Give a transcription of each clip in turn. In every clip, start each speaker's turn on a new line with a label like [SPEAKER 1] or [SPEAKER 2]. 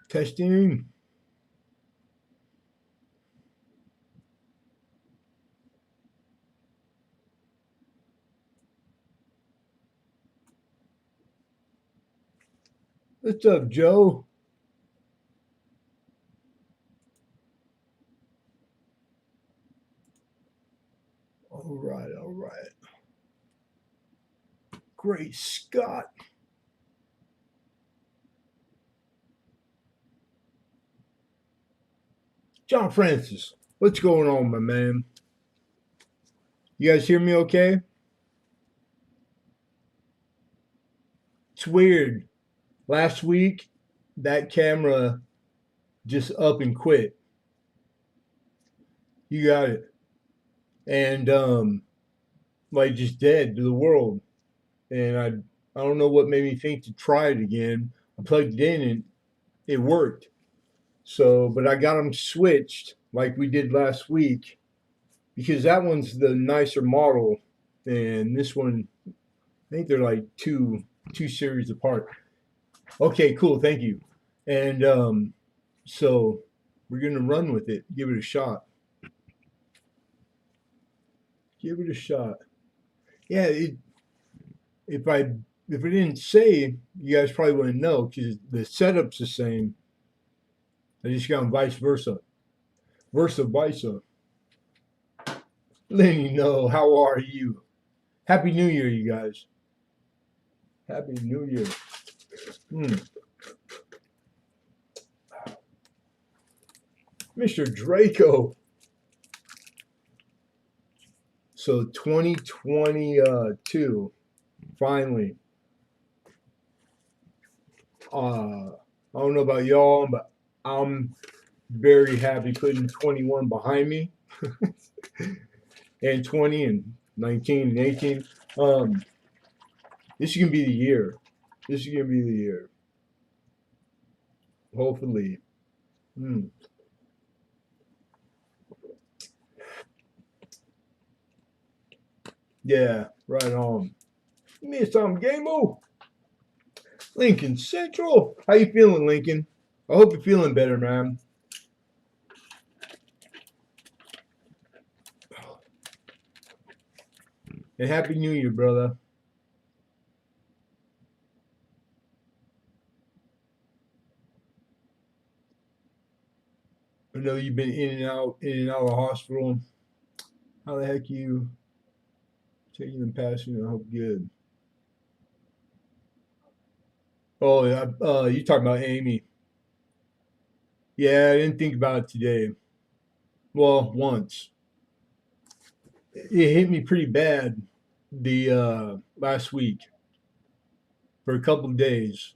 [SPEAKER 1] Testing. What's up, Joe? All right, all right. Great Scott. John Francis, what's going on, my man? You guys hear me okay? It's weird. Last week, that camera just up and quit. You got it. And like just dead to the world. And I don't know what made me think to try it again. I plugged it in and it worked. So, but I got them switched like we did last week because that one's the nicer model, and this one, I think they're like two series apart. Okay, cool, thank you. And so we're gonna run with it, give it a shot. Give it a shot. Yeah, if I if I didn't say, you guys probably wouldn't know because the setup's the same. I just got vice versa, versa versa. Lenny, no, how are you? Happy New Year, you guys. Happy New Year. Hmm. Mr. Draco. So 2022, finally. I don't know about y'all, but I'm very happy putting 21 behind me and 20 and 19 and 18. Um, this is gonna be the year. This is gonna be the year. Hopefully. Hmm. Yeah, right on. Miss some game-o. Lincoln Central. How you feeling, Lincoln? I hope you're feeling better, man. And Happy New Year, brother. I know you've been in and out of the hospital. How the heck you taking the passing? I hope good. Oh, yeah. You talking about Amy? Yeah, I didn't think about it today. Well, once it hit me pretty bad the last week for a couple of days,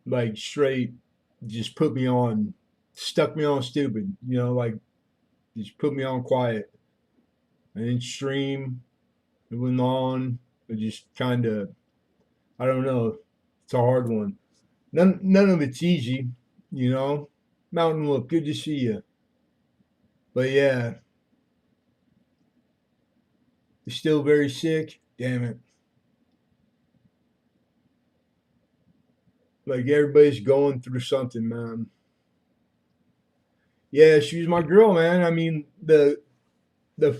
[SPEAKER 1] like straight, just put me on, stuck me on stupid. Like just put me on quiet. I didn't stream. It went on. It just kind of, I don't know. It's a hard one. None of it's easy, you know. Mountain Look, good to see you. But yeah, still very sick. Damn it. Like everybody's going through something, man. Yeah, she was my girl, man. I mean, the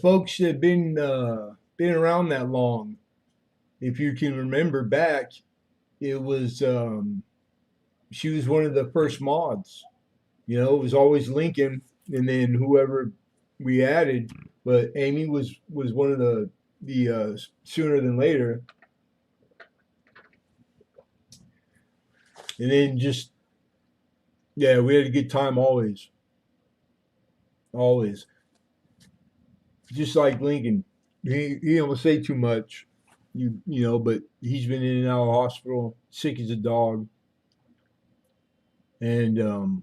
[SPEAKER 1] folks that have been around that long, if you can remember back, it was she was one of the first mods. It was always Lincoln, and then whoever we added. But Amy was one of the sooner than later, and then just yeah, we had a good time always, always. Just like Lincoln, he don't say too much, but he's been in and out of the hospital, sick as a dog, and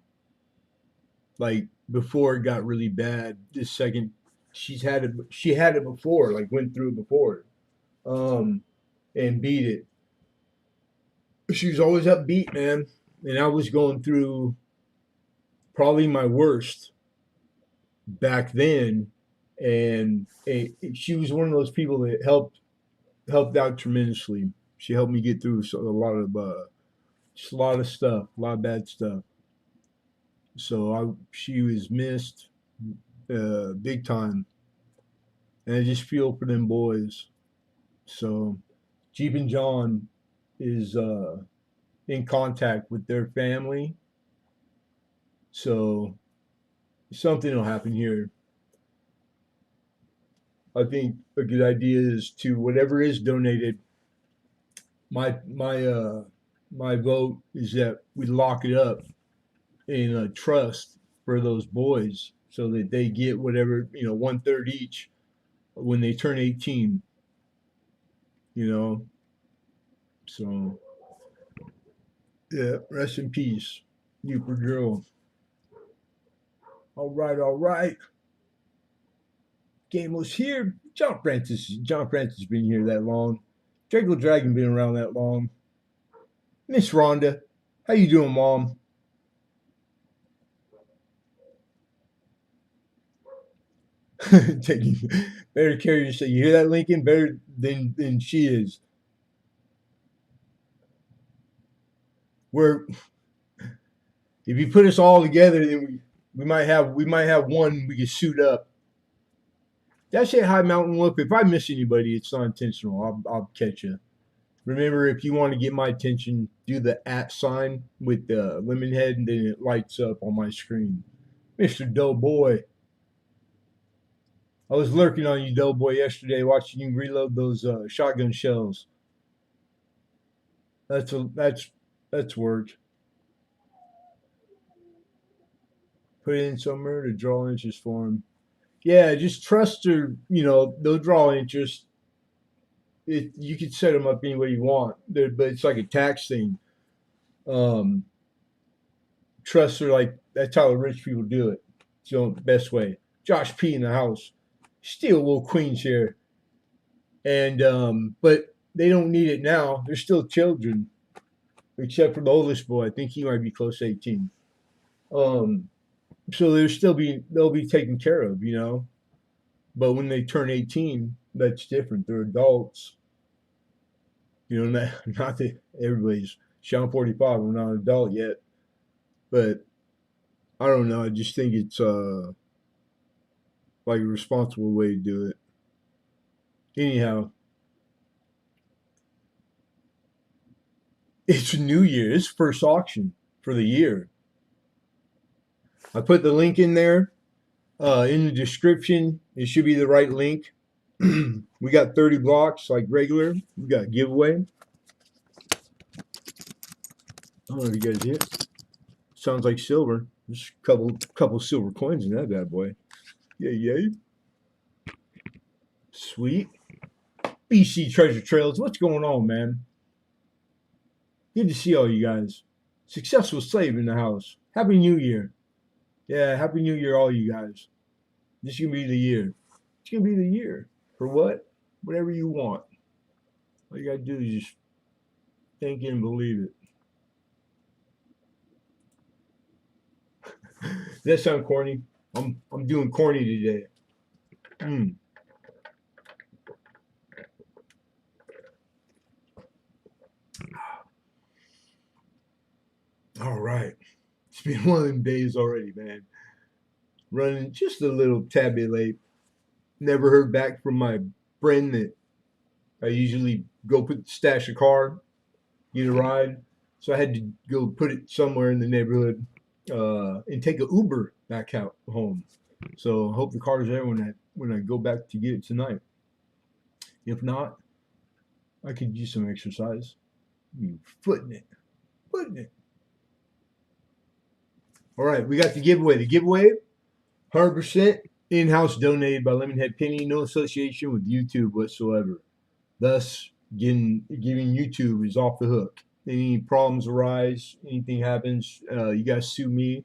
[SPEAKER 1] like before it got really bad. This second, she had it before, like went through it before, um, and beat it. She was always upbeat, man, and I was going through probably my worst back then, and she was one of those people that helped out tremendously. She helped me get through a lot of Just a lot of stuff, a lot of bad stuff. So she was missed big time, and I just feel for them boys. So Jeep and John is in contact with their family, so something will happen here. I think a good idea is to whatever is donated. My my vote is that we lock it up in a trust for those boys so that they get whatever, 1/3 each when they turn 18. You know, so yeah, rest in peace, Uper Drill. All right, all right. Game was here. John Francis been here that long. Draco Dragon been around that long. Miss Rhonda, how you doing, Mom? Taking better care of yourself. You hear that, Lincoln? Better than she is. We're if you put us all together, then we might have one we can suit up. Did I say High Mountain Look? If I miss anybody, it's not intentional. I'll catch you. Remember, if you want to get my attention, do the @ with the Lemonhead, and then it lights up on my screen. Mr. Doughboy. I was lurking on you, Doughboy, yesterday, watching you reload those shotgun shells. That's work. Put it in somewhere to draw interest for him. Yeah, just trust her. They'll draw interest. You can set them up any way you want, but it's like a tax thing. Um, Trust her, like that's how the rich people do it. It's the best way. Josh P in the house, still little Queens here, and but they don't need it now. They're still children, except for the oldest boy. I think he might be close to 18. Um, so they'll be taken care of. But when they turn 18, that's different. They're adults. Not that everybody's Sean 45. I'm not an adult yet, but I don't know. I just think it's like a responsible way to do it. Anyhow, it's New Year. It's first auction for the year. I put the link in there in the description. It should be the right link. We got 30 blocks like regular. We got giveaway. I don't know if you guys hear it. Sounds like silver. There's a couple silver coins in that bad boy. Yeah, yeah. Sweet. BC Treasure Trails. What's going on, man? Good to see all you guys. Successful Slave in the house. Happy New Year. Yeah, Happy New Year, all you guys. This is going to be the year. It's going to be the year. For what? Whatever you want. All you got to do is just think it and believe it. Does that sound corny? I'm doing corny today. Mm. All right. It's been one of them days already, man. Running just a little tabby late. Never heard back from my friend that I usually go stash a car, get a ride. So I had to go put it somewhere in the neighborhood and take an Uber back out home. So I hope the car's there when I go back to get it tonight. If not, I could use some exercise. You footing it, footing it. All right, we got the giveaway. The giveaway, 100% in-house donated by Lemonhead Penny. No association with YouTube whatsoever. Thus, giving YouTube is off the hook. Any problems arise, anything happens, you guys sue me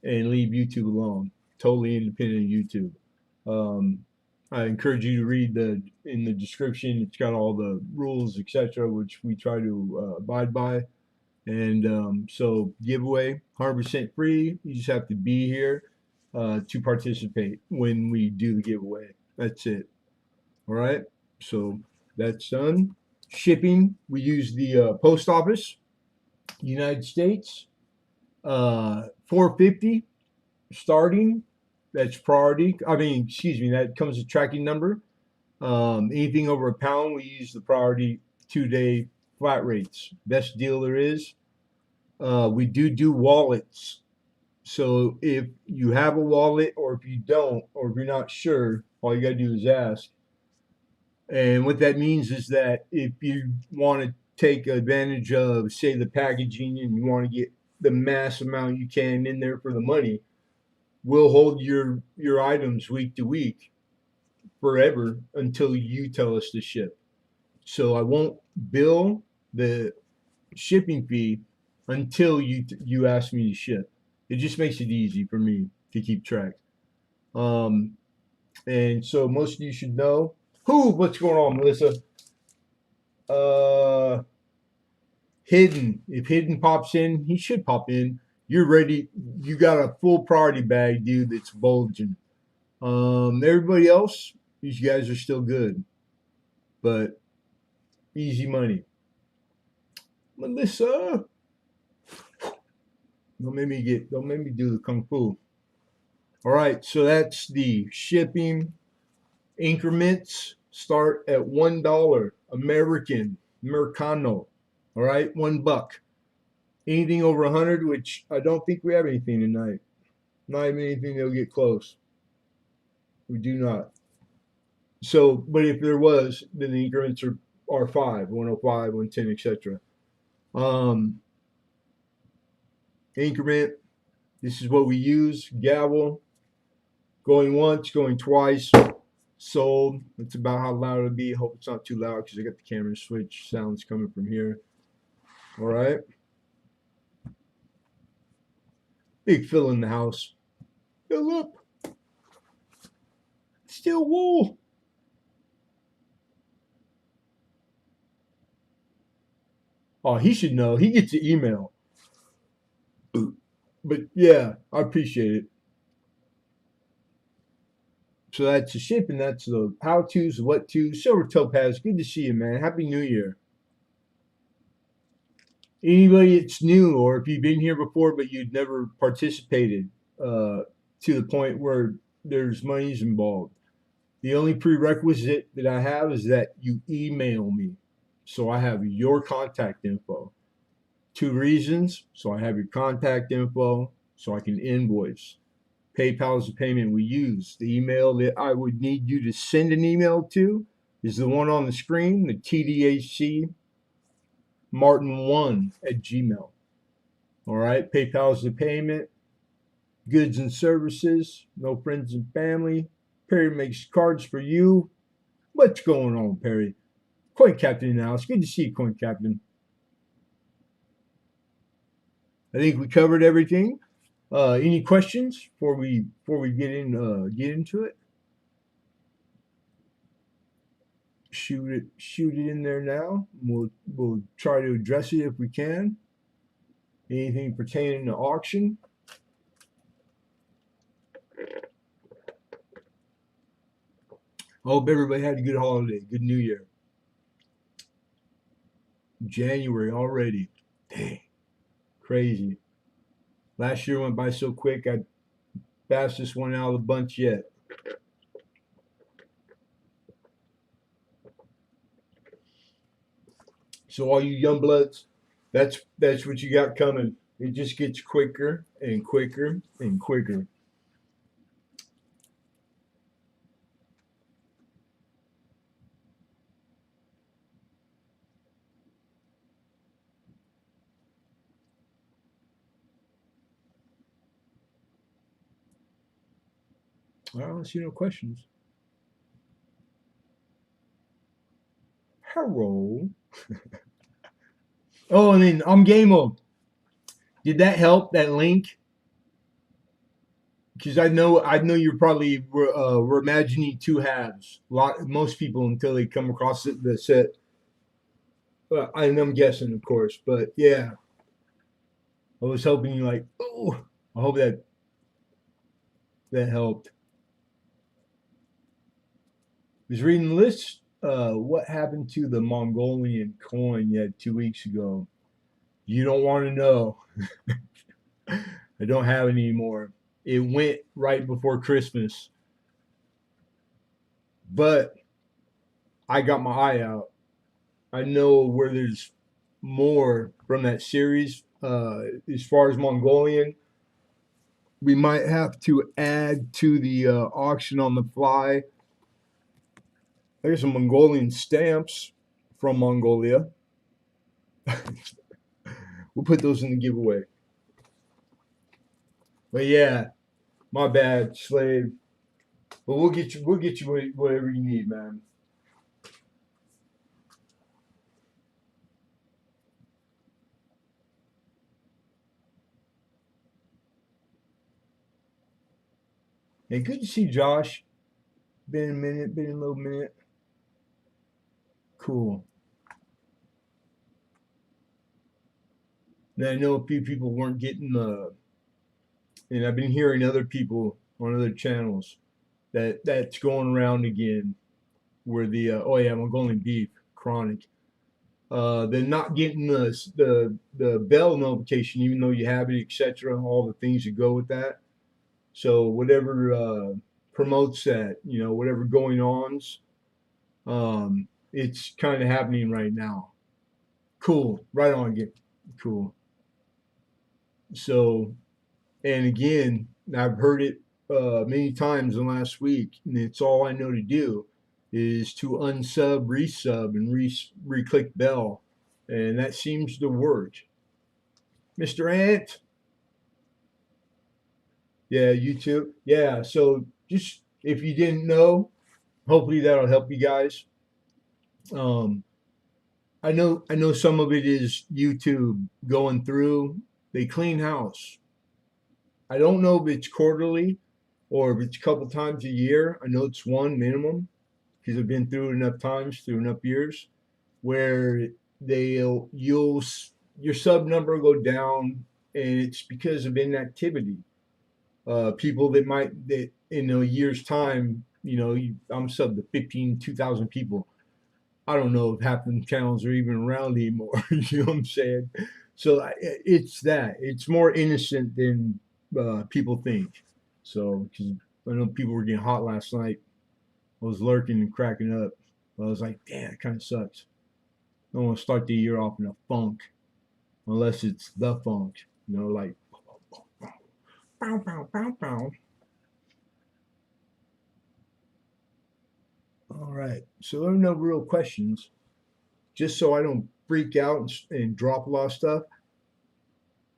[SPEAKER 1] and leave YouTube alone. Totally independent of YouTube. I encourage you to read in the description. It's got all the rules, etc., which we try to abide by. And so giveaway, 100% free. You just have to be here to participate when we do the giveaway. That's it. All right. So that's done. Shipping, we use the post office. United States, 450 starting. That's priority. I mean, excuse me, that comes with tracking number. Anything over a pound, we use the priority 2-day flat rates. Best deal there is. We do wallets. So if you have a wallet, or if you don't, or if you're not sure, all you got to do is ask. And what that means is that if you want to take advantage of, say, the packaging, and you want to get the mass amount you can in there for the money, we'll hold your items week to week forever until you tell us to ship. So I won't bill the shipping fee until you ask me to ship. It just makes it easy for me to keep track. Um, and so most of you should know. What's going on, Melissa? Uh, Hidden. If Hidden pops in, he should pop in. You're ready. You got a full priority bag, dude. That's bulging. Everybody else, these guys are still good, but easy money. Melissa, don't make me do the kung fu. All right, so that's the shipping increments. Start at $1 American Mercano. All right, $1. Anything over 100, which I don't think we have anything tonight. Not even anything that'll get close. We do not. So, but if there was, then the increments are 5, 105, 110, etc. Um, Increment. This is what we use. Gavel. Going once, going twice. Sold. That's about how loud it'll be. Hope it's not too loud because I got the camera switch sounds coming from here. All right. Big Phil in the house. Philip. Still wool. Oh, he should know. He gets the email. But yeah, I appreciate it. So that's the shipping. That's the how to's, the what to. Silver Topaz, good to see you, man. Happy New Year. Anybody that's new, or if you've been here before but you'd never participated uh, to the point where there's monies involved, the only prerequisite that I have is that you email me. So I have your contact info. 2 reasons. So I have your contact info so I can invoice. PayPal is the payment we use. The email that I would need you to send an email to is the one on the screen, the TDHC Martin1 at Gmail. All right. PayPal is the payment. Goods and services. No friends and family. Perry makes cards for you. What's going on, Perry? Coin Captain in the house. Good to see you, Coin Captain. I think we covered everything. Any questions before we get into it? Shoot it in there now. We'll try to address it if we can. Anything pertaining to auction. I hope everybody had a good holiday, good New Year. January already. Dang, crazy. Last year went by so quick. I fastest one out of the bunch yet. So all you young bloods, that's what you got coming. It just gets quicker and quicker and quicker. I don't see no questions. Hello. Oh, and then I'm game mode. Did that help? That link? Because I know you're probably were imagining two halves. Most people until they come across the set. I'm guessing, of course, but yeah, I was hoping you like. Oh, I hope that helped. I was reading the list. What happened to the Mongolian coin you had 2 weeks ago? You don't want to know. I don't have it anymore. It went right before Christmas, but I got my eye out. I know where there's more from that series. As far as Mongolian, we might have to add to the auction on the fly. There's some Mongolian stamps from Mongolia. We'll put those in the giveaway. But yeah, my bad, slave. But we'll get you whatever you need, man. Hey, good to see Josh. Been a minute, been a little minute. Cool. And I know a few people weren't getting the, and I've been hearing other people on other channels that's going around again where the oh yeah, Mongolian beef chronic. They're not getting the bell notification, even though you have it, etc. All the things that go with that. So whatever promotes that, whatever going ons, it's kind of happening right now. Cool, right on, get cool. So, and again, I've heard it many times in the last week, and it's all I know to do is to unsub, resub, and re-click bell, and that seems to work. Mr. Ant, yeah, you too. Yeah, so just if you didn't know, hopefully that'll help you guys. Um, I know some of it is YouTube going through. They clean house. I don't know if it's quarterly or if it's a couple times a year. I know it's one minimum because I've been through it enough times through enough years where you'll your sub number will go down, and it's because of inactivity. People that in a year's time, I'm sub to 15, 2,000 people. I don't know if half the channels are even around anymore. You know what I'm saying? So it's that. It's more innocent than people think. So, because I know people were getting hot last night. I was lurking and cracking up. I was like, damn, it kind of sucks. I don't want to start the year off in a funk unless it's the funk, like pow, pow, pow, pow. All right. So there are no real questions. Just so I don't freak out and drop a lot of stuff,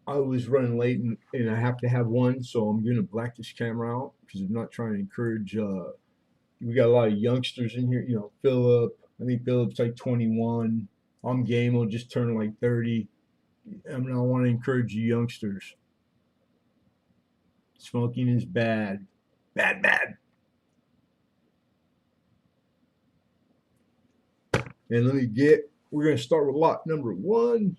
[SPEAKER 1] I was running late and I have to have one, so I'm gonna black this camera out because I'm not trying to encourage. We got a lot of youngsters in here. Philip. I think Philip's like 21. I'm game. I'll just turn like 30. I mean, I want to encourage you youngsters. Smoking is bad, bad, bad. And let me get. We're gonna start with lot number one.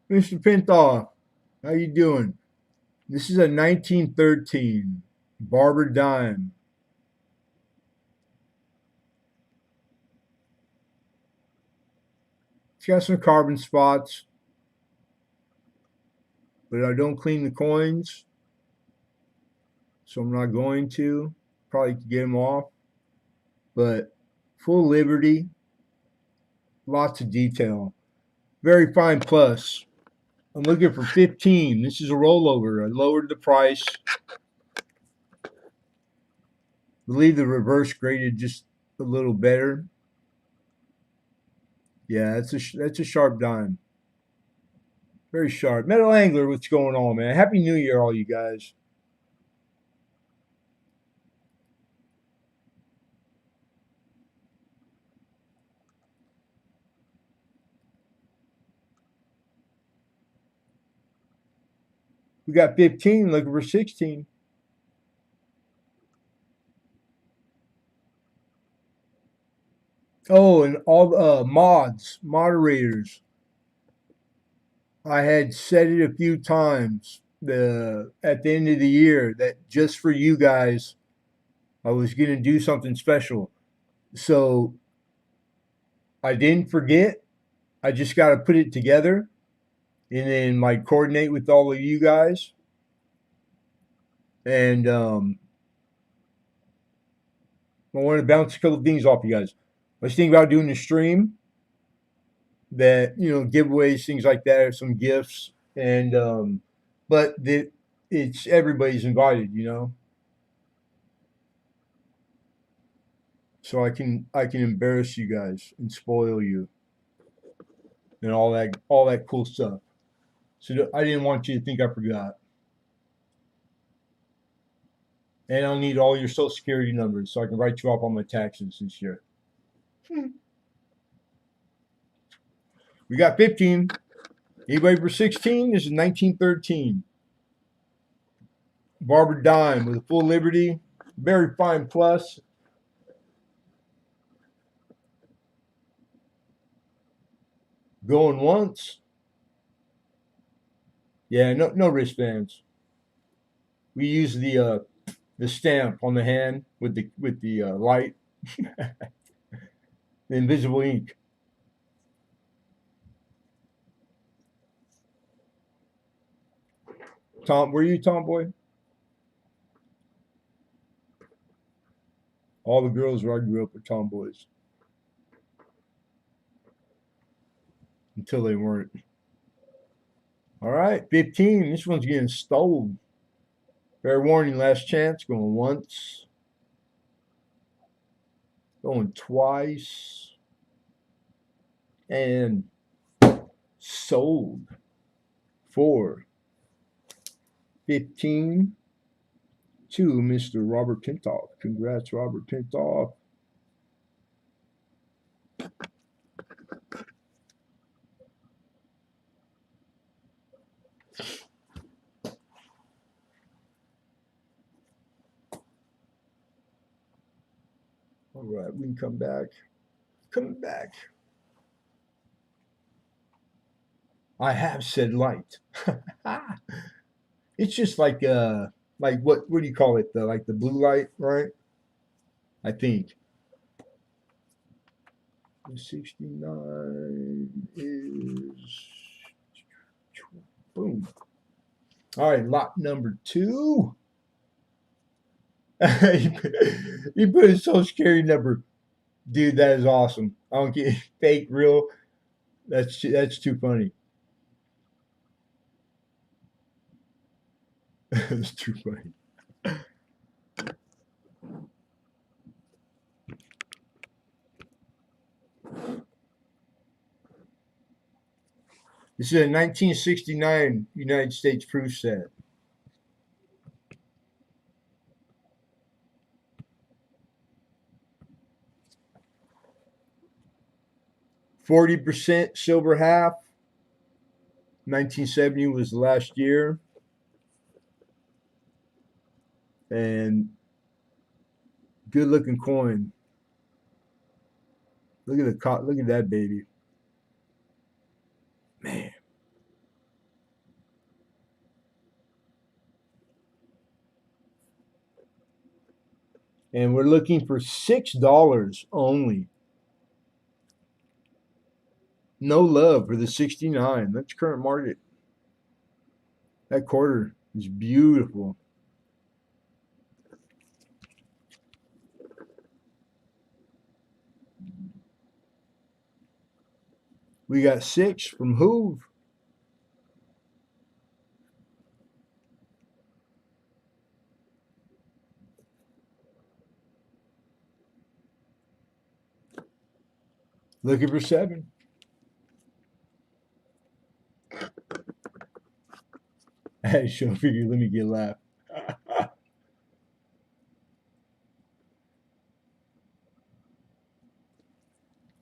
[SPEAKER 1] Mr. Pintoff, how you doing? This is a 1913 Barber Dime. It's got some carbon spots, but I don't clean the coins, so I'm not going to. Probably could get them off, but full liberty, lots of detail. Very fine plus. I'm looking for 15. This is a rollover. I lowered the price. believe the reverse graded just a little better. Yeah, that's a sharp dime. Very sharp. Metal Angler, what's going on, man? Happy New Year, all you guys. We got 15, looking for 16. Oh, and all moderators. I had said it a few times at the end of the year that just for you guys, I was going to do something special. So I didn't forget. I just got to put it together and then like coordinate with all of you guys. And I want to bounce a couple of things off you guys. I was thinking about doing a stream that, giveaways, things like that, some gifts, and but it's everybody's invited, so I can embarrass you guys and spoil you and all that cool stuff. So I didn't want you to think I forgot. And I'll need all your social security numbers so I can write you off on my taxes this year. We got 15. Anybody for 16? This is 1913. Barber Dime with a full Liberty. Very fine plus. Going once. Yeah, no wristbands. We use the stamp on the hand with the light, the invisible ink. Tom, were you tomboy? All the girls where I grew up were tomboys until they weren't. All right, 15. This one's getting stole. Fair warning, last chance. Going once, going twice, and sold for 15 to Mr. Robert Pintoff. Congrats, Robert Pintoff. All right, we can come back. Come back. I have said light. It's just like what do you call it? The blue light, right? I think. 69 is boom. All right, lot number 2. You put a social security number, dude. That is awesome. I don't get fake, real. That's too funny. That's too funny. This is a 1969 United States proof set. 40% silver half. 1970 was the last year. And good looking coin. Look at that baby. Man. And we're looking for $6 only. No love for the 69. That's current market. That quarter is beautiful. We got 6 from Hoove. Looking for 7. I had to show a figure. Let me get a laugh.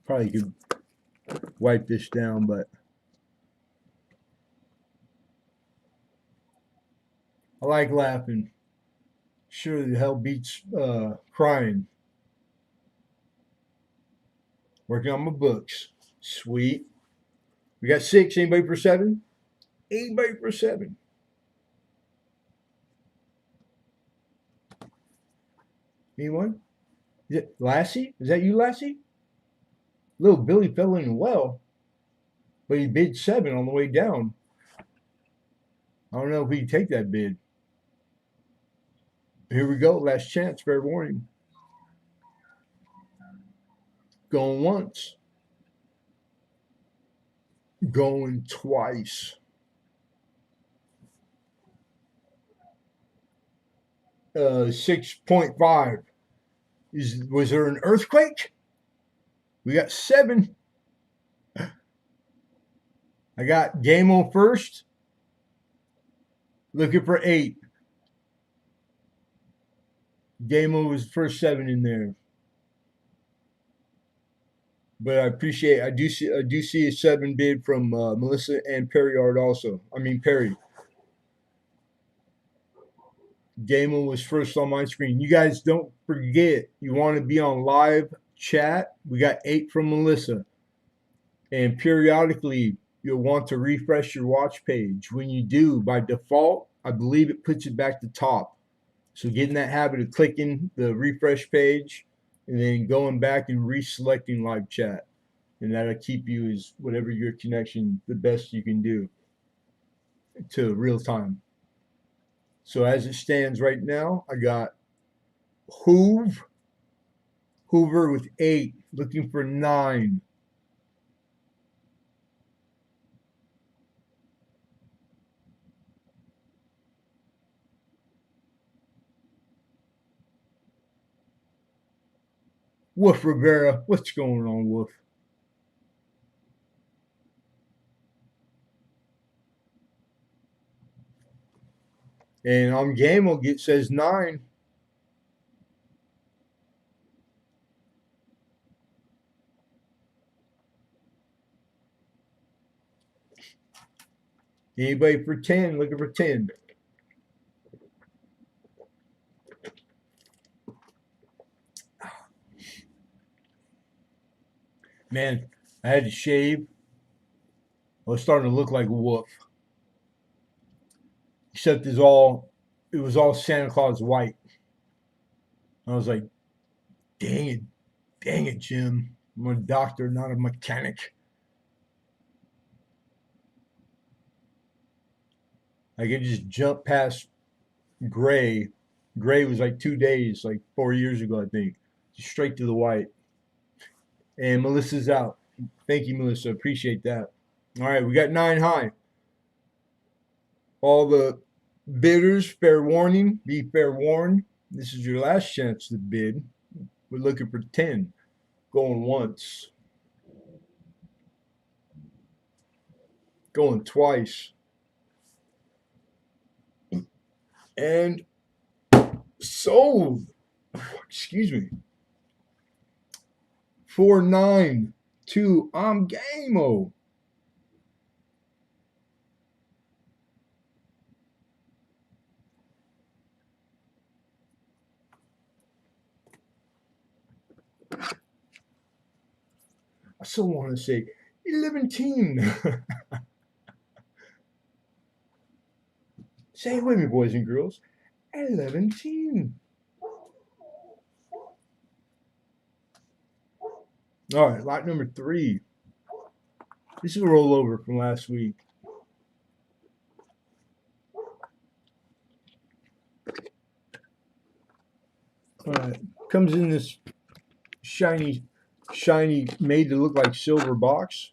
[SPEAKER 1] Probably could wipe this down, but I like laughing. Sure the hell beats crying. Working on my books. Sweet. We got 6. Anybody for 7? Anybody for 7? Anyone? Is it Lassie? Is that you, Lassie? Little Billy fell in the well, but he bid 7 on the way down. I don't know if he can take that bid. Here we go. Last chance. Fair warning. Going once. Going twice. 6.5. Was there an earthquake? We got 7. I got Gamo first. Looking for 8. Gamo was the first 7 in there. But I appreciate. I do see a 7 bid from Melissa and Perryard also. I mean Perry. Gamo was first on my screen. You guys don't forget. You want to be on live chat. We got 8 from Melissa. And periodically, you'll want to refresh your watch page. When you do, by default, I believe it puts it back to top. So get in that habit of clicking the refresh page and then going back and reselecting live chat. And that'll keep you as whatever your connection, the best you can do to real time. So as it stands right now, I got Hoover with 8, looking for 9. Wolf Rivera, what's going on, Wolf? And on Gamo, it says 9. Anybody for 10? Looking for 10. Man, I had to shave. I was starting to look like a wolf. Except it was all Santa Claus white. I was like, dang it, Jim. I'm a doctor, not a mechanic. I could just jump past gray. Gray was like 2 days, like 4 years ago, I think. Just straight to the white. And Melissa's out. Thank you, Melissa. Appreciate that. All right, we got 9 high. All the bidders, fair warning, be fair warned. This is your last chance to bid. We're looking for 10. Going once. Going twice. And sold. Excuse me. 492. I'm Gamo. I still want to say 11. Say it with me, boys and girls. 11. All right, lot number 3. This is a rollover from last week. All right, comes in this shiny, made to look like silver box.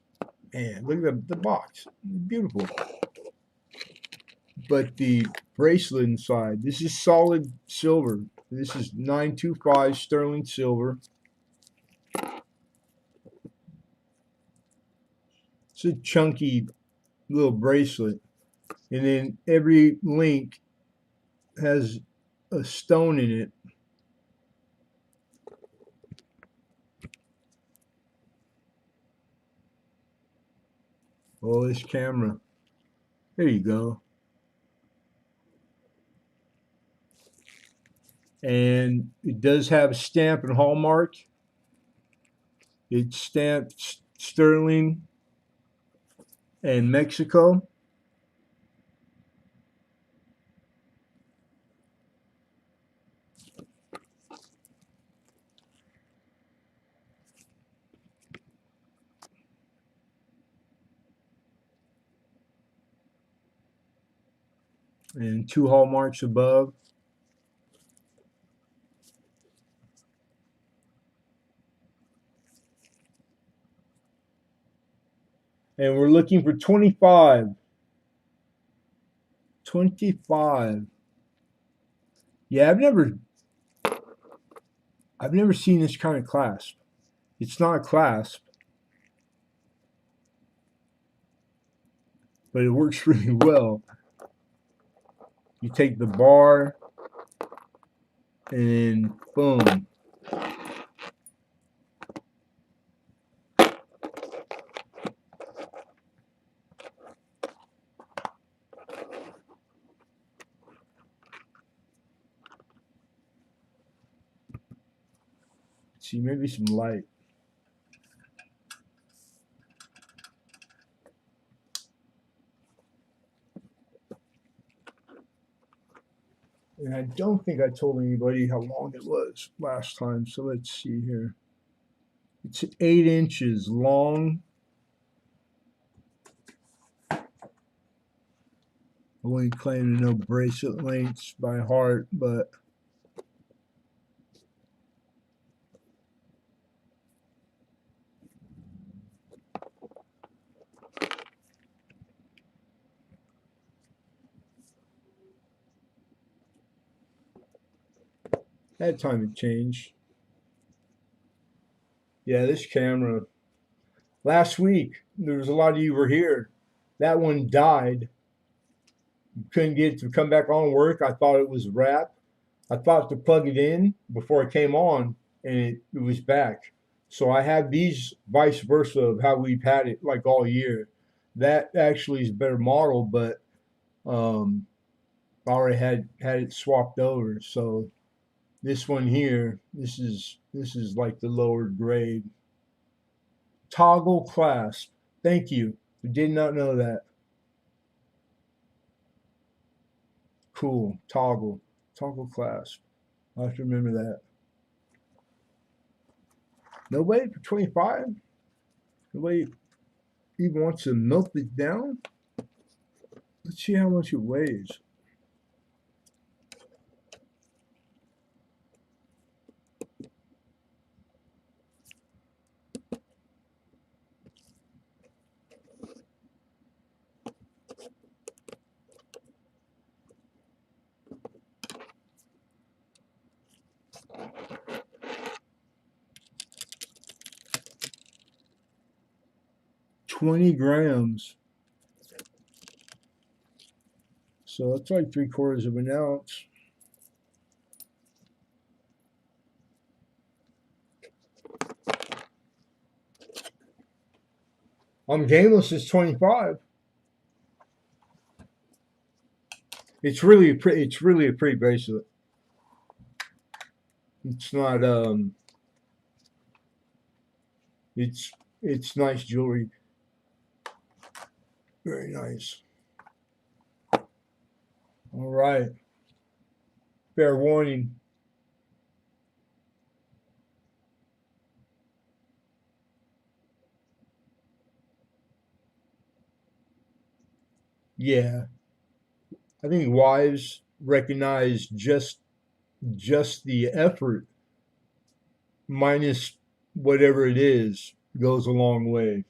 [SPEAKER 1] Man, look at the box. Beautiful. But the bracelet inside, this is solid silver. This is 925 sterling silver. It's a chunky little bracelet, and then every link has a stone in it. Oh, this camera. There you go. And it does have a stamp and hallmark. It's stamped Sterling and Mexico. And two hallmarks above. And we're looking for 25. 25. Yeah, I've never seen this kind of clasp. It's not a clasp, but it works really well. You take the bar and boom. See, maybe some light. And I don't think I told anybody how long it was last time. So let's see here. It's 8 inches long. I wouldn't claim to know bracelet lengths by heart, but that time it changed. Yeah, this camera. Last week, there was a lot of you were here. That one died. Couldn't get it to come back on work. I thought it was a wrap. I thought to plug it in before it came on, and it was back. So I have these vice versa of how we've had it like all year. That actually is a better model, but um, I already had it swapped over. So this one here, this is like the lower grade toggle clasp. Thank you. I did not know that. Cool. Toggle clasp. I have to remember that. Nobody for 25? Nobody even wants to melt it down? Let's see how much it weighs. $20 grams. So that's like 3/4 of an ounce. On Gameless, it's 25. It's really a pretty bracelet. It's not it's it's nice jewelry. Very nice. All right. Fair warning. Yeah. I think wives recognize just the effort minus whatever it is goes a long way.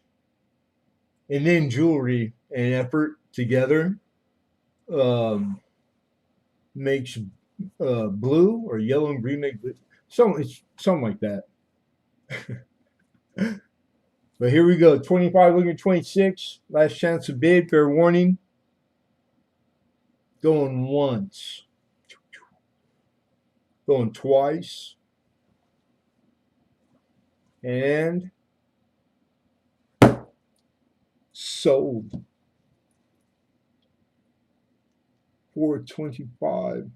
[SPEAKER 1] And then jewelry and effort together um, makes blue or yellow and green make blue. It's something like that. But here we go. 25 looking 26. Last chance to bid. Fair warning. Going once. Going twice. And sold. 425.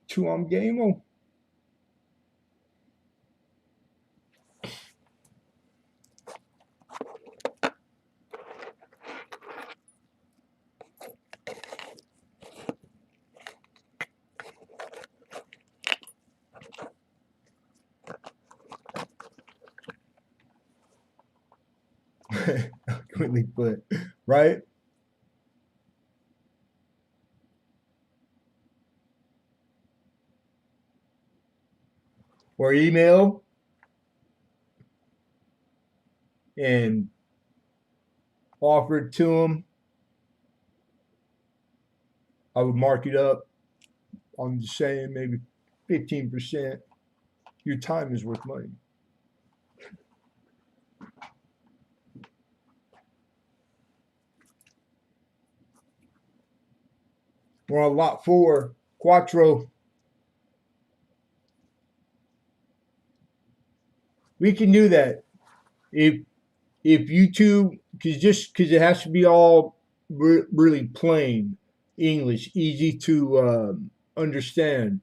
[SPEAKER 1] Two on game. Quickly put, right? Or email and offer it to them. I would mark it up. I'm just saying maybe 15%. Your time is worth money. We're on lot 4, Quattro. We can do that if you two, because it has to be all really plain English, easy to understand.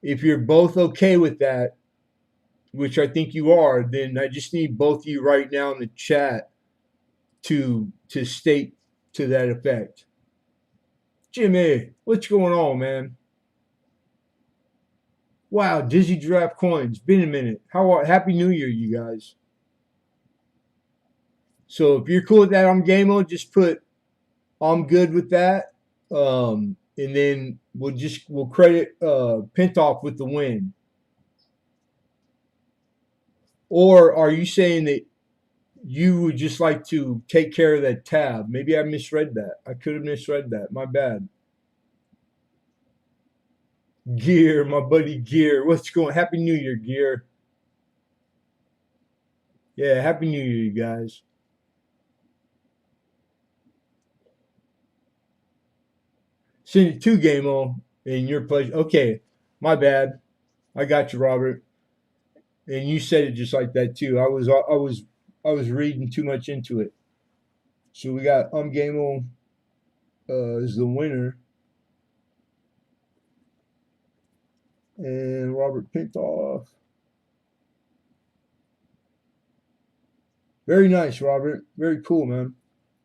[SPEAKER 1] If you're both okay with that, which I think you are, then I just need both of you right now in the chat to state to that effect. Jimmy, what's going on, man? Wow, Dizzy Draft Coins. Been a minute. Happy New Year, you guys. So if you're cool with that, I'm game on. Just put I'm good with that. And then we'll credit Pintoff with the win. Or are you saying that you would just like to take care of that tab? Maybe I misread that. I could have misread that. My bad. Gear, my buddy Gear. What's going? Happy New Year, Gear. Yeah, Happy New Year, you guys. Send it to Game On in your place. Okay, my bad. I got you, Robert. And you said it just like that too. I was reading too much into it. So we got Game On is the winner, and Robert Pintoff. Very nice, Robert. Very cool, man.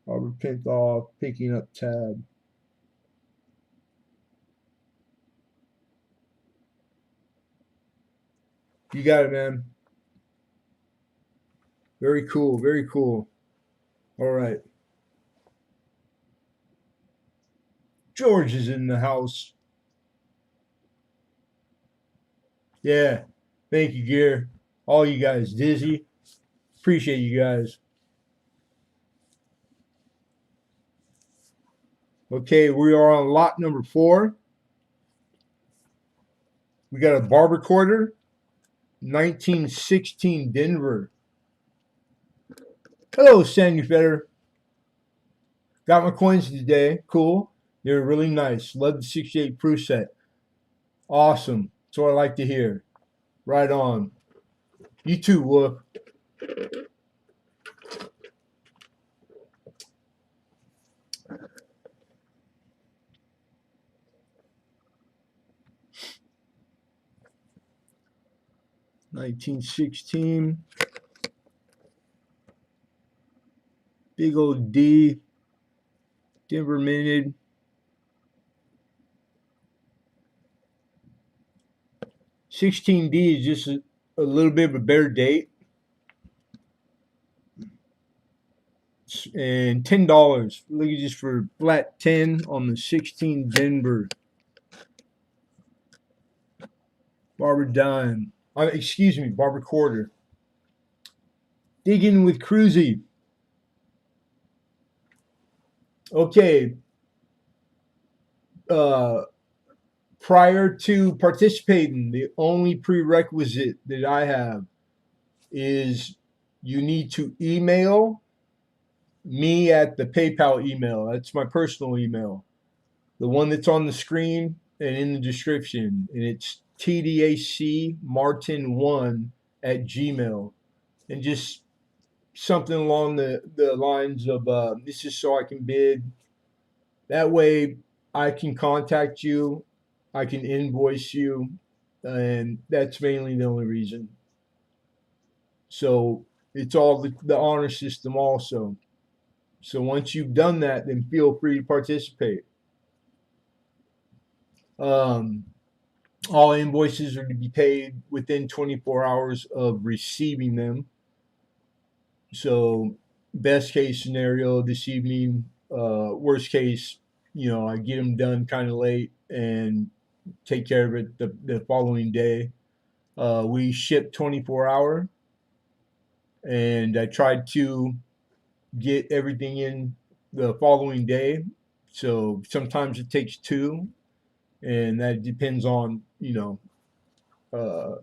[SPEAKER 1] Robert Pintoff picking up tab. You got it, man. Very cool. Very cool. All right. George is in the house. Yeah. Thank you, Gear. All you guys. Dizzy. Appreciate you guys. Okay, we are on lot number 4. We got a barber quarter, 1916 Denver. Hello, Sandy Fetter. Got my coins today. Cool. They're really nice. Love the 68 proof set. Awesome. That's what I like to hear. Right on. You too, Wolf. $19.16. Big old D. Denver minted. $16D is just a little bit of a better date. And $10. Look at this for flat 10 on the 16 Denver. Barber dime. Excuse me, barber quarter. Digging with Cruzy. Okay. Prior to participating, the only prerequisite that I have is you need to email me at the PayPal email. That's my personal email, the one that's on the screen and in the description. And it's tdacmartin1 at gmail. And just something along the lines of this is so I can bid. That way I can contact you, I can invoice you, and that's mainly the only reason. So it's all the honor system also. So once you've done that, then feel free to participate. Um, all invoices are to be paid within 24 hours of receiving them. So best case scenario this evening, worst case, I get them done kind of late and take care of it the following day. We ship 24-hour, and I tried to get everything in the following day. So sometimes it takes two, and that depends on uh,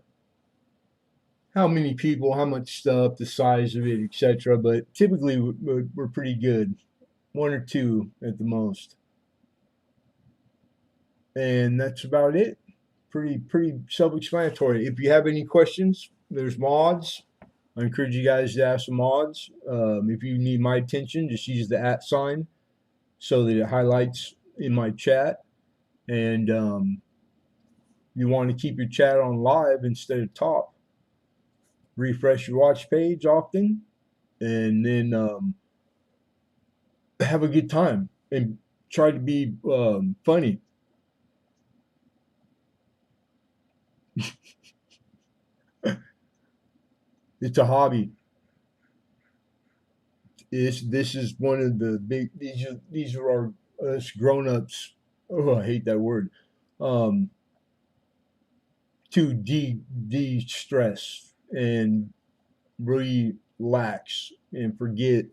[SPEAKER 1] how many people, how much stuff, the size of it, etc. But typically we're pretty good, one or two at the most, and that's about it. Pretty self-explanatory. If you have any questions, there's mods. I encourage you guys to ask some mods. If you need my attention, just use the @ sign so that it highlights in my chat. And you want to keep your chat on live instead of top. Refresh your watch page often, and then have a good time and try to be funny. It's a hobby. This is one of the big. These are our us grown ups. Oh, I hate that word. Um, to de stress and relax and forget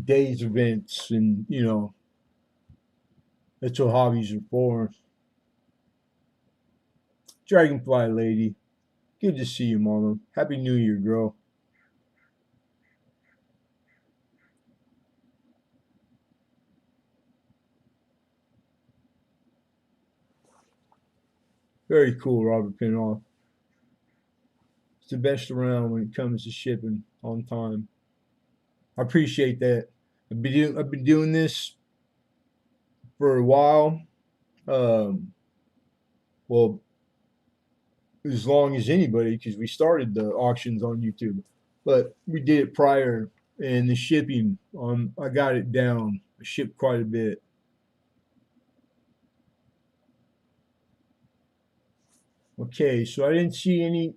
[SPEAKER 1] day's events, and that's what hobbies are for. Dragonfly lady, good to see you, mama. Happy New Year, girl. Very cool, Robert Pinoff. It's the best around when it comes to shipping on time. I appreciate that. I've been doing this for a while. Um, well, as long as anybody, because we started the auctions on YouTube, but we did it prior, and the shipping, I got it down. I shipped quite a bit. Okay, so I didn't see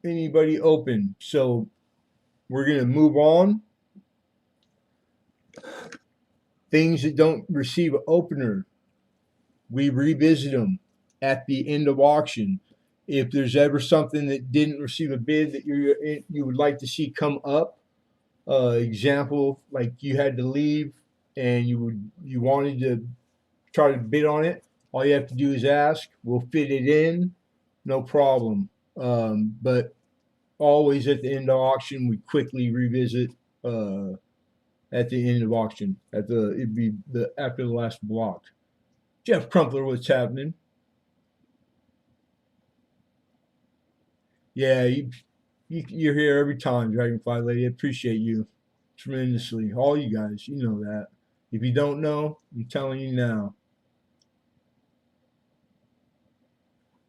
[SPEAKER 1] anybody open, so we're gonna move on. Things that don't receive an opener, we revisit them at the end of auction. If there's ever something that didn't receive a bid that you would like to see come up, example, like you had to leave and you wanted to try to bid on it, all you have to do is ask. We'll fit it in, no problem. But always at the end of auction, we quickly revisit uh, at the end of auction. It'd be the after the last block. Jeff Crumpler, what's happening? Yeah, you're here every time, Dragonfly Lady. I appreciate you tremendously. All you guys, you know that. If you don't know, I'm telling you now.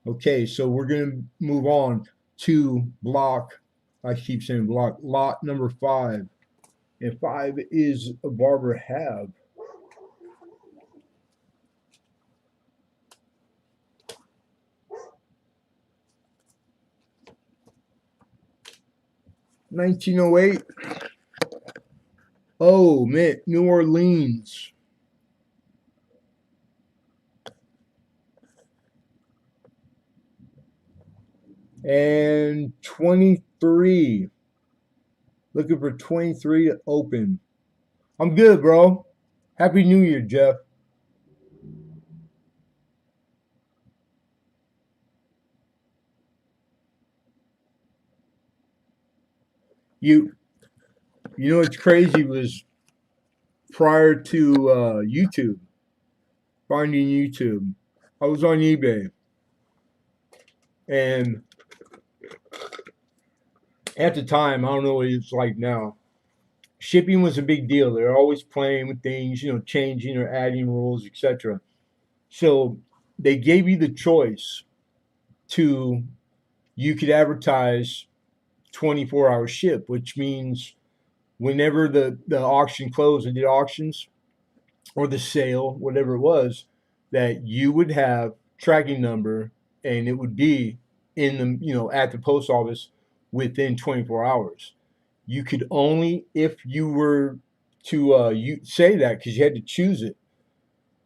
[SPEAKER 1] Okay, so we're going to move on to block. I keep saying block. Lot number 5. And 5 is a Barber Have. 1908. Oh, man. New Orleans. And 23. Looking for 23 to open. I'm good, bro. Happy New Year, Jeff. You you know what's crazy was prior to YouTube, finding YouTube, I was on eBay, and at the time, I don't know what it's like now. Shipping was a big deal. They're always playing with things, changing or adding rules, etc. So they gave you the choice to you could advertise 24-hour ship, which means whenever the auction closed, they did auctions or the sale, whatever it was, that you would have tracking number and it would be in the at the post office within 24 hours. You could only, if you were to you say that, because you had to choose it,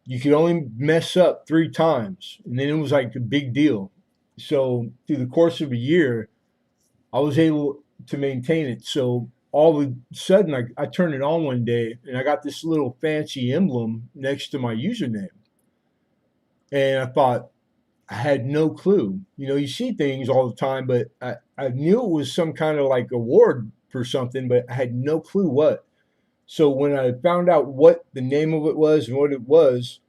[SPEAKER 1] you could only mess up 3 times, and then it was like a big deal. So through the course of a year, I was able to maintain it. So all of a sudden, I turned it on one day, and I got this little fancy emblem next to my username, and I thought, I had no clue. You see things all the time, but I knew it was some kind of like award for something, but I had no clue what. So when I found out what the name of it was and what it was,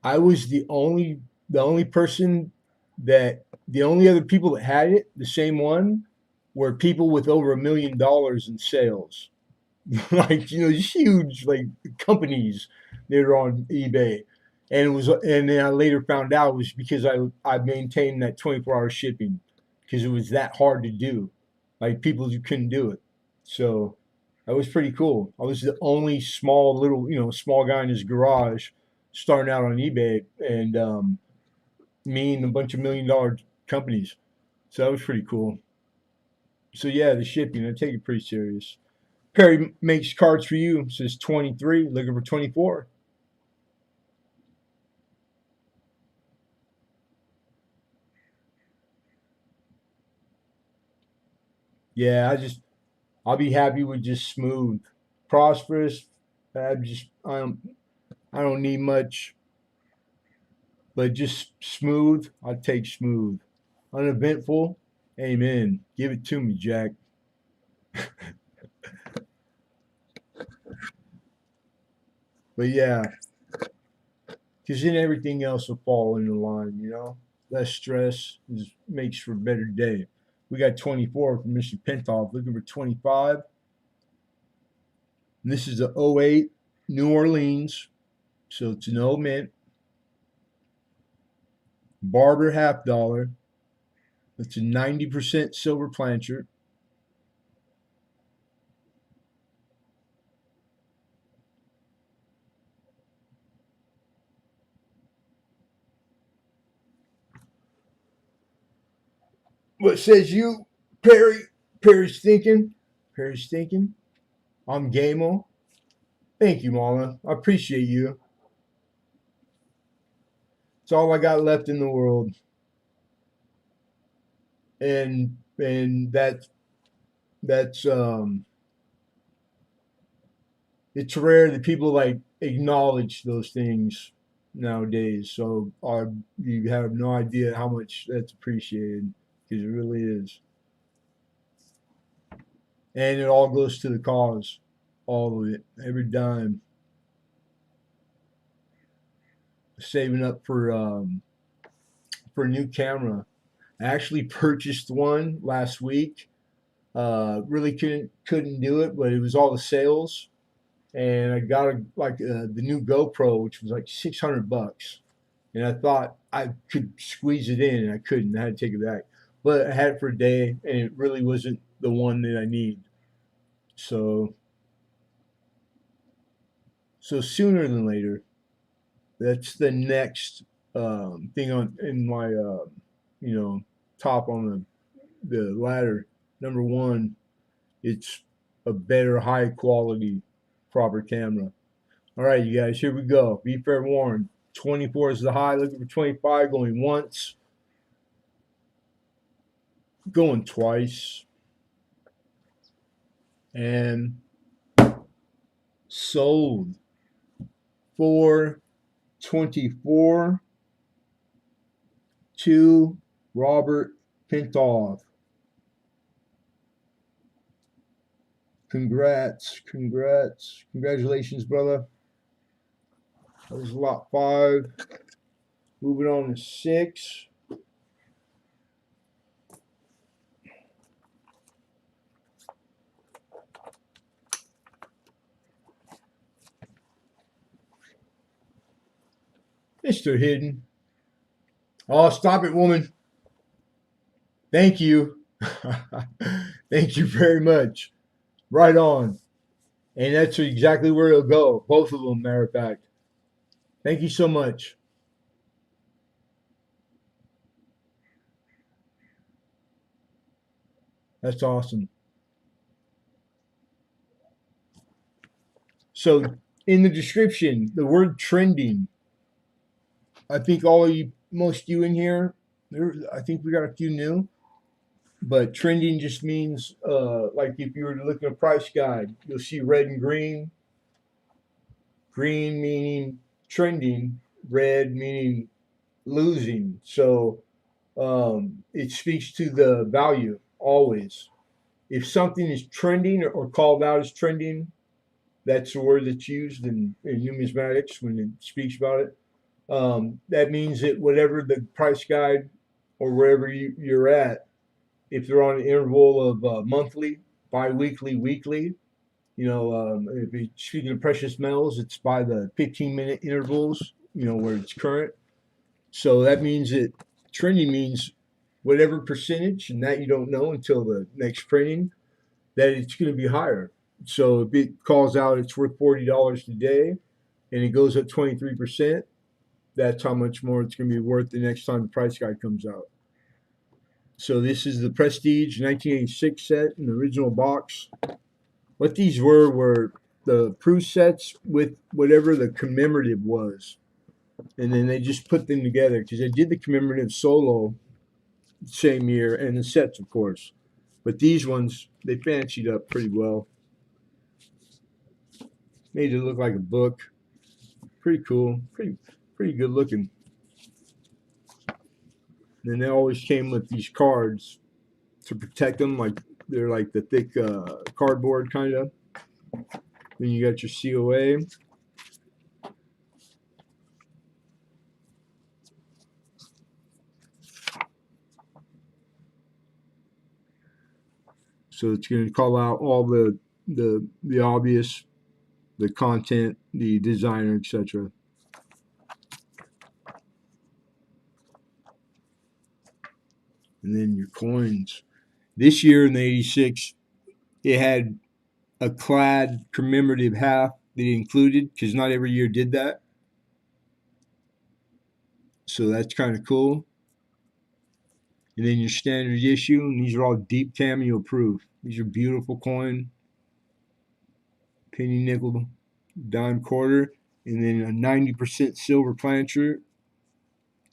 [SPEAKER 1] I was the only person that the only other people that had it, the same one, were people with over $1 million in sales. Like these huge like companies that are on eBay. And then I later found out it was because I maintained that 24-hour shipping, because it was that hard to do. Like people who couldn't do it. So that was pretty cool. I was the only small little small guy in his garage starting out on eBay, and me and a bunch of $1 million companies. So that was pretty cool. So yeah, the shipping, I take it pretty serious. Perry makes cards for you. Says 23, looking for 24. Yeah, I'll be happy with just smooth, prosperous. I don't need much, but just smooth. I'll take smooth, uneventful. Amen. Give it to me, Jack. But yeah, because then everything else will fall into line. Less stress makes for a better day. We got 24 from Mr. Pentoff, looking for 25. And this is the '08 New Orleans. So it's an old mint, Barber half dollar. It's a 90% silver plancher. What says you, Perry? Perry's thinking. Perry's thinking. I'm Gamo. Thank you, Mama. I appreciate you. It's all I got left in the world. And that's it's rare that people like acknowledge those things nowadays. So you have no idea how much that's appreciated, because it really is, and it all goes to the cause, all of it, every dime, saving up for a new camera. I actually purchased one last week. Really couldn't do it, but it was all the sales, and I got the new GoPro, which was like $600, and I thought I could squeeze it in, and I couldn't. I had to take it back, but I had it for a day, and it really wasn't the one that I need. So sooner than later, that's the next thing on in my you know top on the ladder. Number one, it's a better, high quality, proper camera. All right, you guys, here we go. Be fair warned. 24 is the high. Looking for 25. Going once. Going twice. And sold for 24 to Robert Pintoff. Congratulations, brother. That was lot 5. Moving on to 6. Mr. Hidden. Oh, stop it, woman. Thank you. Thank you very much. Right on. And that's exactly where it'll go. Both of them, matter of fact. Thank you so much. That's awesome. So, in the description, the word trending, I think all of you, most of you in here, I think we got a few new, but trending just means like if you were to look at a price guide, you'll see red and green. Green meaning trending, red meaning losing. So it speaks to the value always. If something is trending or called out as trending, that's the word that's used in numismatics when it speaks about it. That means that whatever the price guide or wherever you're at, if they're on an interval of monthly, bi-weekly, weekly, if you're speaking of precious metals, it's by the 15-minute intervals, where it's current. So that means that trending means whatever percentage, and that you don't know until the next printing, that it's going to be higher. So if it calls out it's worth $40 today and it goes up 23%, that's how much more it's going to be worth the next time the price guide comes out. So this is the Prestige 1986 set in the original box. What these were the proof sets with whatever the commemorative was. And then they just put them together because they did the commemorative solo same year and the sets, of course. But these ones, they fancied up pretty well. Made it look like a book. Pretty cool. Pretty good looking. And they always came with these cards to protect them, like they're like the thick cardboard kind of. Then you got your COA. So it's going to call out all the obvious, the content, the designer, etc. And then your coins. This year in the 86, it had a clad commemorative half that it included because not every year did that. So that's kind of cool. And then your standard issue, and these are all deep cameo proof. These are beautiful coin, penny, nickel, dime, quarter, and then a 90% silver plancher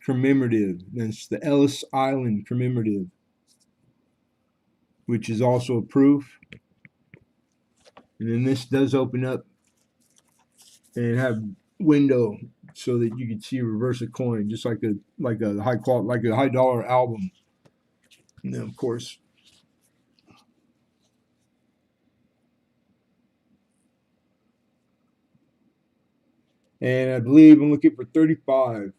[SPEAKER 1] commemorative. That's the Ellis Island commemorative, which is also a proof. And then this does open up and have window so that you can see reverse a coin, just like a high quality, like a high dollar album. And then of course, and I believe I'm looking for 35.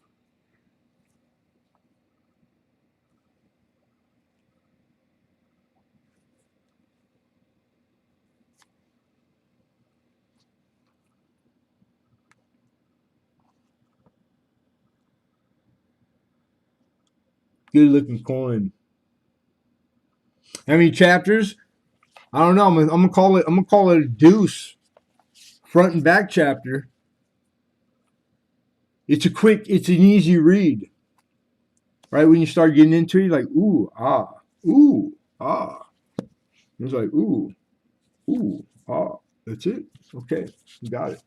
[SPEAKER 1] Good looking coin. How many chapters? I don't know. I'm gonna call it. I'm gonna call it a deuce. Front and back chapter. It's a quick. It's an easy read. Right when you start getting into it, you're like ooh ah. It's like ooh ah. That's it. Okay, you got it.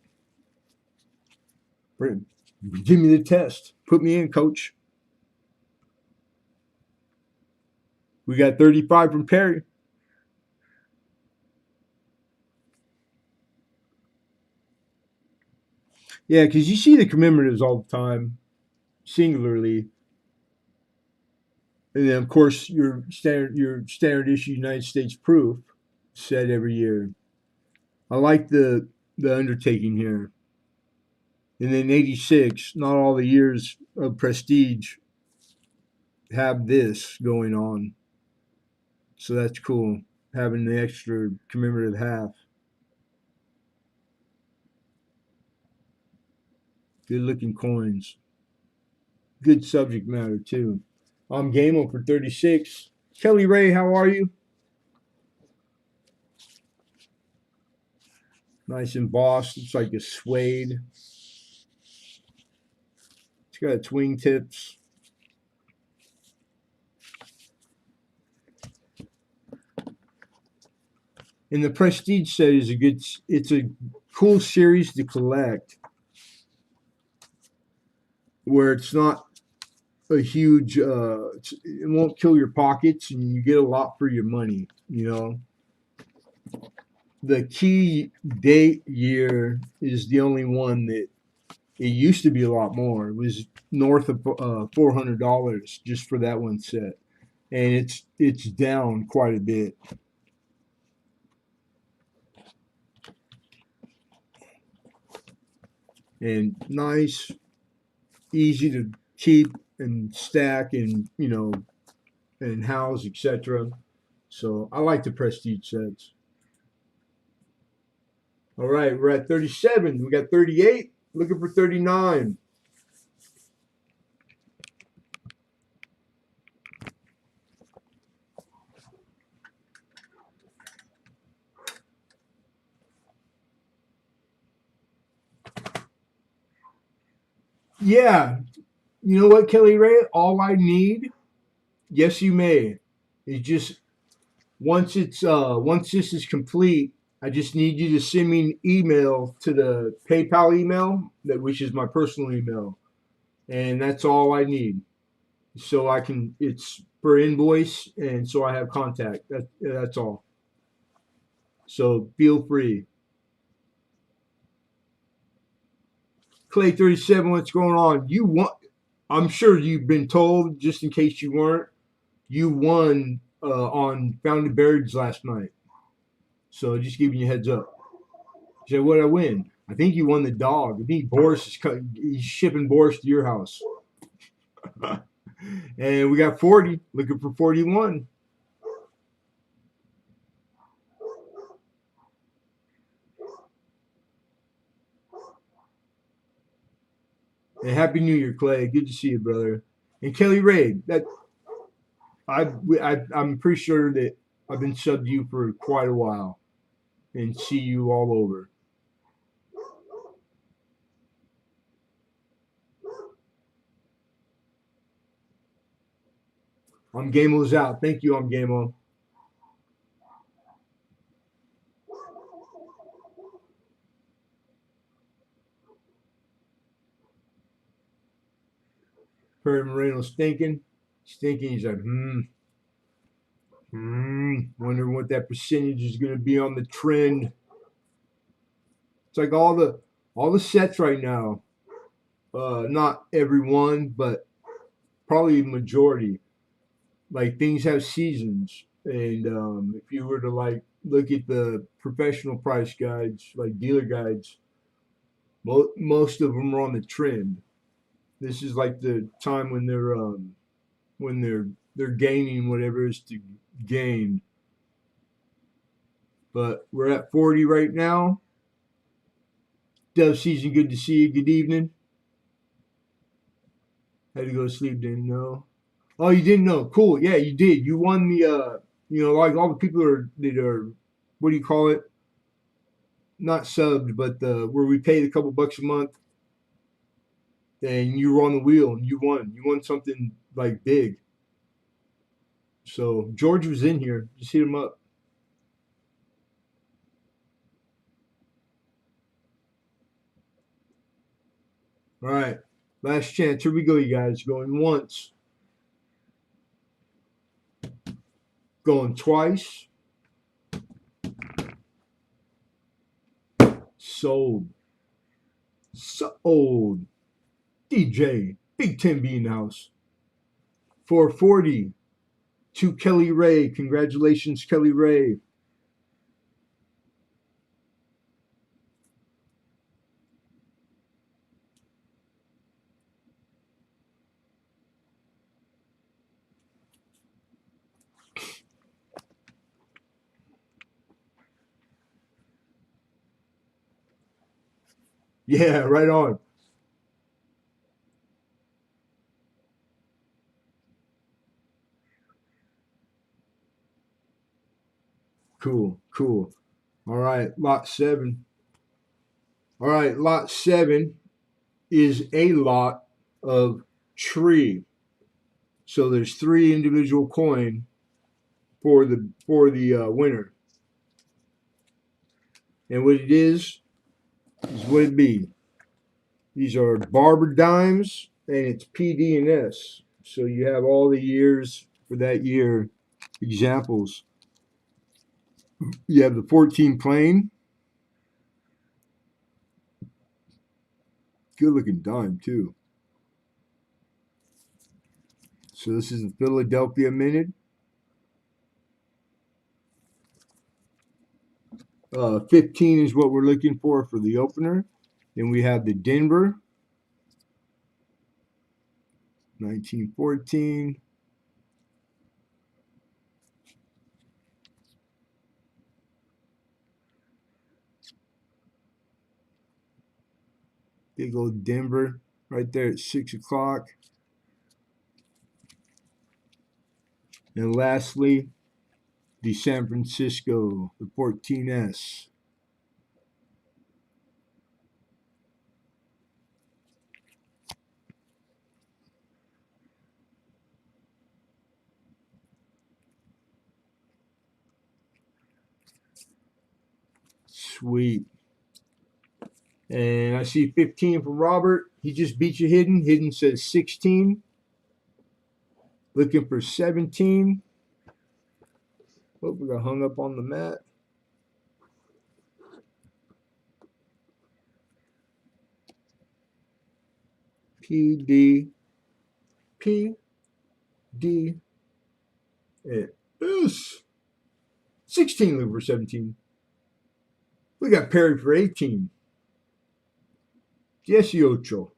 [SPEAKER 1] Bring, give me the test. Put me in, coach. We got 35 from Perry. Yeah, because you see the commemoratives all the time, singularly, and then of course your standard issue United States proof set every year. I like the undertaking here. And then 86, not all the years of prestige have this going on. So that's cool, having the extra commemorative half. Good looking coins. Good subject matter, too. I'm Gamo for 36. Kelly Ray, how are you? Nice embossed. It's like a suede. It's got its wingtips. And the Prestige set is a good. It's a cool series to collect, where it's not a huge. It won't kill your pockets, and you get a lot for your money. You know, the key date year is the only one that it used to be a lot more. It was north of $400 just for that one set, and it's down quite a bit. And nice, easy to keep and stack, and and house, etc. So I like the prestige sets. All right, we're at 37. We got 38. Looking for 39. Yeah, you know what, Kelly Ray? All I need, yes, you may. Is just once this is complete, I just need you to send me an email to the PayPal email which is my personal email, and that's all I need. So I can it's per invoice, and so I have contact. That's all. So feel free. Clay 37, what's going on? You want? I'm sure you've been told, just in case you weren't. You won on Founded Birds last night. So just giving you a heads up. You said, what did I win? I think you won the dog. I think Boris he's shipping Boris to your house. And we got 40, looking for 41. And Happy New Year, Clay. Good to see you, brother. And Kelly Ray, that I'm pretty sure that I've been subbed to you for quite a while, and see you all over. I'm Gamo's out. Thank you, I'm Gamo. Perry Moreno stinking. He's like, wondering what that percentage is going to be on the trend. It's like all the sets right now. Not everyone, but probably the majority. Like things have seasons, and if you were to like look at the professional price guides, like dealer guides, most of them are on the trend. This is like the time when they're gaining whatever is to gain. But we're at 40 right now. Dove season, good to see you. Good evening. Had to go to sleep, didn't know. Oh, you didn't know? Cool. Yeah, you did. You won the like all the people that are what do you call it? Not subbed, but where we paid a couple bucks a month, and you were on the wheel and you won. You won something like big. So George was in here. Just hit him up. All right. Last chance. Here we go, you guys. Going once. Going twice. Sold. Sold. DJ. Big Tim B in the house. 440 to Kelly Ray. Congratulations, Kelly Ray. Yeah, right on. Cool, cool. All right, lot seven. All right, lot seven is a lot of tree. So there's three individual coin for the winner, and what it is what it be. These are barber dimes, and it's PD and S. So you have all the years for that year examples. You have the 14 plain, good looking dime too. So this is the Philadelphia Minute. 15 is what we're looking for the opener. Then we have the Denver, 1914. Big old Denver right there at 6 o'clock. And lastly, the San Francisco, the 14S. Sweet. And I see 15 for Robert. He just beat you hidden. Hidden says 16. Looking for 17. Oh, we got hung up on the mat. P D P D S. 16 looking for 17. We got Perry for 18. 18.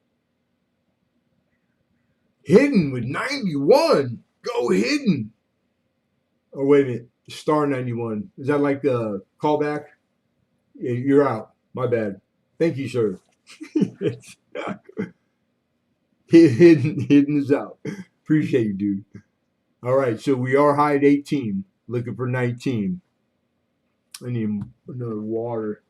[SPEAKER 1] Hidden with 91. Go hidden. Oh, wait a minute. Star 91. Is that like the callback? Yeah, you're out. My bad. Thank you, sir. hidden is out. Appreciate you, dude. All right, so we are high at 18, looking for 19. I need another water.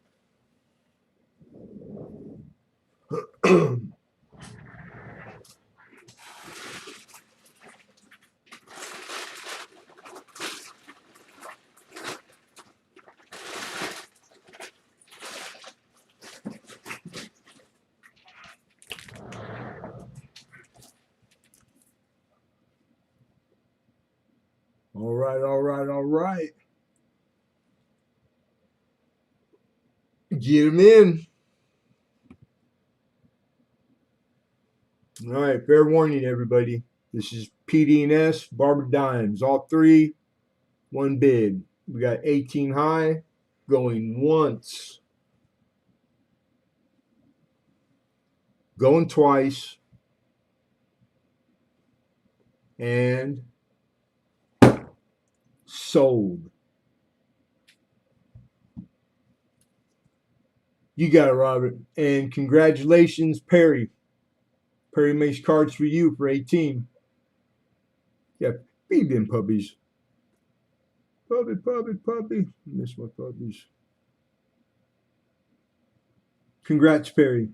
[SPEAKER 1] All right, all right, all right. Get them in. All right, fair warning, everybody. This is PD&S, Barber Dimes, all three, one bid. We got 18 high, going once, going twice, and sold. You got it, Robert. And congratulations, Perry. Perry makes cards for you for 18. Yeah, feed them puppies. Puppy, puppy, puppy. I miss my puppies. Congrats, Perry.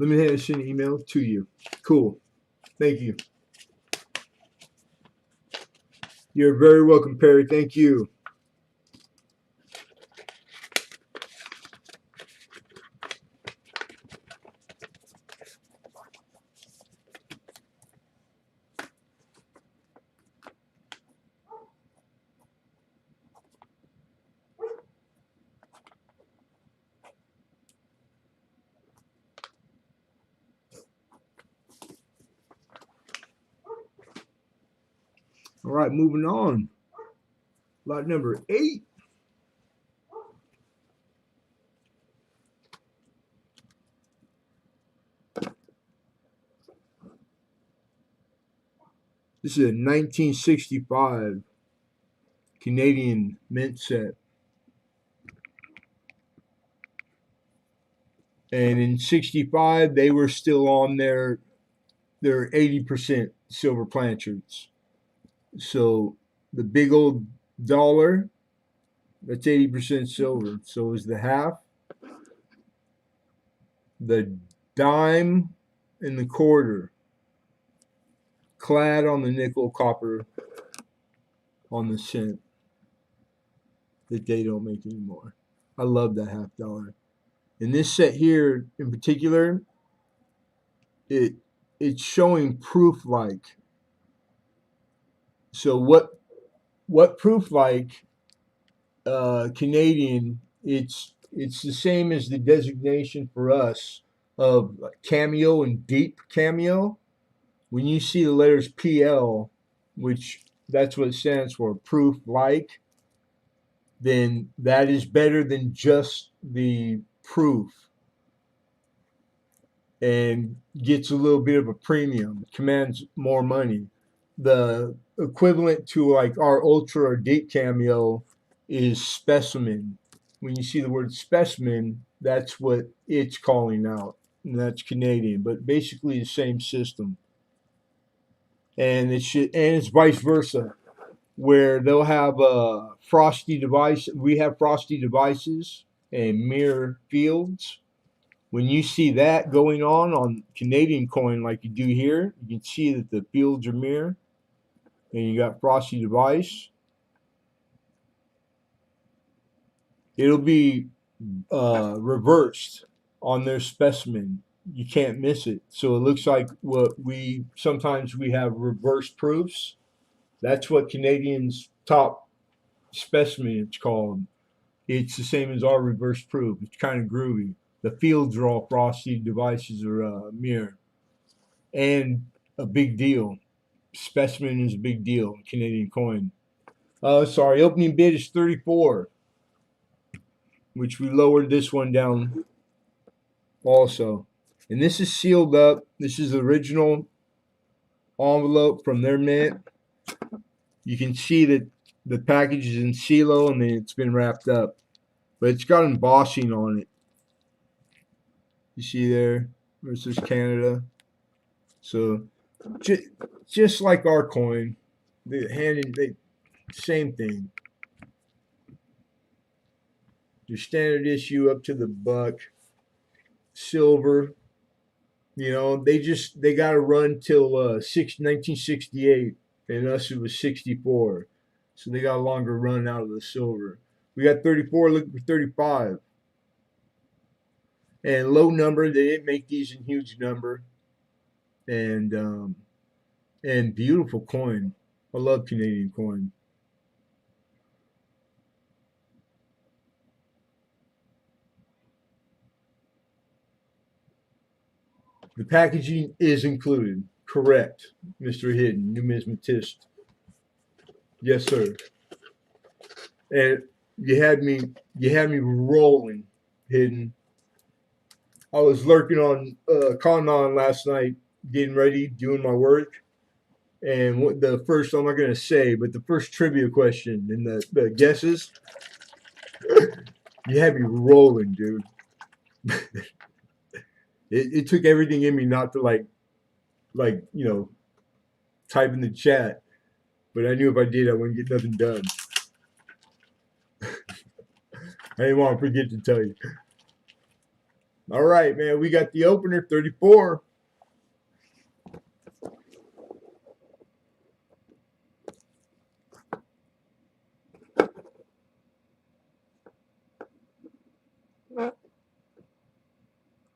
[SPEAKER 1] Lemonhead sent an email to you. Cool. Thank you. You're very welcome, Perry. Thank you. All right, moving on. Lot number 8. This is a 1965 Canadian mint set. And in 65, they were still on their 80% silver planchards. So the big old dollar, that's 80% silver. So is the half, the dime, and the quarter, clad on the nickel copper on the cent that they don't make anymore. I love that half dollar. And this set here in particular, it it's showing proof like. So what proof like Canadian, it's the same as the designation for us of cameo and deep cameo. When you see the letters PL, which that's what it stands for, proof like, then that is better than just the proof and gets a little bit of a premium, commands more money. The equivalent to like our ultra or deep cameo is specimen. When you see the word specimen, that's what it's calling out. And that's Canadian, but basically the same system. And it's vice versa, where they'll have a frosty device. We have frosty devices and mirror fields. When you see that going on Canadian coin like you do here, you can see that the fields are mirror, and you got frosty device. It'll be reversed on their specimen. You can't miss it. So it looks like what we sometimes we have reverse proofs. That's what Canadians' top specimen it's called. It's the same as our reverse proof. It's kind of groovy. The fields are all frosty, devices are mirror, and a big deal. Specimen is a big deal. Canadian coin. Sorry, opening bid is 34, which we lowered this one down also. And this is sealed up. This is the original envelope from their mint. You can see that the package is in silo and then it's been wrapped up. But it's got embossing on it. You see there? This is Canada. So just like our coin, same thing. The standard issue up to the buck, silver. You know, they got to run till 1968, and us it was 64, so they got a longer run out of the silver. We got 34, looking for 35, and low number. They didn't make these in huge number, and and beautiful coin. I love Canadian coin. The packaging is included. Correct, Mr. Hidden, numismatist. Yes, sir. And you had me rolling, Hidden. I was lurking on Con last night, getting ready, doing my work. And what the first, I'm not going to say, but the first trivia question and the guesses, you had me rolling, dude. It took everything in me not to type in the chat, but I knew if I did, I wouldn't get nothing done. I didn't want to forget to tell you. All right, man, we got the opener, 34.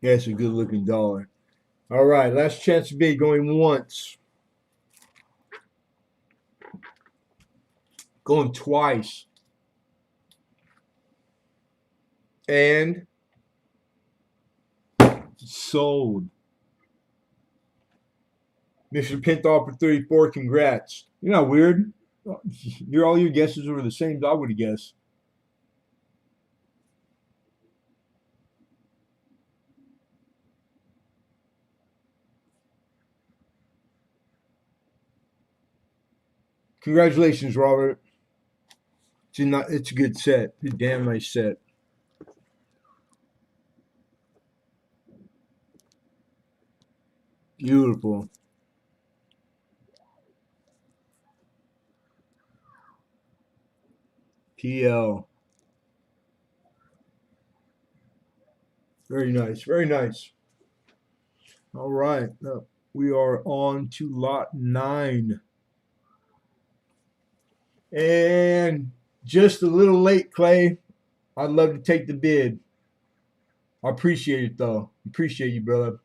[SPEAKER 1] Yeah, it's a good looking dollar. All right, last chance to bid going once. Going twice. And sold. Mr. Pinthall for 34, congrats. You're not weird. All your guesses were the same as I would have guessed. Congratulations, Robert. It's a good set. A damn nice set. Beautiful. PL. Very nice. Very nice. All right. We are on to lot 9. And just a little late, Clay. I'd love to take the bid. I appreciate it, though. Appreciate you, brother.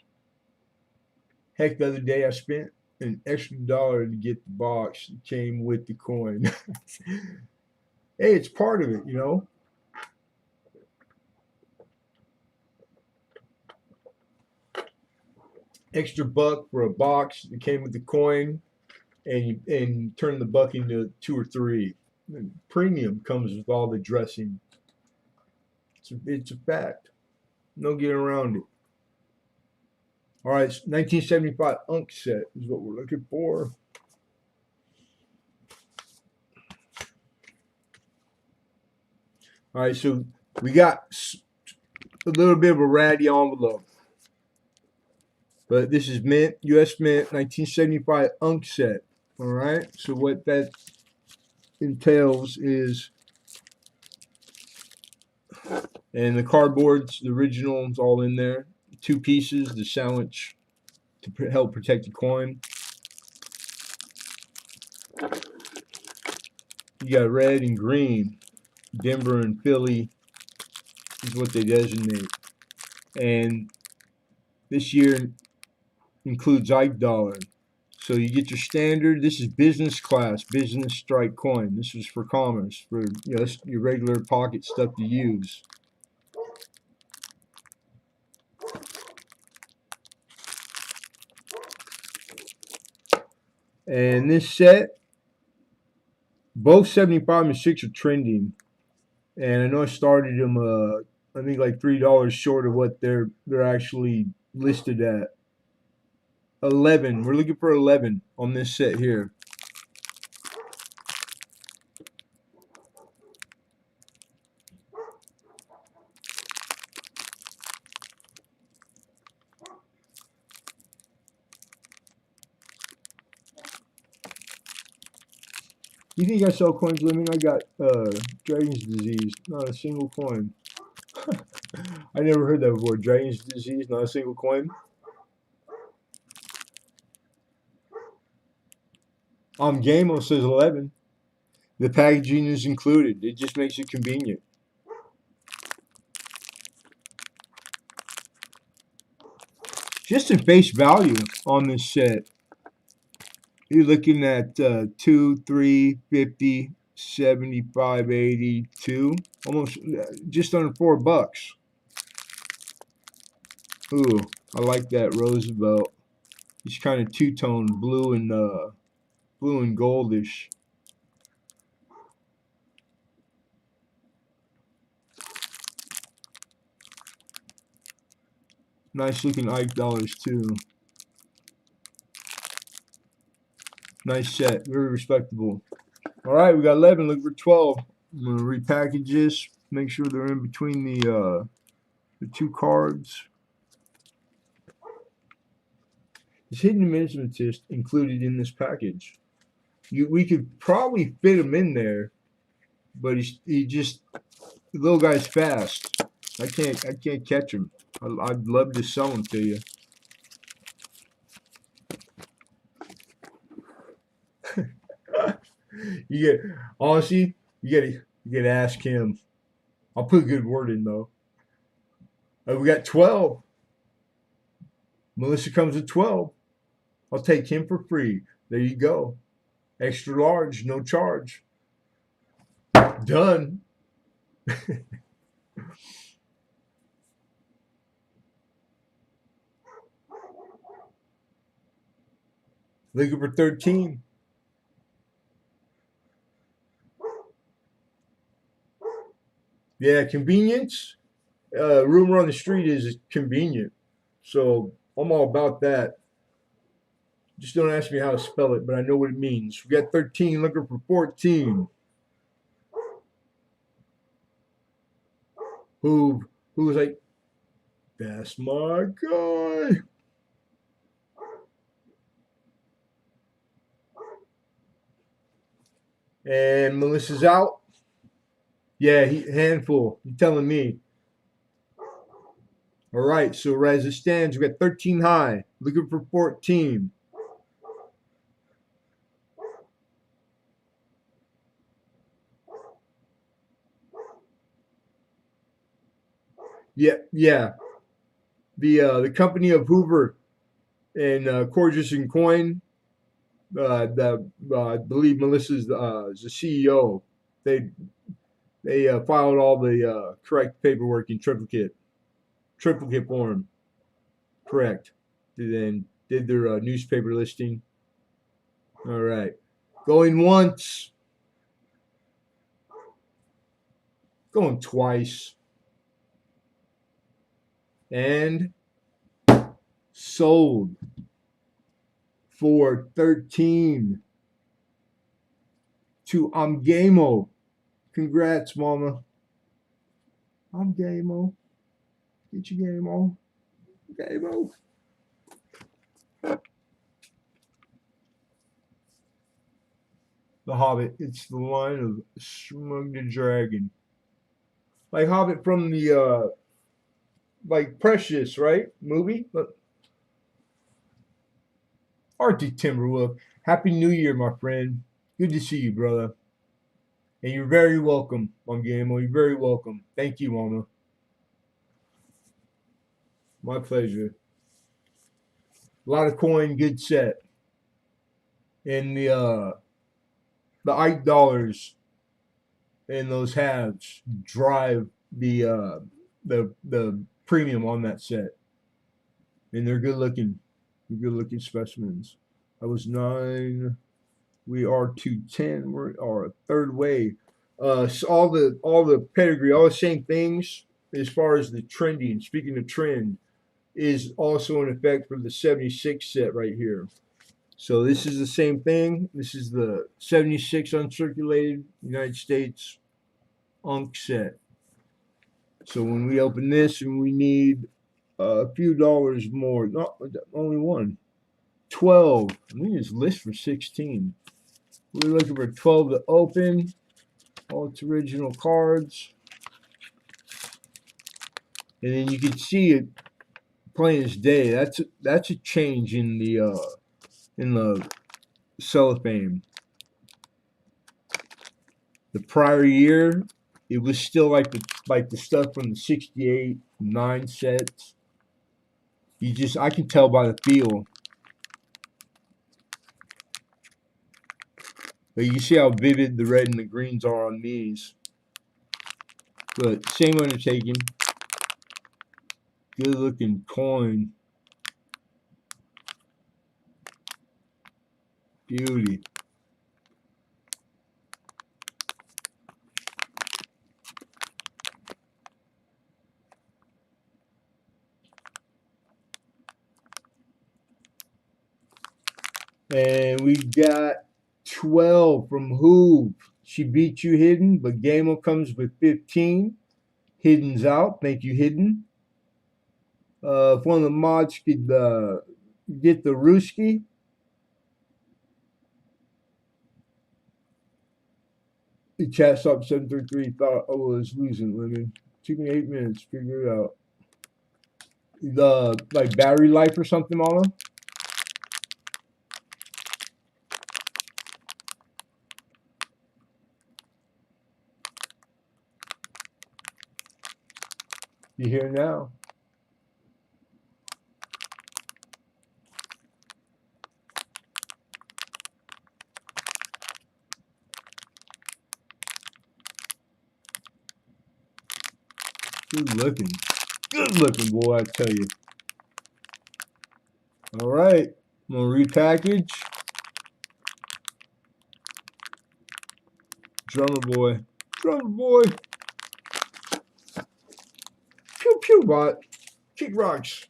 [SPEAKER 1] Heck, the other day I spent an extra dollar to get the box that came with the coin. Hey, it's part of it, you know. Extra buck for a box that came with the coin, and you turn the buck into 2 or 3. And premium comes with all the dressing. It's a fact. No getting around it. All right, 1975 Unk set is what we're looking for. All right, so we got a little bit of a ratty envelope, but this is Mint, U.S. Mint, 1975 Unk set. All right, so what that entails is, and the cardboard's the original, it's all in there. 2 pieces, the sandwich to help protect the coin. You got red and green. Denver and Philly is what they designate. And this year includes Ike dollar. So you get your standard. This is business class, business strike coin. This is for commerce, for your regular pocket stuff to use. And this set, both 75 and 6 are trending. And I know I started them, I think like $3 short of what they're actually listed at. 11. We're looking for 11 on this set here. You think I sell coins, Lemon? I got Dragon's disease, not a single coin. I never heard that before. Dragon's disease, not a single coin. Gameo says 11. The packaging is included. It just makes it convenient. Just in face value on this set, you're looking at 2, 3, 50, 75, 82, almost just under $4. Ooh, I like that Roosevelt. It's kind of two-tone, blue and goldish. Nice looking Ike dollars too. Nice set, very respectable. All right, we got 11. Look for 12. I'm gonna repackage this. Make sure they're in between the 2 cards. There's hidden numismatist included in this package. We could probably fit him in there, but he just the little guy's fast. I can't catch him. I'd love to sell him to you. You get honestly, you gotta ask him. I'll put a good word in though. We got 12. Melissa comes with 12. I'll take him for free. There you go. Extra large, no charge. Done. Looking for 13. Yeah, convenience. Rumor on the street is convenient. So I'm all about that. Just don't ask me how to spell it, but I know what it means. We got 13 looking for 14. Who was like, that's my guy. And Melissa's out. Yeah, handful. You telling me? All right. So as it stands, we got 13 high, looking for 14. Yeah, yeah. The company of Hoover and Corgis and Coin. I believe Melissa's is the CEO. They they filed all the correct paperwork in triplicate form. Correct. Then did their newspaper listing. All right. Going once, going twice, and sold for 13 to Amgamo. Congrats, mama. Amgamo. Get your game on. Gamo. The Hobbit. It's the line of Smug the Dragon. Like Hobbit from the like Precious, right? Movie? But Arctic Timberwolf. Happy New Year, my friend. Good to see you, brother. And you're very welcome, Mangamo. You're very welcome. Thank you, Mama. My pleasure. A lot of coin, good set. And the Ike dollars and those halves drive the premium on that set. And they're good looking specimens. I was 9. We are to 10. We're our third way. So all the pedigree, all the same things as far as the trending. Speaking of trend, is also in effect for the 76 set right here. So this is the same thing. This is the 76 uncirculated United States UNC set. So when we open this and we need a few dollars more, not only one, 12. I think it's list for 16. We're looking for 12 to open. All its original cards. And then you can see it plain as day. That's a change in the cellophane. The prior year, it was still like the stuff from the 68 9 sets. I can tell by the feel. But you see how vivid the red and the greens are on these. But same undertaking. Good looking coin. Beauty. And we got 12 from Hoove. She beat you, Hidden, but Gamo comes with 15. Hidden's out. Thank you, Hidden. If one of the mods could get the Ruski. The chat stop 733 thought I was losing lemon. Took me 8 minutes to figure it out. The like battery life or something, Mama. You hear now? Good looking. Good looking, boy, I tell you. All right. I'm going to repackage. Drummer boy. Drummer boy. pew, bot. Kick rocks.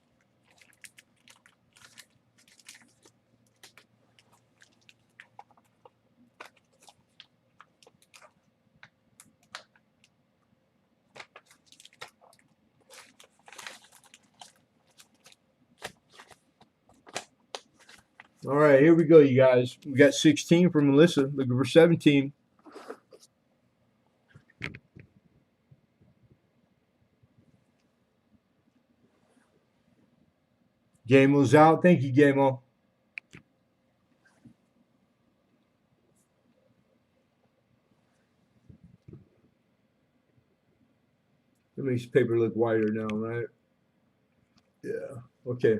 [SPEAKER 1] All right, here we go, you guys. We got 16 from Melissa. Looking for 17. Gamo's out. Thank you, Gamo. That makes the paper look whiter now, right? Yeah. Okay.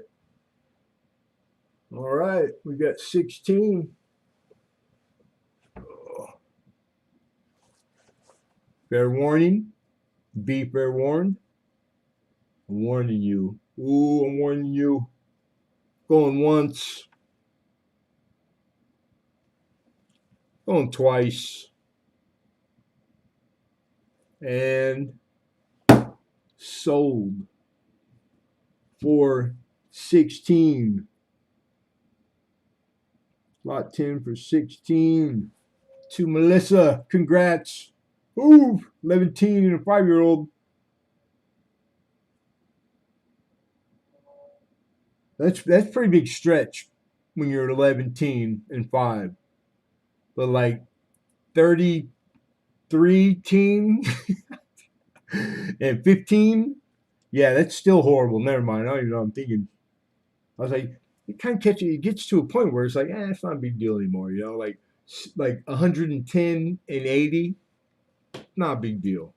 [SPEAKER 1] All right. We got 16. Oh. Fair warning. Be fair warned. I'm warning you. Ooh, I'm warning you. Going once. Going twice. And sold for 16. Lot 10 for 16. To Melissa. Congrats. Ooh, 11 and a 5-year-old. That's pretty big stretch when you're 11 and 5. But like 33 teen and 15, yeah, that's still horrible. Never mind. I don't even know what I'm thinking. I was like, it kind of catches. It gets to a point where it's like, it's not a big deal anymore. You know, like 110 and 80, not a big deal.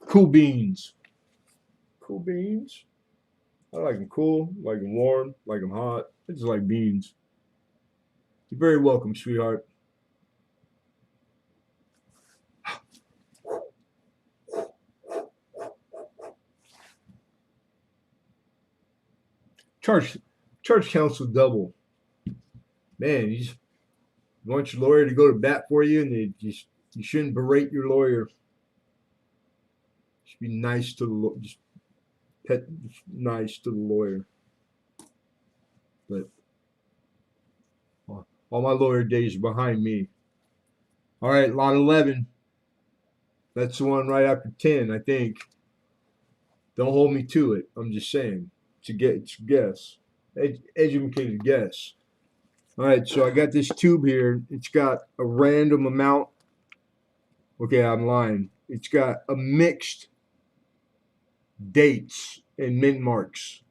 [SPEAKER 1] Cool beans. Cool beans. I like them cool, like them warm, like them hot. I just like beans. You're very welcome, sweetheart. Charge counsel double. Man, you just want your lawyer to go to bat for you, and you shouldn't berate your lawyer. Just be nice to just nice to the lawyer. But all my lawyer days are behind me. All right, lot 11. That's the one right after 10, I think. Don't hold me to it. I'm just saying. It's a guess. Educated guess. All right, so I got this tube here. It's got a random amount. Okay, I'm lying. It's got a mixed dates and mint marks,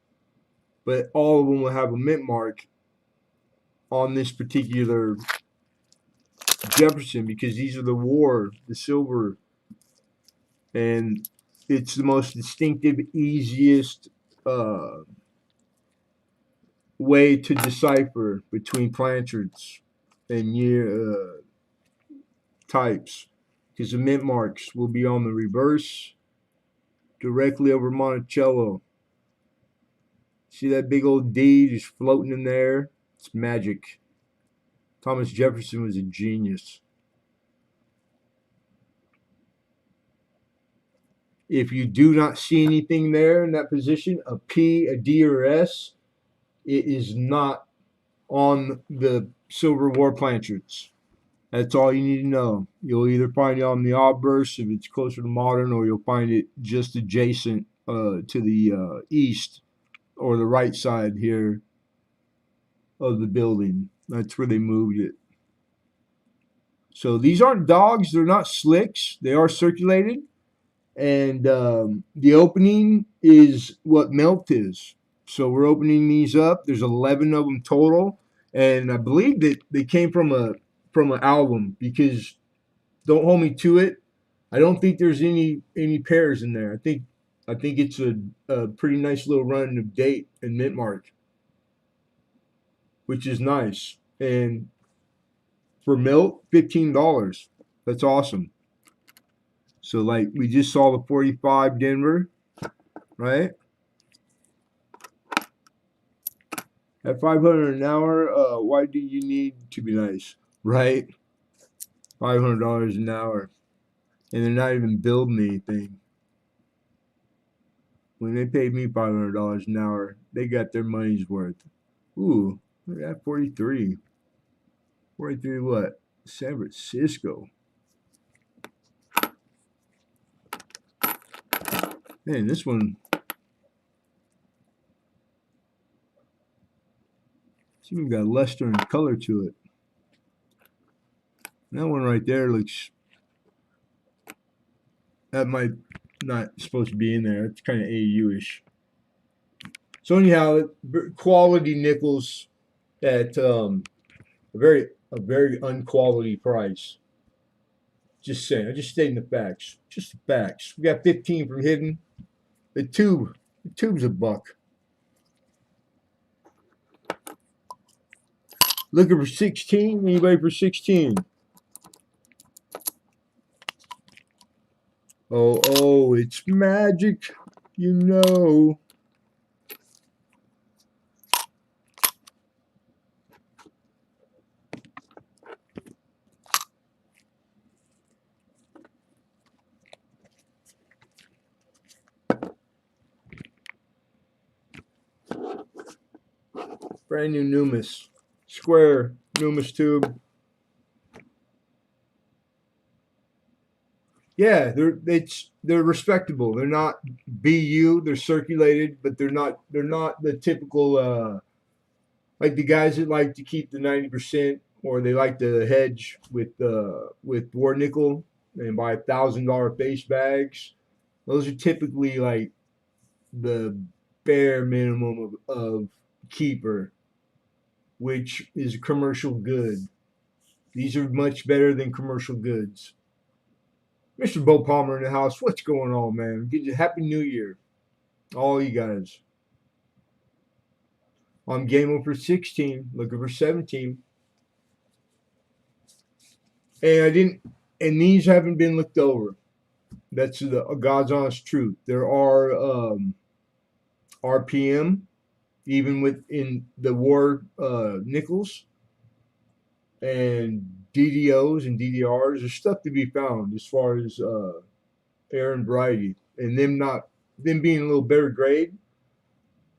[SPEAKER 1] but all of them will have a mint mark on this particular Jefferson because these are the silver, and it's the most distinctive, easiest way to decipher between planchards and year types because the mint marks will be on the reverse directly over Monticello. See that big old D just floating in there? It's magic. Thomas Jefferson was a genius. If you do not see anything there in that position, a P, a D, or S, it is not on the Silver War planchards. That's all you need to know. You'll either find it on the obverse if it's closer to modern, or you'll find it just adjacent to the east or the right side here of the building. That's where they moved it. So these aren't dogs. They're not slicks. They are circulated. And the opening is what melt is. So we're opening these up. There's 11 of them total, and I believe that they came from an album because don't hold me to it. I don't think there's any pairs in there. I think it's a pretty nice little run of date and mint mark, which is nice. And for milk, $15. That's awesome. So like we just saw the 45 Denver, right? At 500 an hour, why do you need to be nice? Right? $500 an hour. And they're not even building anything. When they paid me $500 an hour, they got their money's worth. Ooh, look at that 43. 43 what? San Francisco. Man, this one, it's even got luster and color to it. That one right there looks, that might not supposed to be in there. It's kind of AU-ish. So anyhow, quality nickels at a very unquality price. Just saying. I just stating the facts. Just the facts. We got 15 from Hidden. The tube's a buck. Looking for 16? Anybody for 16? Oh, it's magic. You know. Brand new Numis. Square Numis tube. Yeah, they're respectable. They're not BU. They're circulated, but they're not the typical like the guys that like to keep the 90%, or they like to hedge with war nickel and buy $1,000 face bags. Those are typically like the bare minimum of keeper, which is a commercial good. These are much better than commercial goods. Mr. Bo Palmer in the house. What's going on, man? Get you happy New Year, all you guys. I'm game over 16, looking for 17. And I didn't, and these haven't been looked over. That's the God's honest truth. There are RPM, even within the war nickels and DDOs and DDRs. There's stuff to be found as far as air and variety, and them being a little better grade.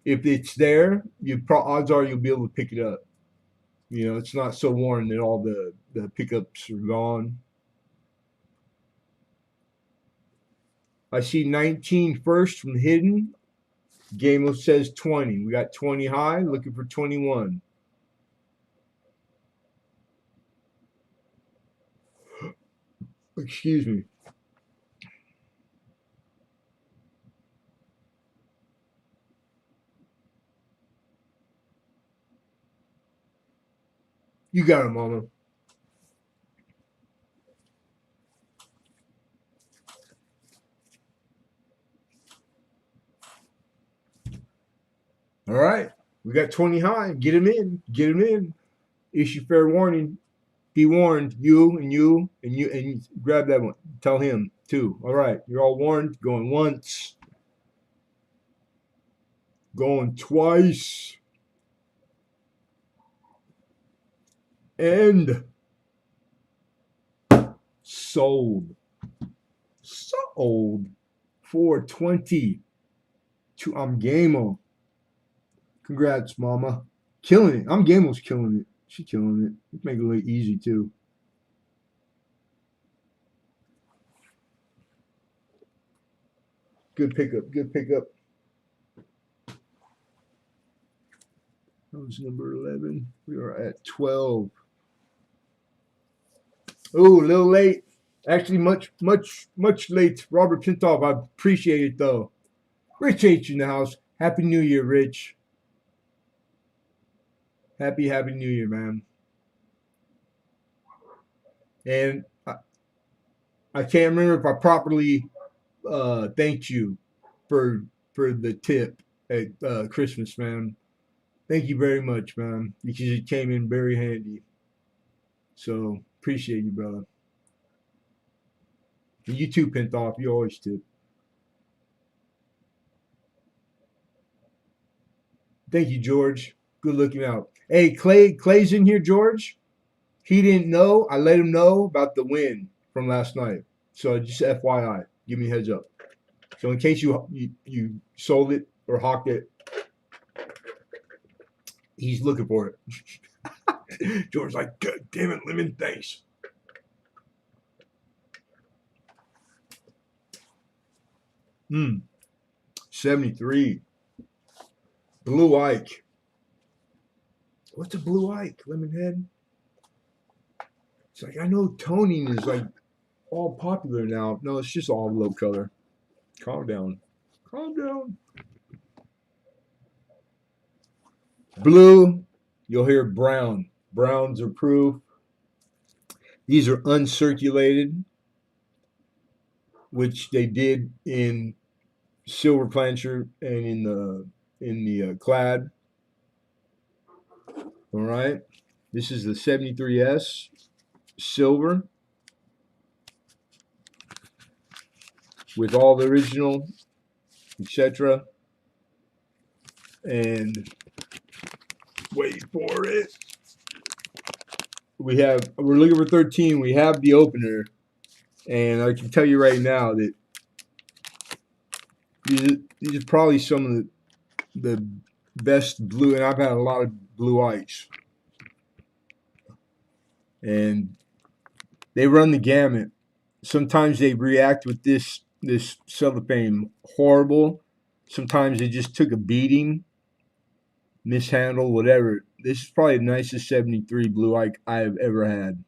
[SPEAKER 1] If it's there, odds are you'll be able to pick it up. You know, it's not so worn that all the pickups are gone. I see 19 first from Hidden. Game says 20. We got 20 high, looking for 21. Excuse me. You got it, Mama. All right. We got 20 high. Get him in. Get him in. Issue fair warning. Be warned. You and you and you and grab that one. Tell him too. All right. You're all warned. Going once. Going twice. And sold. Sold. 420 to Amgamo. Congrats, Mama. Killing it. Amgamo's killing it. She's killing it. Let's make it look easy too. Good pickup. Good pickup. That was number 11. We are at 12. Oh, a little late. Actually, much late. Robert Pintoff, I appreciate it though. Rich H in the house. Happy New Year, Rich. Happy New Year, man. And I can't remember if I properly thanked you for the tip at Christmas, man. Thank you very much, man, because it came in very handy. So appreciate you, brother. And you too, Pintoff. You always tip. Thank you, George. Good looking out. Hey, Clay's in here, George. He didn't know. I let him know about the win from last night. So just FYI, give me a heads up. So in case you sold it or hawked it, he's looking for it. George's like, God damn it, Lemon, thanks. 73. Blue Ike. What's a Blue Ike, Lemonhead? It's like, I know toning is like all popular now. No, it's just all low color. Calm down. Calm down. Blue, you'll hear brown. Browns are proof. These are uncirculated, which they did in silver plancher and in the clad. All right. This is the 73S silver with all the original, etc. And wait for it. We're looking for 13. We have the opener, and I can tell you right now that these are probably some of the best blue, and I've had a lot of blue ice, and they run the gamut. Sometimes they react with this cellophane horrible. Sometimes they just took a beating, mishandled, whatever. This is probably the nicest 73 blue ike I have ever had.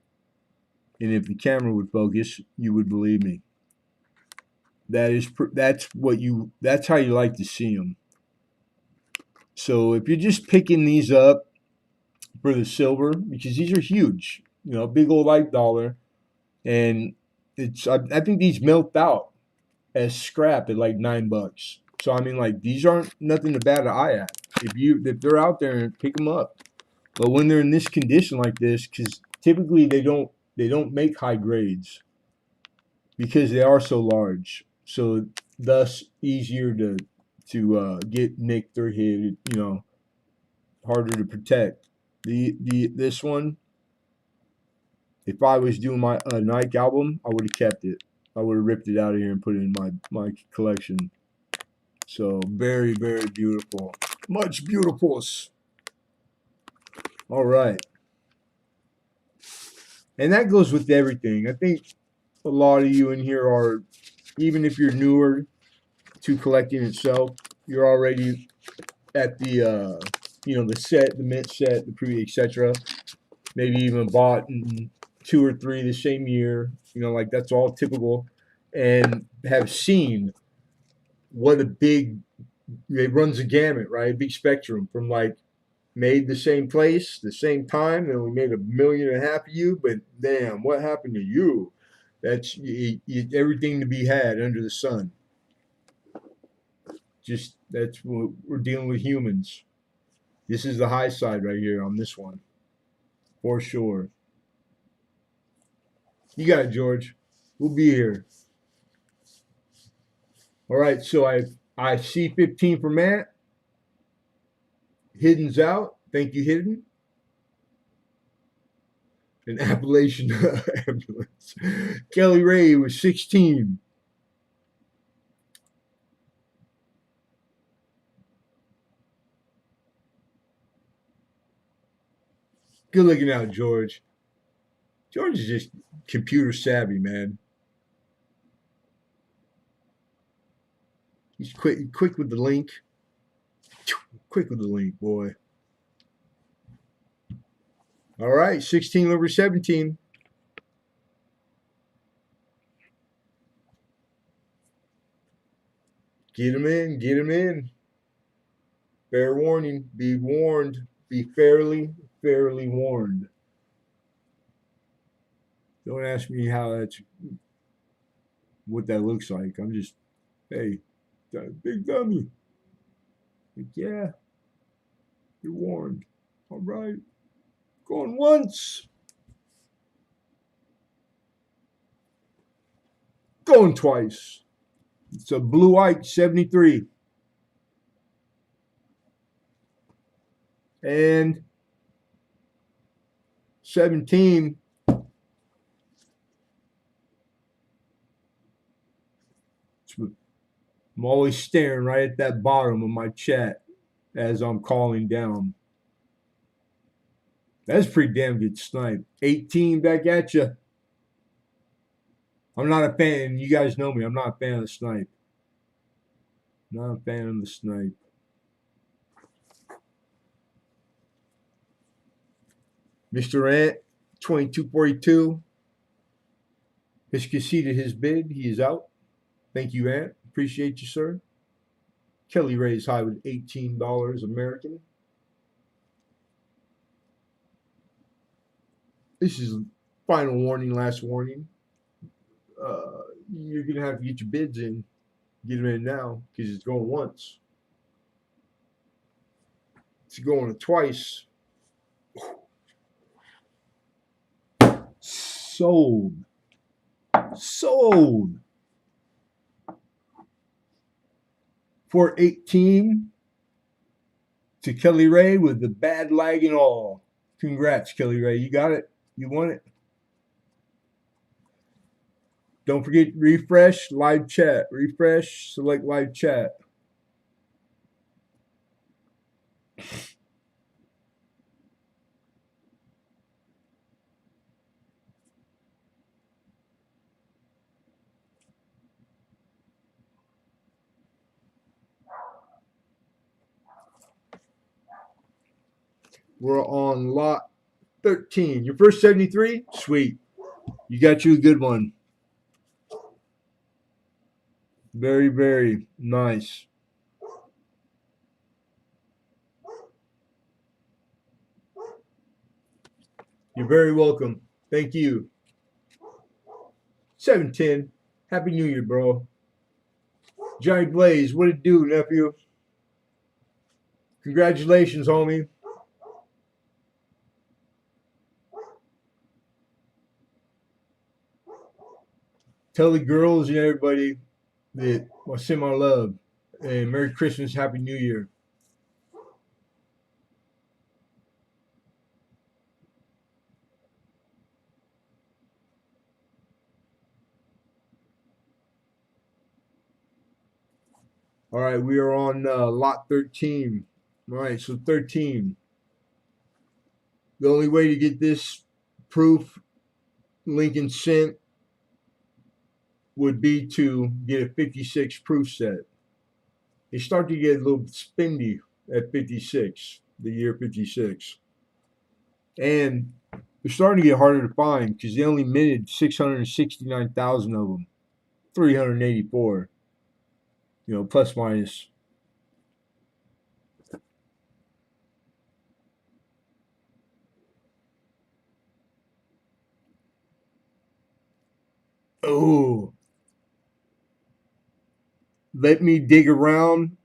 [SPEAKER 1] And if the camera would focus, you would believe me. That's how you like to see them. So if you're just picking these up for the silver, because these are huge, big old light dollar, and I think these melt out as scrap at like $9. So I mean, like, these aren't nothing to bat an eye at. If they're out there, pick them up. But when they're in this condition like this, because typically they don't make high grades because they are so large. So thus easier to get nicked or hit. Harder to protect. This one, if I was doing my Nike album, I would have kept it. I would have ripped it out of here and put it in my collection. So very, very beautiful. Much beautifuls. All right. And that goes with everything. I think a lot of you in here are, even if you're newer to collecting itself, you're already at the the set, the mint set, the pre, etc. Maybe even bought 2 or 3 the same year. Like, that's all typical, and have seen what a big, it runs a gamut, right? A big spectrum from like made the same place, the same time, and we made 1.5 million of you, but damn, what happened to you? That's everything to be had under the sun. Just that's what we're dealing with, humans. This is the high side right here on this one, for sure. You got it, George. We'll be here. All right, so I see 15 for Matt. Hidden's out. Thank you, Hidden. An Appalachian ambulance. Kelly Ray was 16. Good looking out, George. George is just computer savvy, man. He's quick with the link. Quick with the link, boy. All right, 16 over 17. Get him in, get him in. Fair warning, be warned, be fairly warned. Don't ask me what that looks like. I'm just, hey, got a big dummy. Like, yeah, you're warned. All right, going once, going twice. It's a Blue Ike 73. And 17. I'm always staring right at that bottom of my chat as I'm calling down. That's pretty damn good snipe. 18 back at you. I'm not a fan. You guys know me. I'm not a fan of the snipe. Not a fan of the snipe. Mr. Ant, 2242, has conceded his bid. He is out. Thank you, Ant. Appreciate you, sir. Kelly Ray's high with $18 American. This is final warning, last warning. You're going to have to get your bids in. Get them in now because it's going once. It's going twice. Sold. Sold. For 18 to Kelly Ray with the bad lag and all. Congrats, Kelly Ray. You got it. You won it. Don't forget, refresh, live chat. Refresh, select live chat. We're on lot 13. Your first 73? Sweet. You got you a good one. Very, very nice. You're very welcome. Thank you. 710. Happy New Year, bro. Johnny Blaze, what it do, nephew? Congratulations, homie. Tell the girls and everybody that I send my love. And Merry Christmas, Happy New Year. All right, we are on lot 13. All right, so 13. The only way to get this proof Lincoln sent would be to get a 56 proof set. They start to get a little spendy at 56, the year 56. And they're starting to get harder to find because they only minted 669,000 of them, 384, plus minus. Oh, let me dig around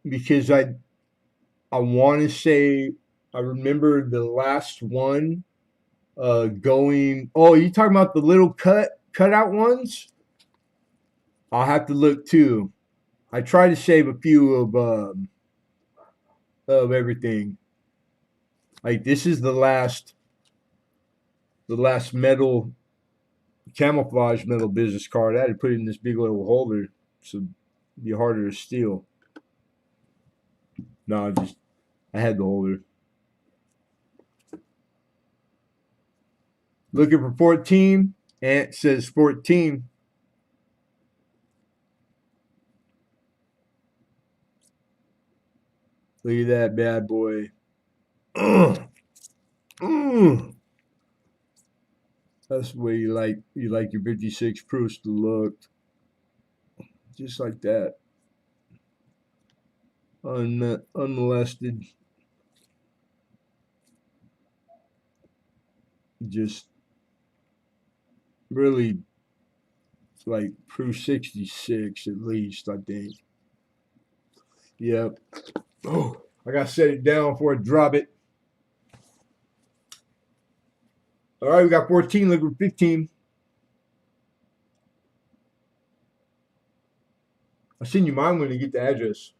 [SPEAKER 1] because I want to say I remember the last one going. Oh, you talking about the little cutout ones? I'll have to look too. I try to save a few of everything. Like this is the last metal camouflage metal business card. I had to put it in this big little holder so it'd be harder to steal. No, I had the holder. Looking for 14. Ant says 14. Look at that bad boy. That's the way you like your 56 proofs to look. Just like that. Unmolested. Just really like proof 66 at least, I think. Yep. Oh, I gotta set it down before I drop it. All right, we got 14, looking for 15. I'll send you mine when I get the address.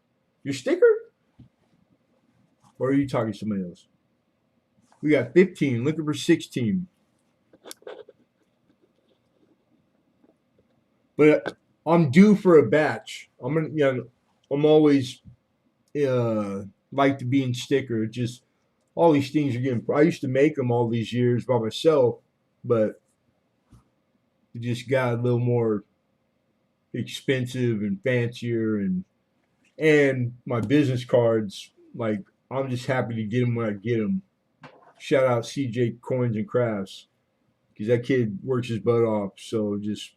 [SPEAKER 1] Your sticker? Or are you talking to somebody else? We got 15. Looking for 16. But I'm due for a batch. I'm gonna, I'm always like to be in sticker. Just all these things are getting. I used to make them all these years by myself, but it just got a little more expensive and fancier, and my business cards. Like I'm just happy to get them when I get them. Shout out CJ Coins and Crafts because that kid works his butt off. So just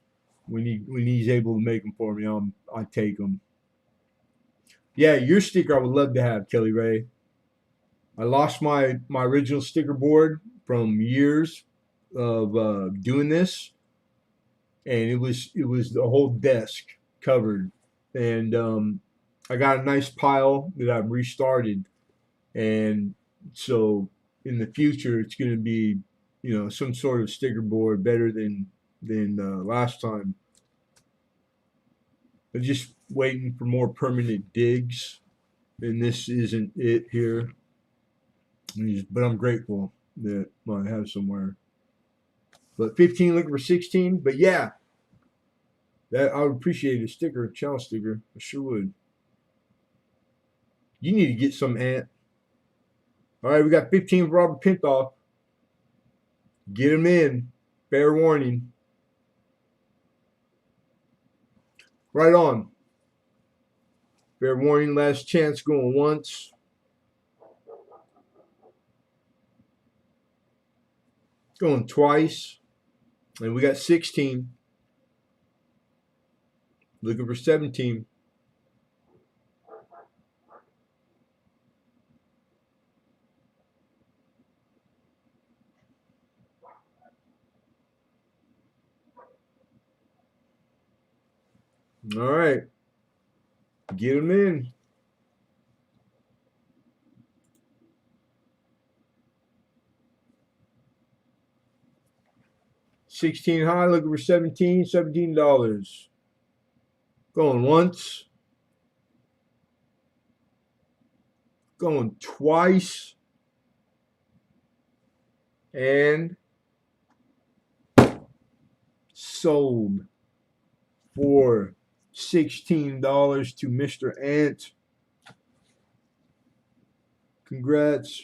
[SPEAKER 1] when he's able to make them for me, I take them. Yeah, your sticker I would love to have, Kelly Ray. I lost my original sticker board from years of doing this, and it was the whole desk covered, and I got a nice pile that I've restarted, and so in the future it's going to be some sort of sticker board better than last time. I'm just waiting for more permanent digs, and this isn't it here. But I'm grateful that I have somewhere. But 15 looking for 16. But yeah, that I would appreciate a sticker, a challenge sticker. I sure would. You need to get some, Ant. All right, we got 15 for Robert Pintoff. Get him in. Fair warning. Right on. Fair warning. Last chance going once. Going twice. And we got 16. Looking for 17. All right. Get him in. 16 high, looking for 17, $17. Going once. Going twice. And sold for $16 to Mr. Ant. Congrats.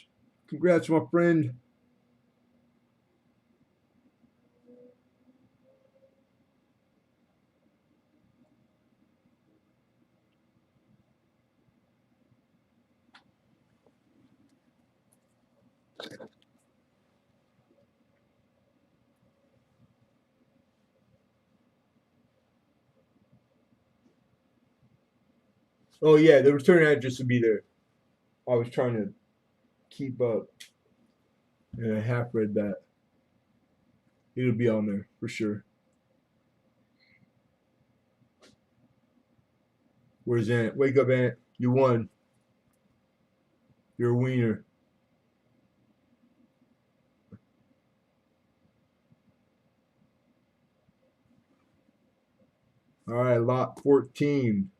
[SPEAKER 1] Congrats, my friend. Oh, yeah, the return address will be there. I was trying to keep up, and I half read that. It'll be on there for sure. Where's Ant? Wake up, Ant. You won. You're a wiener. All right, lot 14.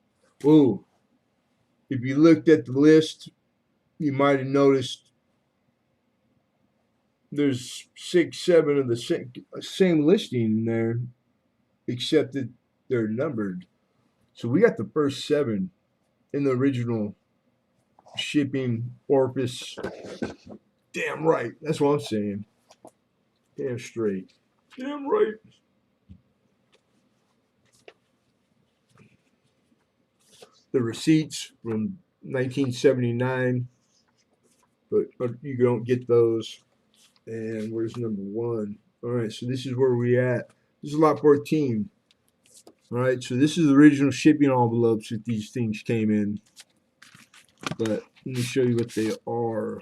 [SPEAKER 1] Ooh, if you looked at the list, you might have noticed there's 6, 7 of the same listing in there, except that they're numbered. So we got the first 7 in the original shipping orifice. Damn right. That's what I'm saying. Damn straight. Damn right. The receipts from 1979, but you don't get those. And where's number 1? All right, so this is where we at. This is lot 14. All right, so this is the original shipping envelopes that these things came in. But let me show you what they are.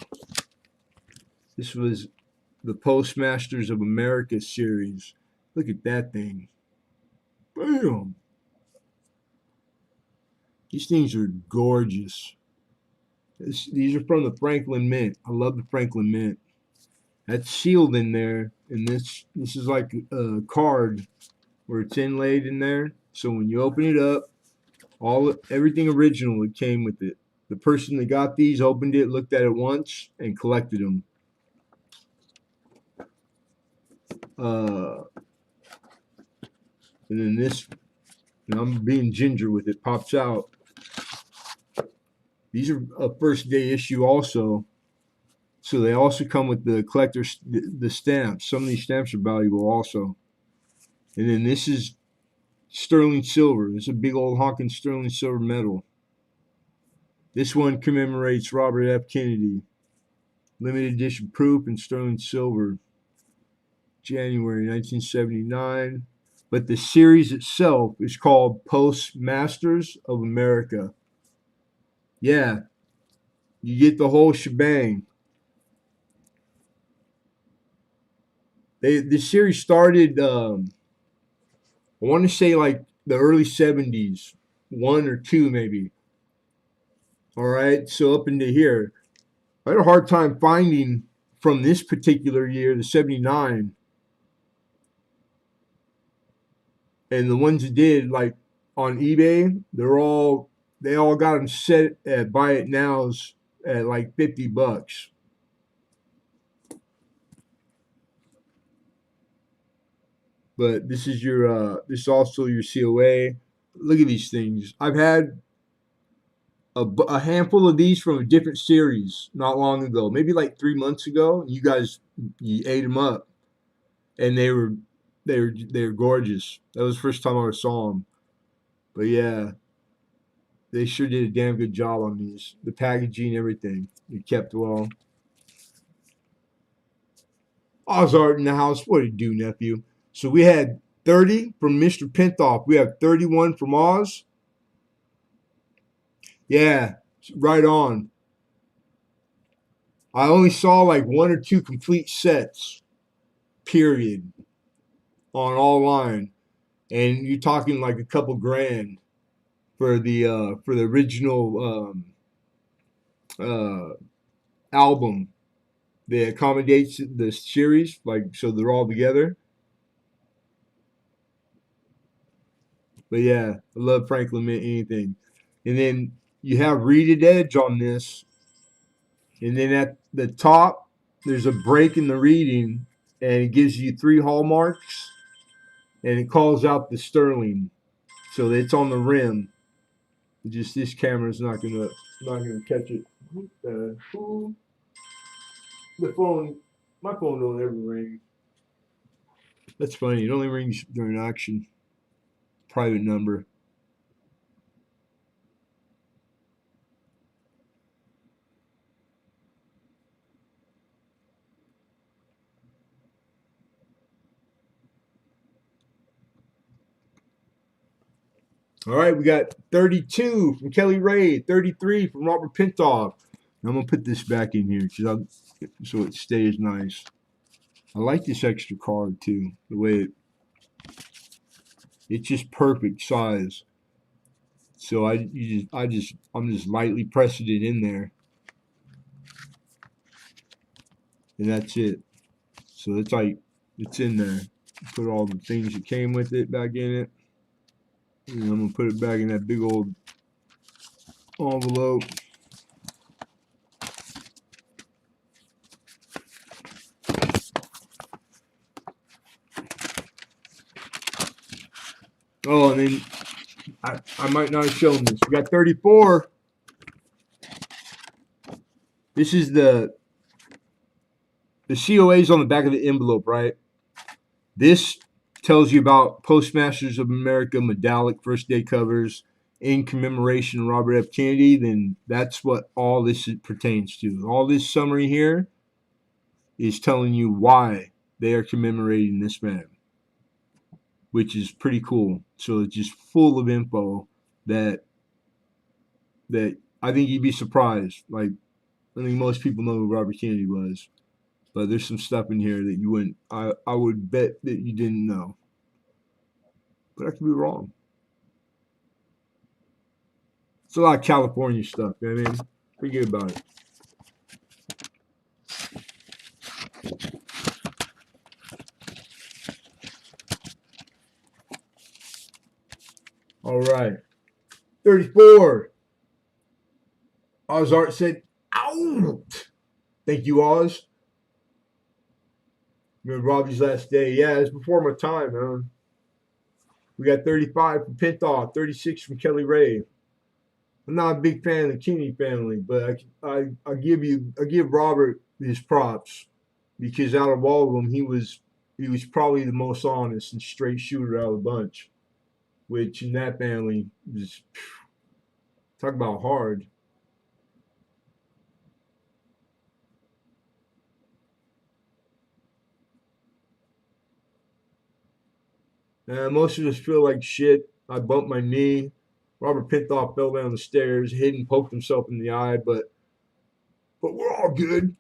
[SPEAKER 1] This was the Postmasters of America series. Look at that thing. Bam! These things are gorgeous. These are from the Franklin Mint. I love the Franklin Mint. That's sealed in there, and this is like a card where it's inlaid in there. So when you open it up, everything original that came with it. The person that got these opened it, looked at it once, and collected them. Uh, and then this, and I'm being ginger with it, pops out. These are a first day issue also. So they also come with the collector's the stamps. Some of these stamps are valuable also. And then this is sterling silver. This is a big old honking sterling silver medal. This one commemorates Robert F. Kennedy. Limited edition proof in sterling silver. January 1979. But the series itself is called Postmasters of America. Yeah, you get the whole shebang. The series started, I want to say like the early 70s, one or two maybe. All right, so up into here. I had a hard time finding from this particular year, the 79, and the ones that did, like on eBay, they all got them set at buy it nows at like $50. But this is your this is also your COA. Look at these things. I've had a handful of these from a different series not long ago, maybe like 3 months ago. You guys, you ate them up, and they were gorgeous. That was the first time I ever saw them. But yeah, they sure did a damn good job on these. The packaging, everything, they kept well. Ozart in the house. What did you do, nephew? So we had 30 from Mr. Pintoff. We have 31 from Oz. Yeah, right on. I only saw like one or two complete sets, period, on all line. And you're talking like a couple grand for the original uh, album that accommodates the series, like so they're all together. But yeah, I love Franklin Mint anything. And then you have reeded edge on this, and then at the top there's a break in the reading, and it gives you three hallmarks, and it calls out the sterling, so it's on the rim. Just this camera's not gonna catch it. The phone, my phone don't ever ring. That's funny. It only rings during action. Private number. All right, we got 32 from Kelly Ray, 33 from Robert Pintoff. I'm gonna put this back in here so it stays nice. I like this extra card too. The way it's just perfect size. So I'm just lightly pressing it in there, and that's it. So it's like it's in there. Put all the things that came with it back in it. And I'm gonna put it back in that big old envelope. Oh, and then I might not have shown this. We got 34. This is the COA's on the back of the envelope, right? This tells you about Postmasters of America medallic first day covers in commemoration of Robert F. Kennedy. Then that's what all this pertains to. All this summary here is telling you why they are commemorating this man, which is pretty cool. So it's just full of info that I think you'd be surprised. Like I think most people know who Robert Kennedy was, but there's some stuff in here that you wouldn't. I would bet that you didn't know, but I could be wrong. It's a lot of California stuff. You know what I mean, forget about it. All right, 34. Ozart said, "Out." Thank you, Oz. Remember Robbie's last day? Yeah, it's before my time, man. We got 35 from Pinthall, 36 from Kelly Ray. I'm not a big fan of the Kennedy family, but I give Robert his props because out of all of them, he was probably the most honest and straight shooter out of the bunch. Which in that family was talk about hard. Most of us feel like shit. I bumped my knee. Robert Pinthall fell down the stairs, hit and poked himself in the eye, but we're all good.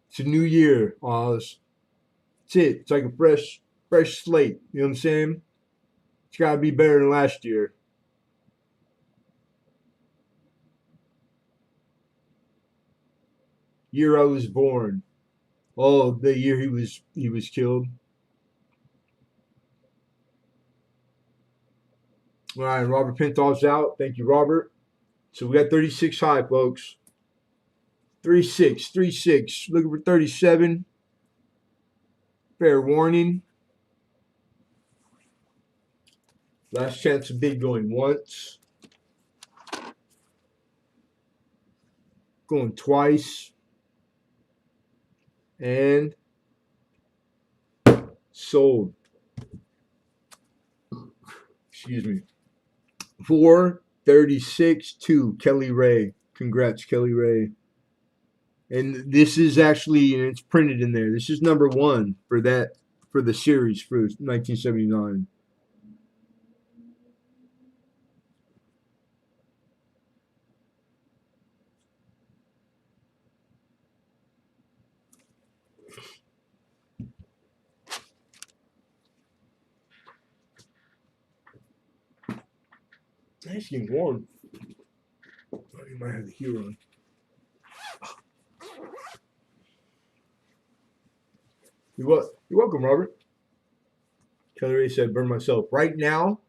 [SPEAKER 1] It's a new year, Oz. It's it. It's like a fresh slate. You know what I'm saying? It's got to be better than last year. Year I was born. Oh, the year he was killed. All right, Robert Pinthall's out. Thank you, Robert. So we got 36 high, folks. 36, 36. Looking for 37. Fair warning. Last chance of big going once. Going twice. And sold. Excuse me. 436 to Kelly Ray. Congrats, Kelly Ray. And this is actually, and it's printed in there. This is number one for that, for the series for 1979. It's getting warm. Oh, you might have the heater on. You're welcome, Robert. Kelly Ray said, burn myself. Right now,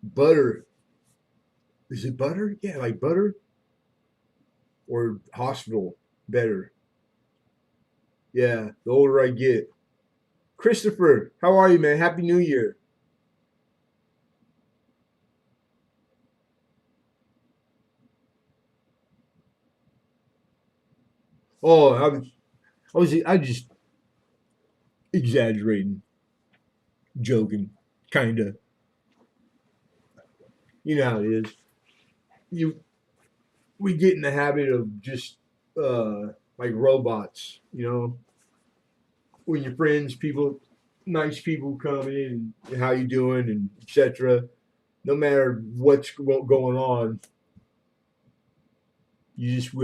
[SPEAKER 1] butter. Is it butter? Yeah, like butter or hospital. Better. Yeah, the older I get. Christopher, how are you, man? Happy New Year. Oh, I just exaggerating, joking, kind of. You know how it is. You we get in the habit of just like robots. You know, when your friends, people, nice people come in, and how you doing, and etc. No matter what's going on, you just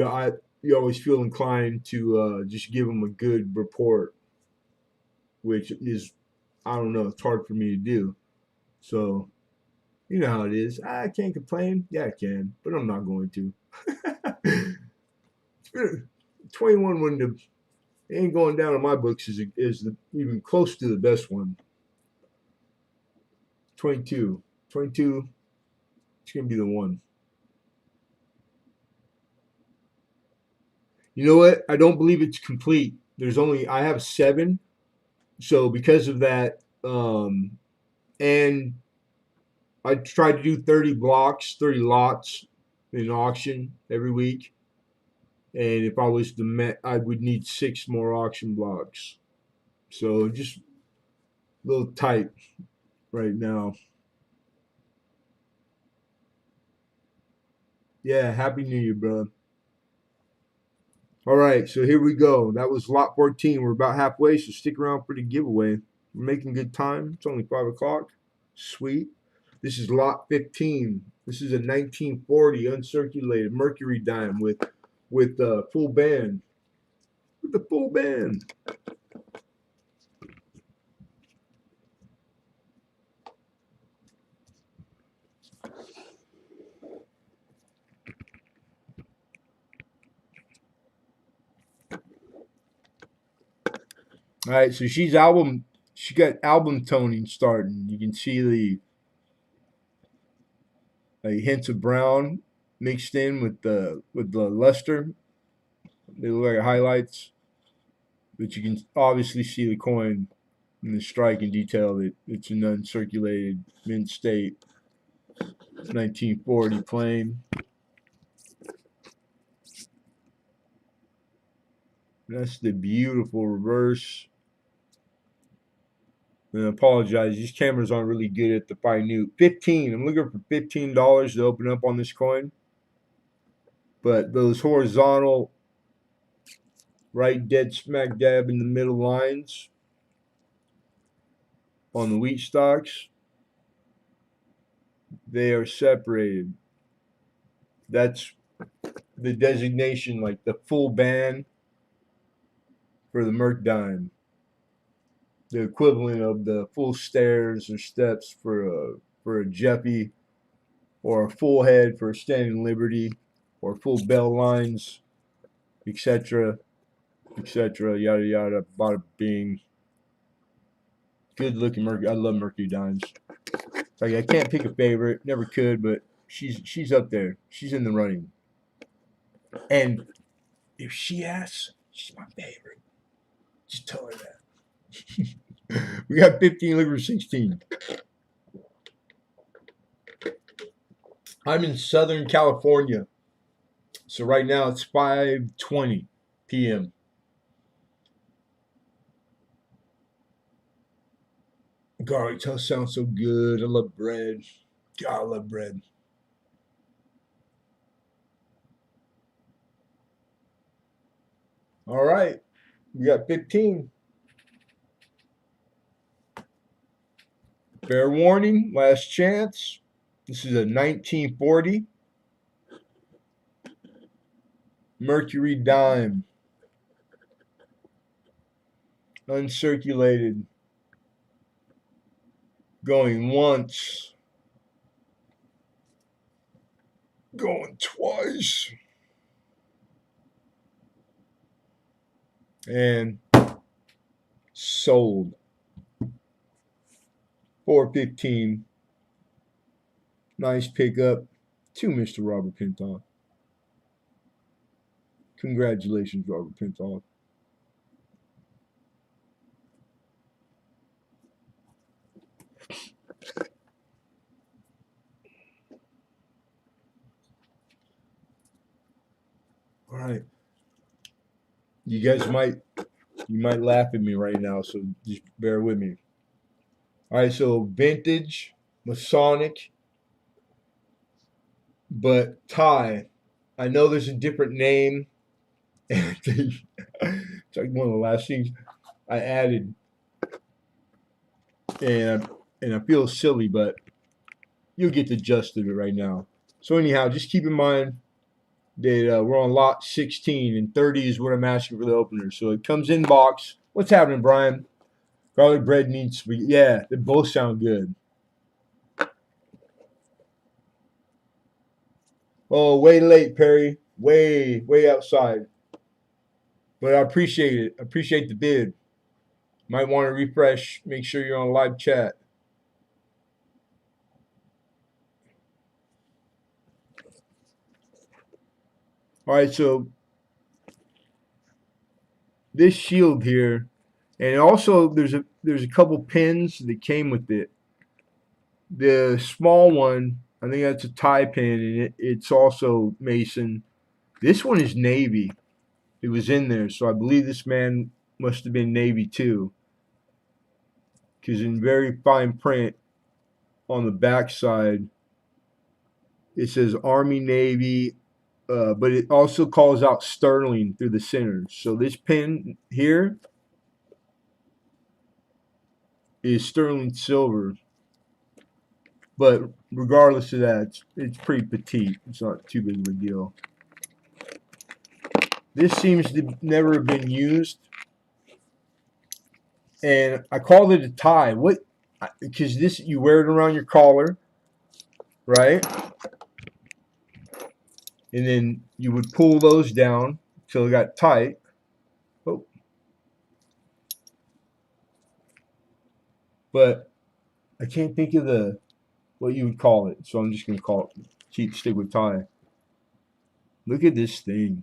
[SPEAKER 1] you always feel inclined to just give them a good report, which is I don't know, it's hard for me to do. So you know how it is. I can't complain. Yeah, I can, but I'm not going to. 21 wouldn't have ain't going down in my books even close to the best one. 22. 22, it's going to be the one. You know what? I don't believe it's complete. I have seven. So because of that, and I try to do 30 blocks, 30 lots in auction every week. And if I was to met, I would need six more auction blocks. So just a little tight right now. Yeah, happy New Year, bro. All right, so here we go. That was lot 14. We're about halfway, so stick around for the giveaway. We're making good time. It's only 5 o'clock. Sweet. This is lot 15. This is a 1940 uncirculated mercury dime with full band. With the full band. All right, so she got album toning starting. You can see the hints of brown mixed in with the luster. They look like highlights, but you can obviously see the coin in the strike and detail that it's an uncirculated mint state 1940 plain. That's the beautiful reverse. And I apologize, these cameras aren't really good at the fine new. 15. I'm looking for $15 to open up on this coin. But those horizontal, right dead smack dab in the middle lines on the wheat stocks, they are separated. That's the designation, like the full band for the Merc dime. The equivalent of the full stairs or steps for a Jeffy, or a full head for a Standing Liberty, or full bell lines, etc., etc., yada yada, bada bing. Good looking Mercury. I love Mercury dimes. Like, I can't pick a favorite, never could, but she's up there. She's in the running. And if she asks, she's my favorite. Just tell her that. We got 15, looking for 16. I'm in Southern California. So right now it's 5:20 p.m. Garlic toast sounds so good. I love bread. God, I love bread. All right. We got 15. Fair warning, last chance. This is a 1940 Mercury dime. Uncirculated. Going once. Going twice. And sold. 415. Nice pickup to Mr. Robert Pintoff. Congratulations, Robert Pintoff. All right. You guys might laugh at me right now, so just bear with me. All right, so vintage, Masonic, but Thai. I know there's a different name. It's like one of the last things I added, and I feel silly, but you'll get the gist of it right now. So anyhow, just keep in mind that we're on lot 16, and 30 is what I'm asking for the opener. So it comes in box. What's happening, Brian? Garlic bread needs to be, yeah, they both sound good. Oh, way late, Perry. Way outside. But I appreciate it. I appreciate the bid. Might want to refresh. Make sure you're on live chat. All right, so this shield here, and also there's a couple pins that came with it. The small one, I think that's a tie pin, and it's also Mason. This one is Navy. It was in there, so I believe this man must have been Navy too, because in very fine print on the back side, it says Army, Navy, but it also calls out sterling through the center. So this pin here is sterling silver, but regardless of that, it's pretty petite. It's not too big of a deal. This seems to never have been used, and I called it a tie. What? Because this, you wear it around your collar, right? And then you would pull those down till it got tight. Oh. But I can't think of what you would call it, so I'm just gonna stick with tie. Look at this thing.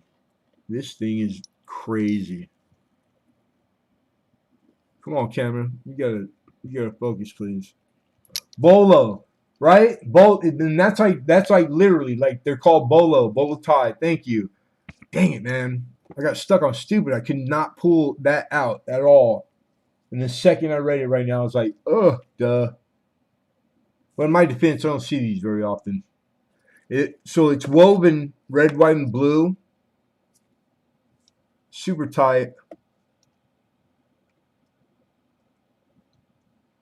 [SPEAKER 1] This thing is crazy. Come on, camera. You gotta focus, please. Bolo, right? And that's like literally like they're called bolo tie. Thank you. Dang it, man. I got stuck on stupid. I could not pull that out at all. And the second I read it right now, I was like, ugh, duh. But in my defense, I don't see these very often. So it's woven red, white, and blue. Super tight.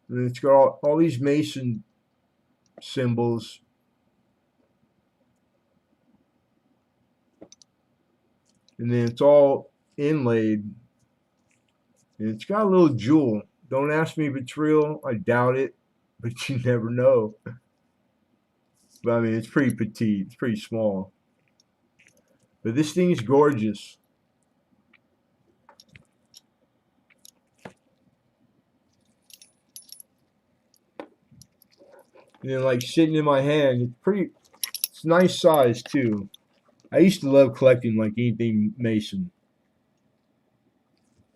[SPEAKER 1] And it's got all these Mason symbols. And then it's all inlaid. And it's got a little jewel. Don't ask me if it's real. I doubt it. But you never know. But I mean, it's pretty petite. It's pretty small. But this thing is gorgeous. And then like sitting in my hand, it's nice size too. I used to love collecting like anything Mason.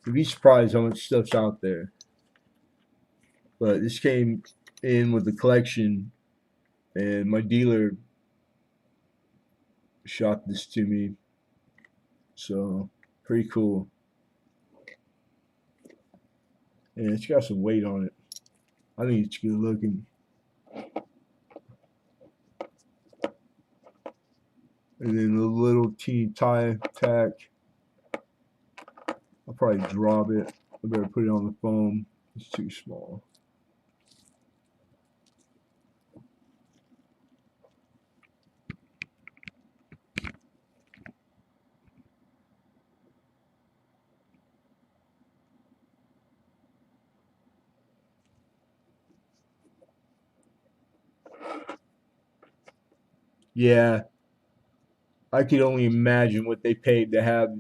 [SPEAKER 1] You'd be surprised how much stuff's out there. But this came in with the collection, and my dealer shot this to me. So pretty cool. And it's got some weight on it. I think it's good looking. And then the little teeny tie tack. I'll probably drop it. I better put it on the foam. It's too small. Yeah, I could only imagine what they paid to have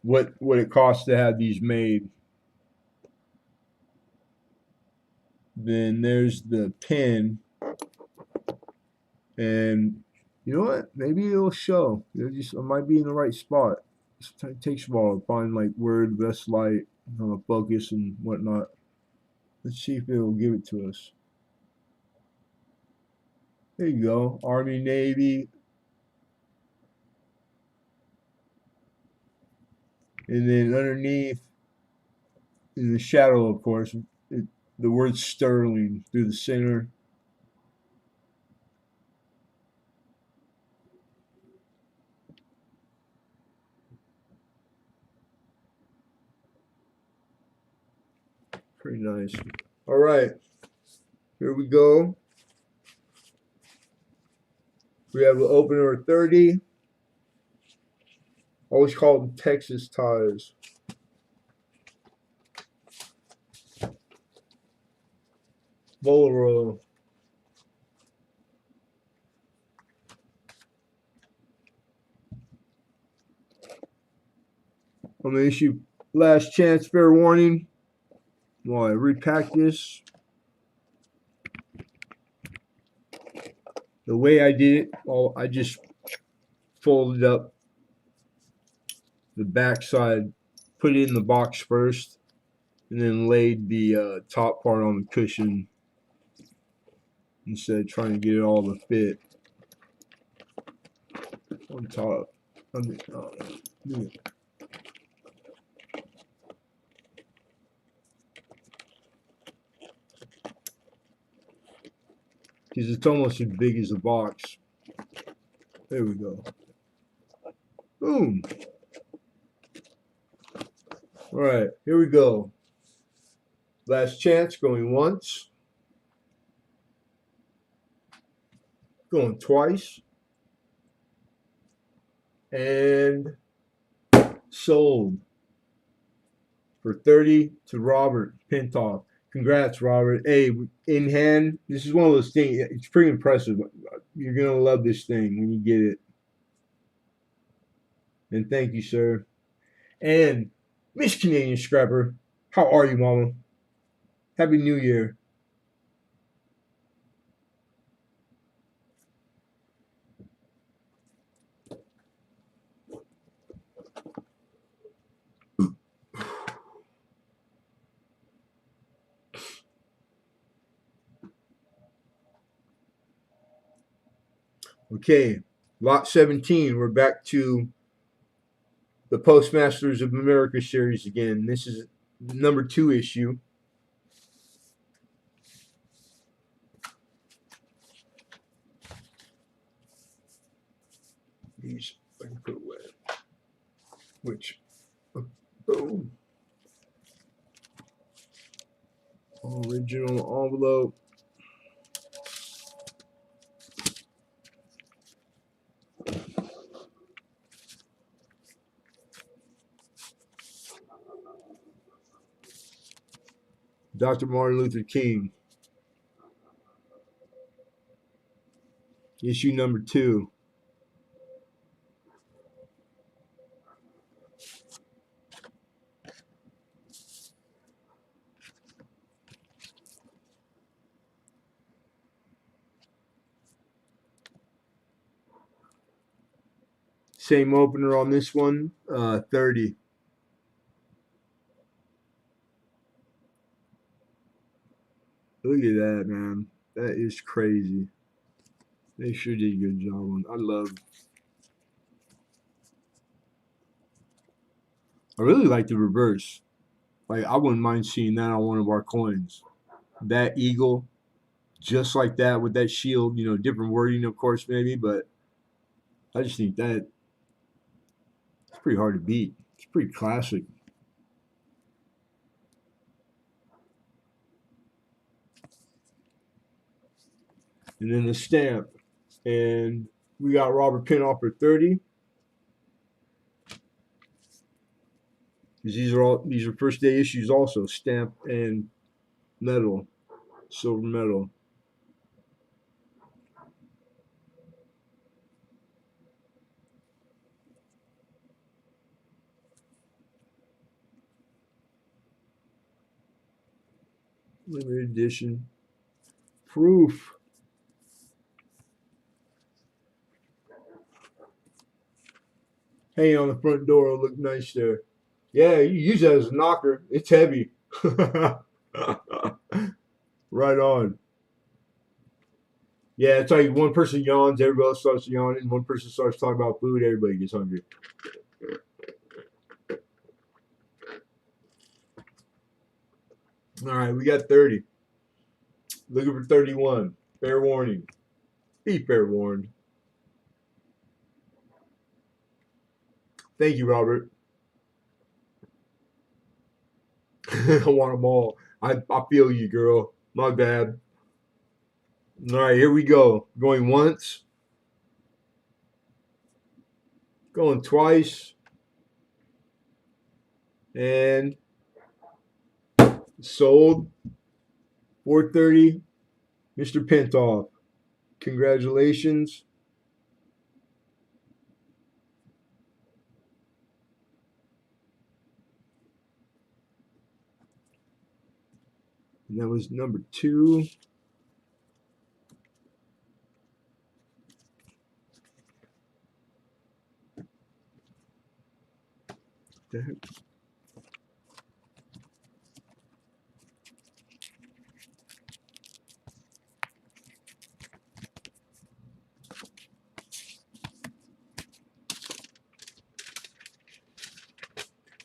[SPEAKER 1] what it costs to have these made. Then there's the pin, and you know what? Maybe it'll show. I might be in the right spot. It takes a while to find like where the best light, focus and whatnot. Let's see if it will give it to us. There you go, Army, Navy, and then underneath in the shadow, of course, the word Sterling through the center. Pretty nice. All right, here we go. We have an opener 30. Always call them Texas ties. Bolero. I'm gonna issue last chance fair warning. While I repack this. The way I did it, I just folded up the back side, put it in the box first, and then laid the top part on the cushion instead of trying to get it all to fit on top. Because it's almost as big as the box. There we go. Boom. All right, here we go. Last chance, going once. Going twice. And sold for 30 to Robert Pintoff. Congrats, Robert. Hey, in hand, this is one of those things. It's pretty impressive. You're going to love this thing when you get it. And thank you, sir. And Miss Canadian Scrapper, how are you, Mama? Happy New Year. Okay, lot 17. We're back to the Postmasters of America series again. This is number 2 issue. These I can put away. Which boom. Original envelope. Dr. Martin Luther King. Issue number 2. Same opener on this one, 30. Look at that, man. That is crazy. They sure did a good job on. I really like the reverse. Like, I wouldn't mind seeing that on one of our coins. That eagle, just like that with that shield. Different wording, of course, maybe, but I just think that it's pretty hard to beat. It's pretty classic. And then the stamp, and we got Robert Pinoff for 30. These are first day issues also, stamp and metal, silver metal. Limited edition. Proof. Hanging on the front door will look nice there. Yeah, you use that as a knocker. It's heavy. Right on. Yeah, it's like one person yawns, everybody else starts yawning. One person starts talking about food, everybody gets hungry. All right, we got 30. Looking for 31. Fair warning. Be fair warned. Thank you, Robert. I want them all. I feel you, girl. My bad. All right, here we go. Going once. Going twice. And sold. 430. Mr. Pintoff. Congratulations. And that was number 2.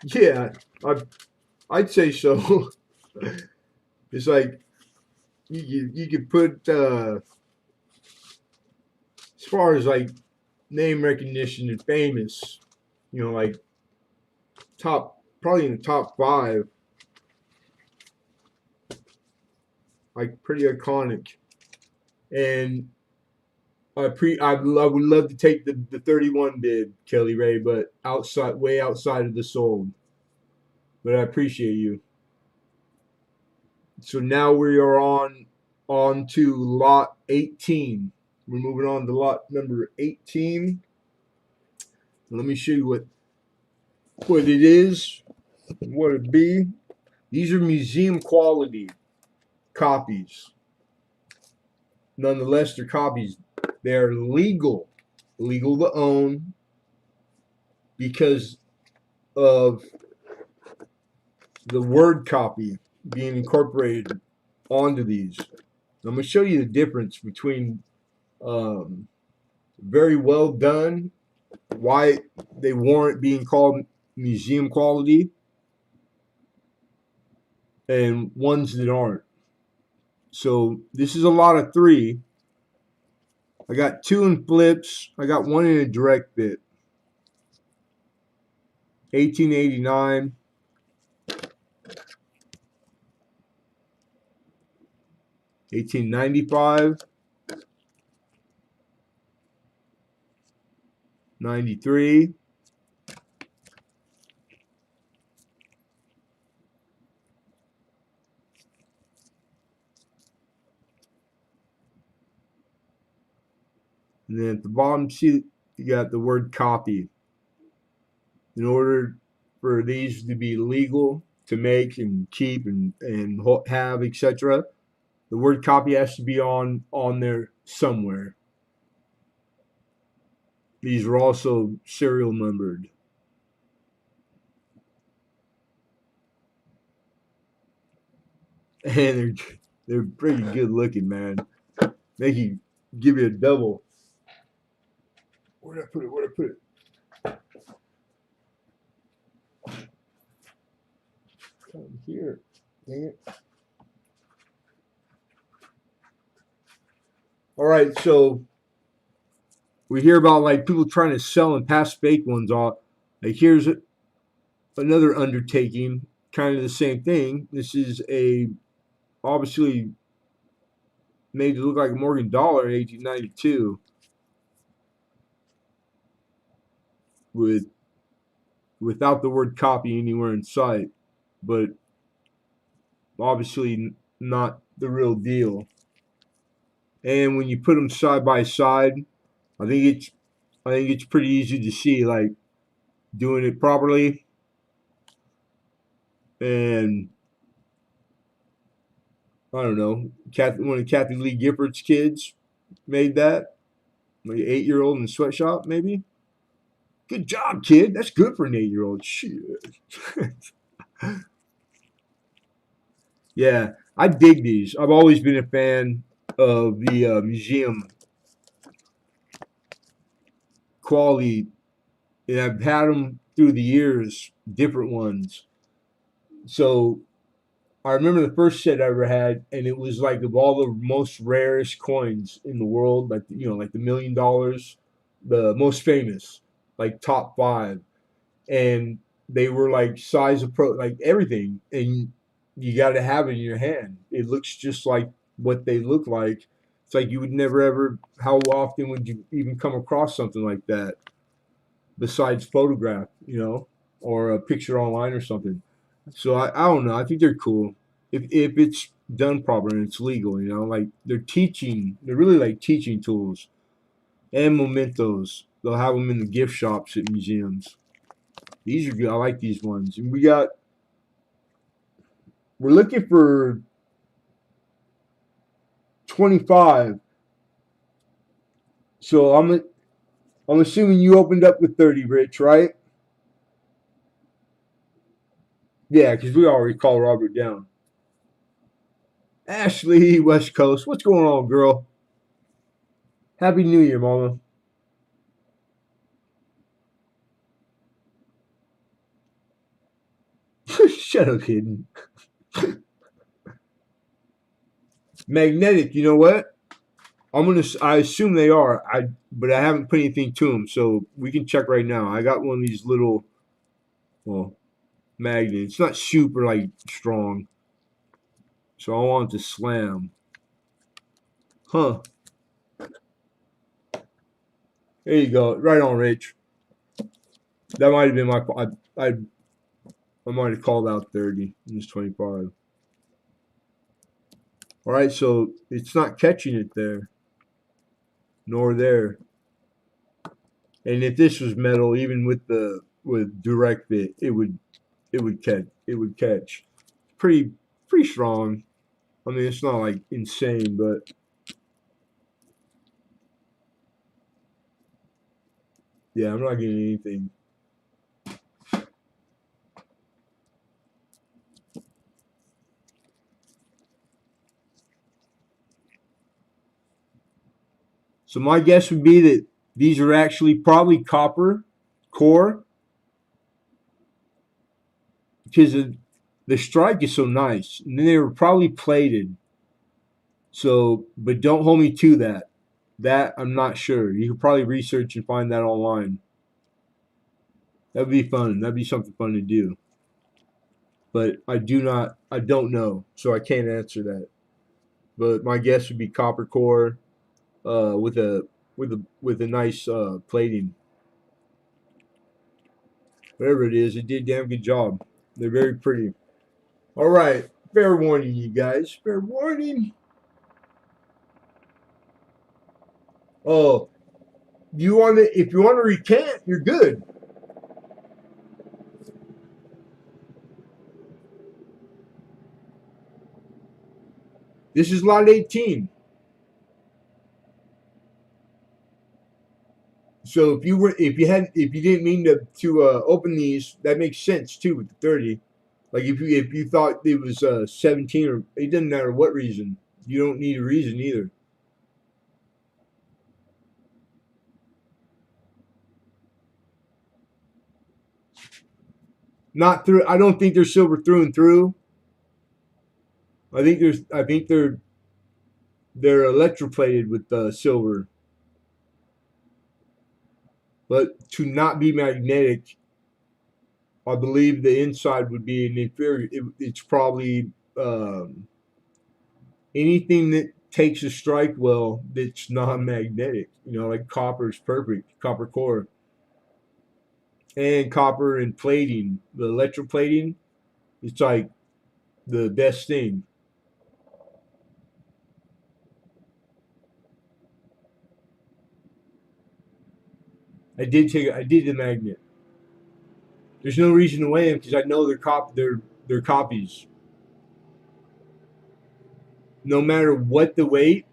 [SPEAKER 1] Yeah, I'd say so. It's like you could put as far as like name recognition and famous, like probably in the top 5, like pretty iconic. And I would love to take the 31 bid, Kelly Ray, but way outside of the sold. But I appreciate you. So now we are on to lot 18. We're moving on to lot number 18. Let me show you what it is, what it be. These are museum quality copies. Nonetheless, they're copies. They're legal to own because of the word copy being incorporated onto these. I'm going to show you the difference between very well done. Why they warrant being called museum quality, and ones that aren't. So this is a lot of three. I got two in flips. I got one in a direct bit. 1889, 1895, 93, and then at the bottom, see, you got the word copy. In order for these to be legal to make and keep and have, etc., the word copy has to be on there somewhere. These are also serial numbered. And they're pretty good looking, man. They can give you a double. Where did I put it? Where did I put it? Here. Dang it. All right, so we hear about like people trying to sell and pass fake ones off. Like here's another undertaking, kind of the same thing. This is a obviously made to look like a Morgan dollar in 1892 with without the word copy anywhere in sight, but obviously not the real deal. And when you put them side by side, I think it's I think it's pretty easy to see like doing it properly. And I don't know, one of Kathy Lee Gifford's kids made that, like an 8-year-old in the sweatshop, maybe. Good job, kid. That's good for an 8-year-old. Shit. Yeah, I dig these. I've always been a fan of the museum quality, and I've had them through the years, different ones. So I remember the first set I ever had, and it was like of all the most rarest coins in the world, like like the $1 million, the most famous, like top five, and they were like size of like everything, and you got to have it in your hand. It looks just like what they look like. It's like you would never ever. How often would you even come across something like that besides photograph, or a picture online or something? So I don't know. I think they're cool if it's done properly and it's legal. Like they're really like teaching tools and mementos. They'll have them in the gift shops at museums. These are good. I like these ones. And we're looking for 25. So I'm assuming you opened up with 30, Rich, right? Yeah, because we already called Robert down. Ashley, West Coast. What's going on, girl? Happy New Year, Mama. Shut up, kid. Magnetic. You know what? I assume they are. But I haven't put anything to them, so we can check right now. I got one of these little, well, magnets. It's not super like strong, so I want it to slam. Huh? There you go. Right on, Rich. That might have been my. I might have called out 30. It was 25. All right, so it's not catching it there, nor there. And if this was metal, even with direct bit, it would catch. Pretty strong. I mean, it's not like insane, but yeah, I'm not getting anything. So my guess would be that These are actually probably copper core because the strike is so nice. And then they were probably plated. So, but don't hold me to that. That I'm not sure. You could probably research and find that online. That'd be fun. That'd be something fun to do. But I don't know, so I can't answer that. But my guess would be copper core with a nice plating. Whatever it is, it did a damn good job. They're very pretty. All right, fair warning, you guys. Fair warning. Oh, you want to? If you want to recant, you're good. This is lot 18. So if you didn't mean to open these, that makes sense too with the 30. Like if you thought it was 17, or it doesn't matter what reason. You don't need a reason either. Not through. I don't think they're silver through and through. I think they're electroplated with silver, but to not be magnetic, I believe the inside would be an inferior. It's probably anything that takes a strike well that's non-magnetic. Like copper is perfect. Copper core and copper and plating, the electroplating, it's like the best thing. I did the magnet. There's no reason to weigh them because I know they're copies. No matter what the weight,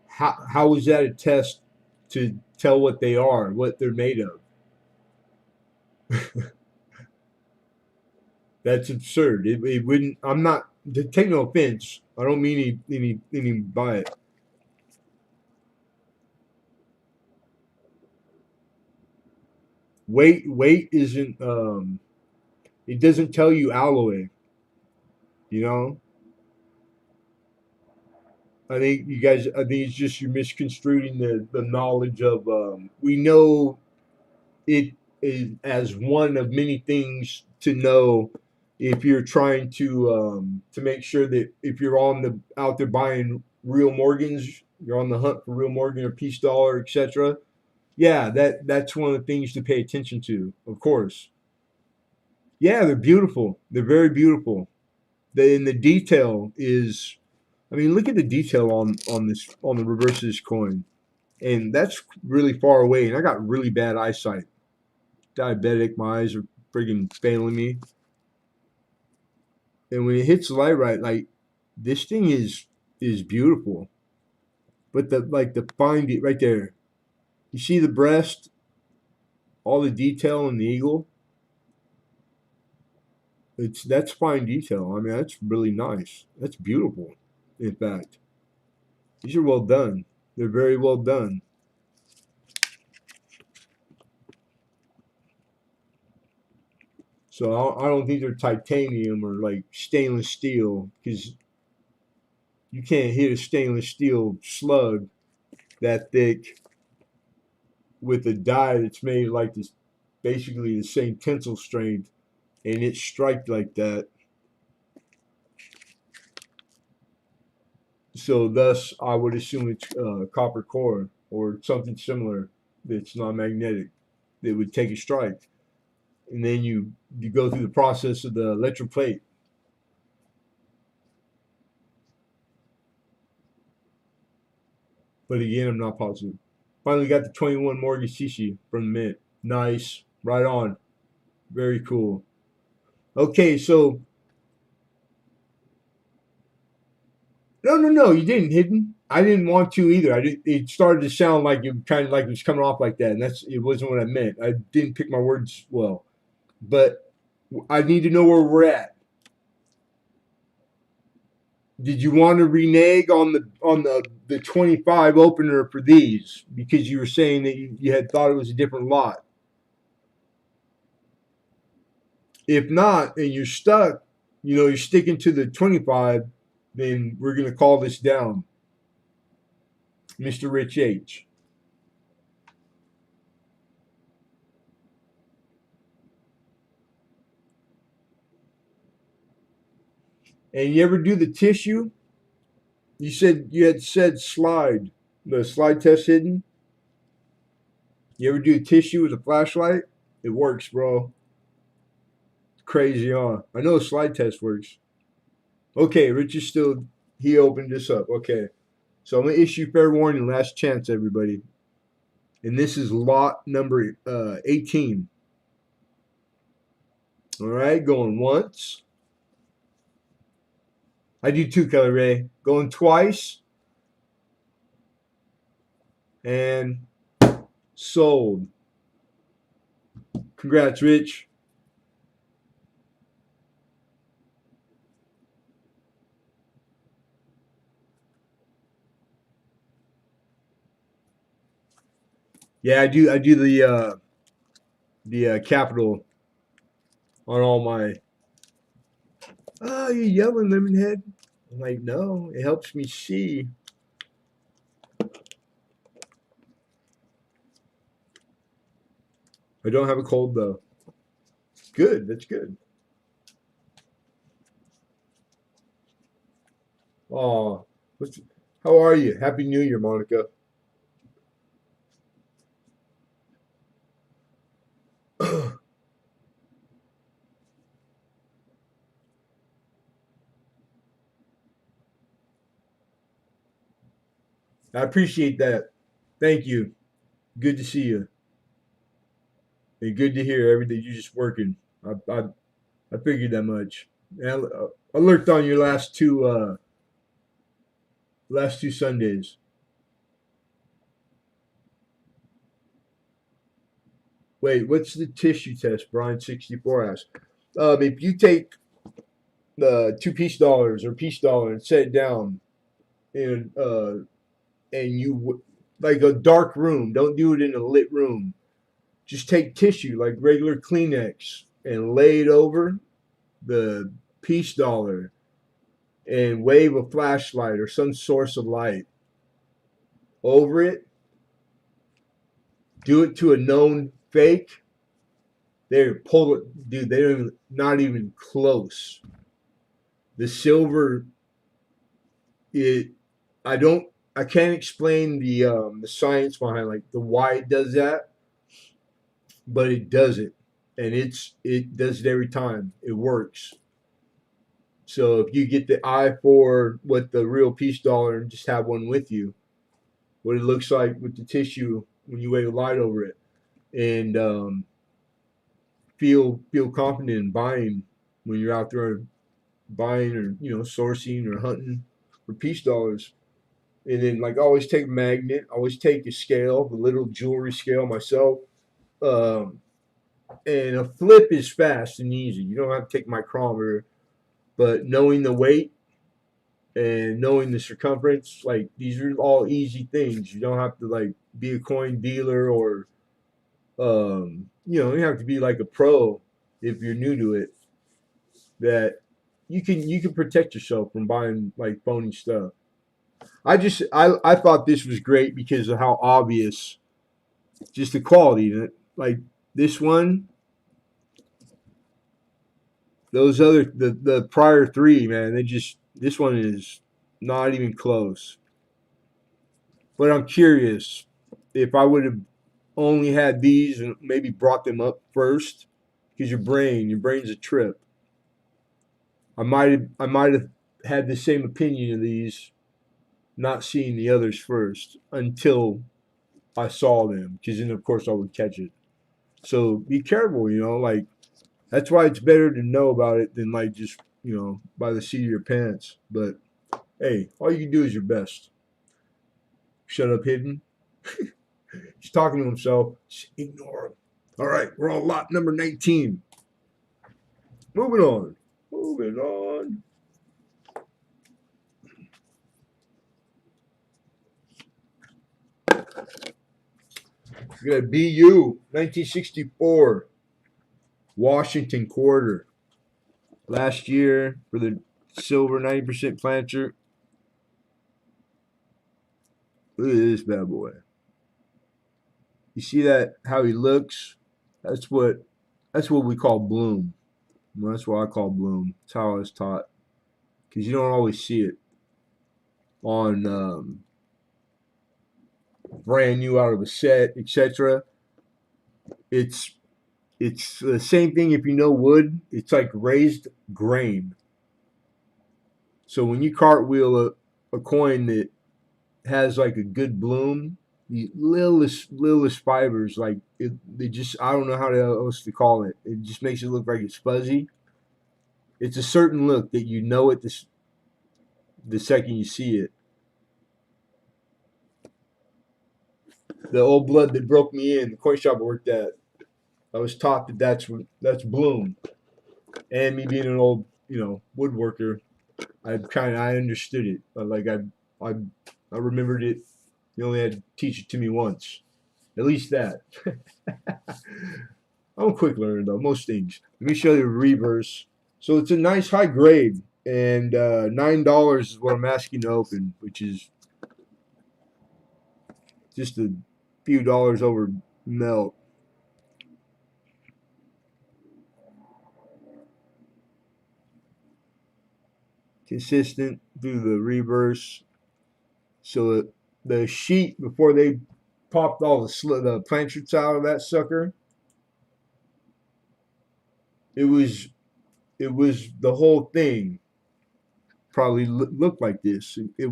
[SPEAKER 1] how is that a test to tell what they are, what they're made of? That's absurd. It wouldn't. I'm not. Take no offense. I don't mean any by it. Weight isn't. It doesn't tell you alloy. You know. I think you guys. I think it's just you're misconstruing the knowledge of. We know it is as one of many things to know if you're trying to make sure that if you're on the out there buying real Morgans, you're on the hunt for real Morgan or Peace Dollar, etc. Yeah, that's one of the things to pay attention to, of course. Yeah, they're beautiful. They're very beautiful. And the detail is, I mean, look at the detail on the reverse of this coin, and that's really far away. And I got really bad eyesight, diabetic. My eyes are friggin' failing me. And when it hits the light right, like this thing is beautiful. But the fine right there, you see the breast, all the detail in the eagle. That's fine detail. I mean, that's really nice. That's beautiful. In fact, these are well done. They're very well done. So I don't think they're titanium or like stainless steel because you can't hit a stainless steel slug that thick with a die that's made like this, basically the same tensile strength, and it's striked like that. So thus, I would assume it's copper core or something similar that's non-magnetic that would take a strike, and then you go through the process of the electroplate. But again, I'm not positive. Finally got the 21 Morgan Shishi from the mint. Nice, right on, very cool. Okay, so no, you didn't hidden. I didn't want to either. It started to sound like it kind of like it was coming off like that, and it wasn't what I meant. I didn't pick my words well, but I need to know where we're at. Did you want to renege on the 25 opener for these because you were saying that you had thought it was a different lot? If not, and you're stuck, you're sticking to the 25, then we're going to call this down, Mr. Rich H. And you ever do the tissue? You had said slide, the slide test hidden. You ever do tissue with a flashlight? It works, bro. Crazy, huh? I know a slide test works. Okay, Rich is still, he opened this up. Okay. So I'm going to issue fair warning, last chance, everybody. And this is lot number 18. All right, going once. I do too, Kelly Ray. Going twice. And sold. Congrats, Rich. Yeah, I do the capital on all my. Oh, you yelling, Lemonhead? I'm like, no, it helps me see. I don't have a cold though. Good, that's good. Oh, how are you? Happy New Year, Monica. I appreciate that. Thank you. Good to see you. And good to hear everything. You're just working. I figured that much. And I lurked on your last two Sundays. Wait, what's the tissue test? Brian64 asked. If you take the two-piece dollars or piece dollar and set it down in and you like a dark room, don't do it in a lit room. Just take tissue like regular Kleenex and lay it over the piece dollar and wave a flashlight or some source of light over it. Do it to a known fake. They pull it, dude. They're not even close. The silver, it. I don't. I can't explain the science behind like the why it does that, but it does it, and it does it every time. It works. So if you get the eye for what the real piece dollar and just have one with you, what it looks like with the tissue when you wave a light over it, and feel confident in buying when you're out there buying or sourcing or hunting for piece dollars. And then like always take a magnet, always take a scale, the little jewelry scale myself. Um, and a flip is fast and easy. You don't have to take a micrometer, but knowing the weight and knowing the circumference, like these are all easy things. You don't have to like be a coin dealer or you have to be like a pro if you're new to it. That you can protect yourself from buying like phony stuff. I thought this was great because of how obvious just the quality in it. Like this one, those other the prior three, man, they just this one is not even close. But I'm curious if I would have only had these and maybe brought them up first, because your brain's a trip. I might have had the same opinion of these, not seeing the others first until I saw them, because then of course I would catch it. So be careful, like that's why it's better to know about it than like just by the seat of your pants. But hey, all you can do is your best. Shut up, hidden. He's talking to himself. Just ignore him. All right, we're on lot number 19. Moving on. Moving on. We got a BU 1964 Washington quarter. Last year for the silver 90% planter. Look at this bad boy. You see that how he looks? That's what we call bloom. Well, that's what I call bloom. That's how I was taught. Because you don't always see it on brand new out of a set, etc. It's the same thing if you know wood. It's like raised grain. So when you cartwheel a coin that has like a good bloom, the littlest fibers, like they just, I don't know how else to call it. It just makes it look like it's fuzzy. It's a certain look that you know it the second you see it. The old blood that broke me in, the coin shop I worked at, I was taught that that's bloom. And me being an old, woodworker, I understood it. I I remembered it. You only had to teach it to me once. At least that. I'm a quick learner though, most things. Let me show you the reverse. So it's a nice high grade, and $9 is what I'm asking to open, which is just a few dollars over melt. Consistent through the reverse. So the sheet before they popped all the planchets out of that sucker, it was the whole thing probably looked like this. It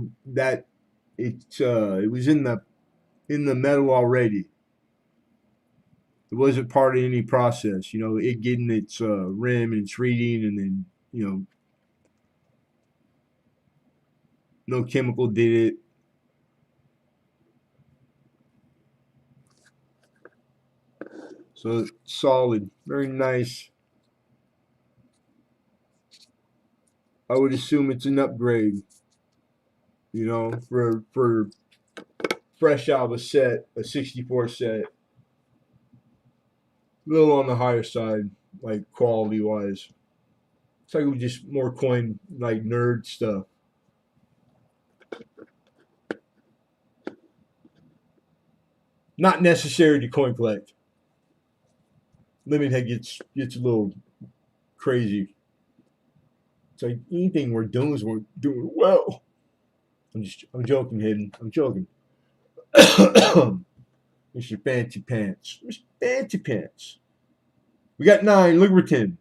[SPEAKER 1] was in the metal already. It wasn't part of any process. It getting its rim and its reading, and then no chemical did it. So solid, very nice. I would assume it's an upgrade. For fresh out of a set, a 64 set. A little on the higher side, like quality wise. It's like we just more coin like nerd stuff. Not necessary to coin collect. Lemonhead gets a little crazy. It's like anything we're doing is we're doing well. I'm joking, Hayden. I'm joking. It's your fancy pants. Where's fancy pants? We got 9. Liberton.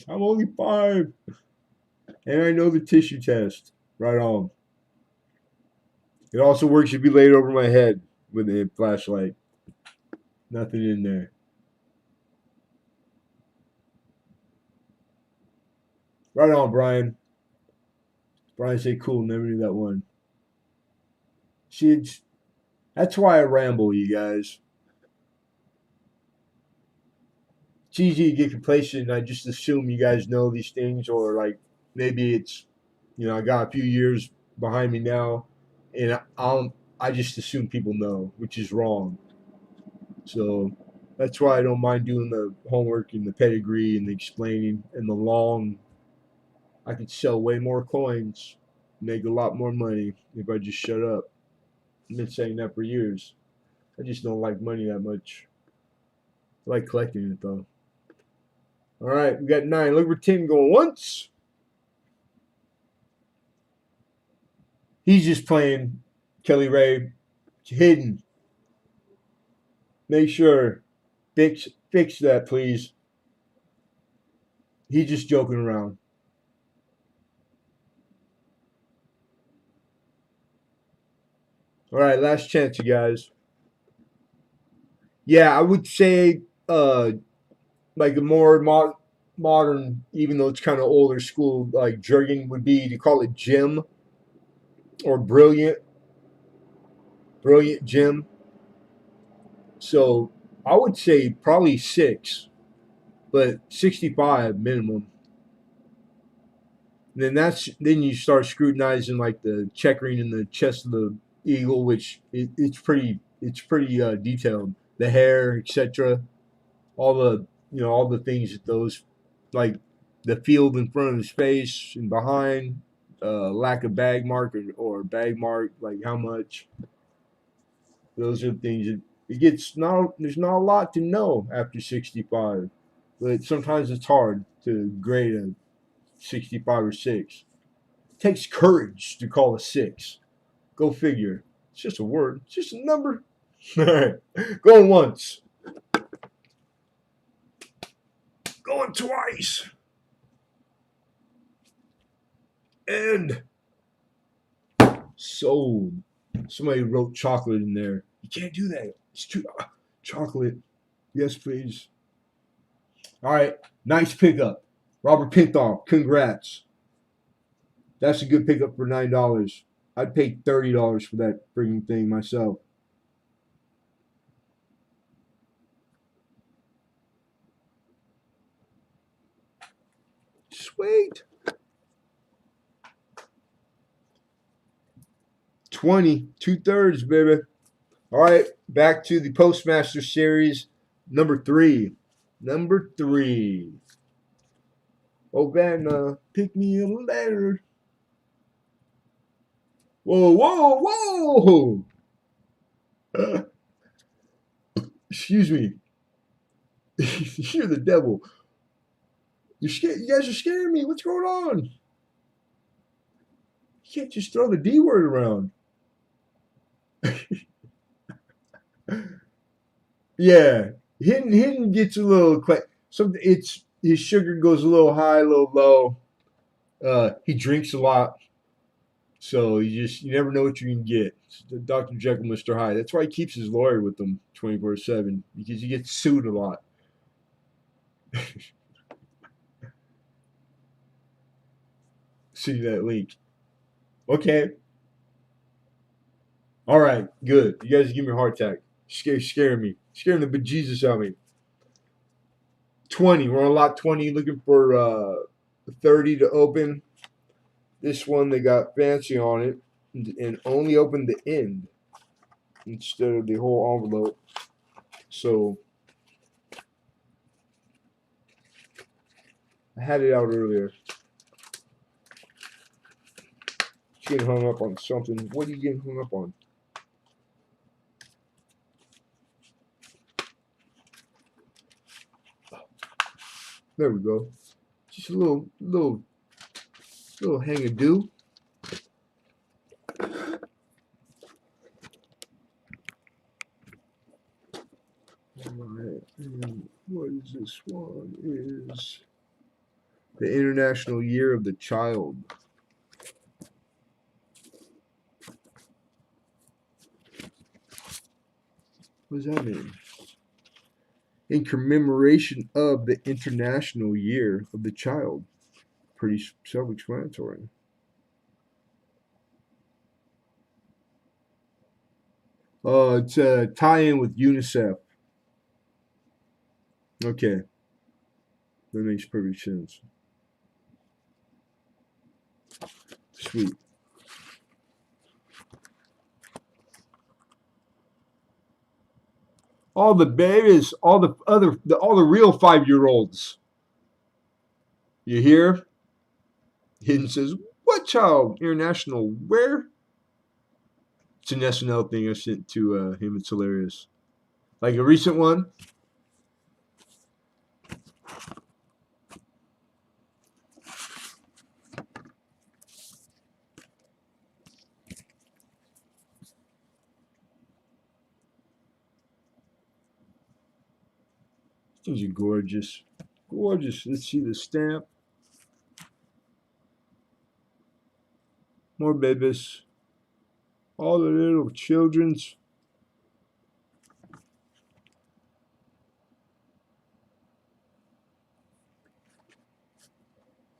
[SPEAKER 1] I'm only 5. And I know the tissue test. Right on. It also works if you lay it over my head with a flashlight. Nothing in there. Right on, Brian. Brian say cool. Never knew that one. See, that's why I ramble, you guys. It's easy to get complacent, and I just assume you guys know these things, or like maybe it's, I got a few years behind me now, and I just assume people know, which is wrong. So that's why I don't mind doing the homework and the pedigree and the explaining and the long. I could sell way more coins, make a lot more money if I just shut up. I've been saying that for years. I just don't like money that much. I like collecting it though. All right, we got 9. Look for 10 going once. He's just playing Kelly Ray. It's hidden. Make sure. Fix that, please. He's just joking around. All right, last chance, you guys. Yeah, I would say like a more modern, even though it's kind of older school, like jargon would be to call it gem or brilliant gem. So I would say probably 6, but 65 minimum. then you start scrutinizing like the checkering in the chest of the eagle, which it's pretty detailed. The hair, etc. All the all the things that those like the field in front of his face and behind, lack of bag mark or bag mark, like how much. Those are the things that it gets not. There's not a lot to know after 65, but sometimes it's hard to grade a 65 or six. It takes courage to call a six. Go figure. It's just a word. It's just a number. All right, going once, going twice, and sold. Somebody wrote chocolate in there. You can't do that. It's too chocolate. Yes, please. All right, nice pickup, Robert Pinthall. Congrats. That's a good pickup for $9. I'd pay $30 for that freaking thing myself. Sweet. 20, 2/3, baby. All right, back to the Postmaster series, number three. Number three. Oh, Vanna, pick me a letter. Whoa, whoa, whoa! Excuse me. You're the devil. You guys are scaring me. What's going on? You can't just throw the D word around. Yeah, hidden gets a little something. It's his sugar goes a little high, a little low. He drinks a lot, so you never know what you can get. It's the Dr. Jekyll, Mr. Hyde. That's why he keeps his lawyer with him 24/7 because he gets sued a lot. See that link? Okay. All right. Good. You guys give me a heart attack. Scaring me. Scaring the bejesus out of me. 20. We're on lot 20, looking for 30 to open. This one they got fancy on it and only opened the end instead of the whole envelope. So I had it out earlier. Getting hung up on something. What are you getting hung up on? There we go. Just a little hang a do. Alright, and what is this one? Is the International Year of the Child. What does that mean? In commemoration of the International Year of the Child. Pretty self-explanatory. It's a tie-in with UNICEF. Okay, that makes perfect sense. Sweet. All the babies, all the real 5-year-olds. You hear? Hidden says, "What child? International? Where?" It's an SNL thing I sent to him. It's hilarious. Like a recent one. These are gorgeous. Gorgeous. Let's see the stamp. More babies. All the little children's.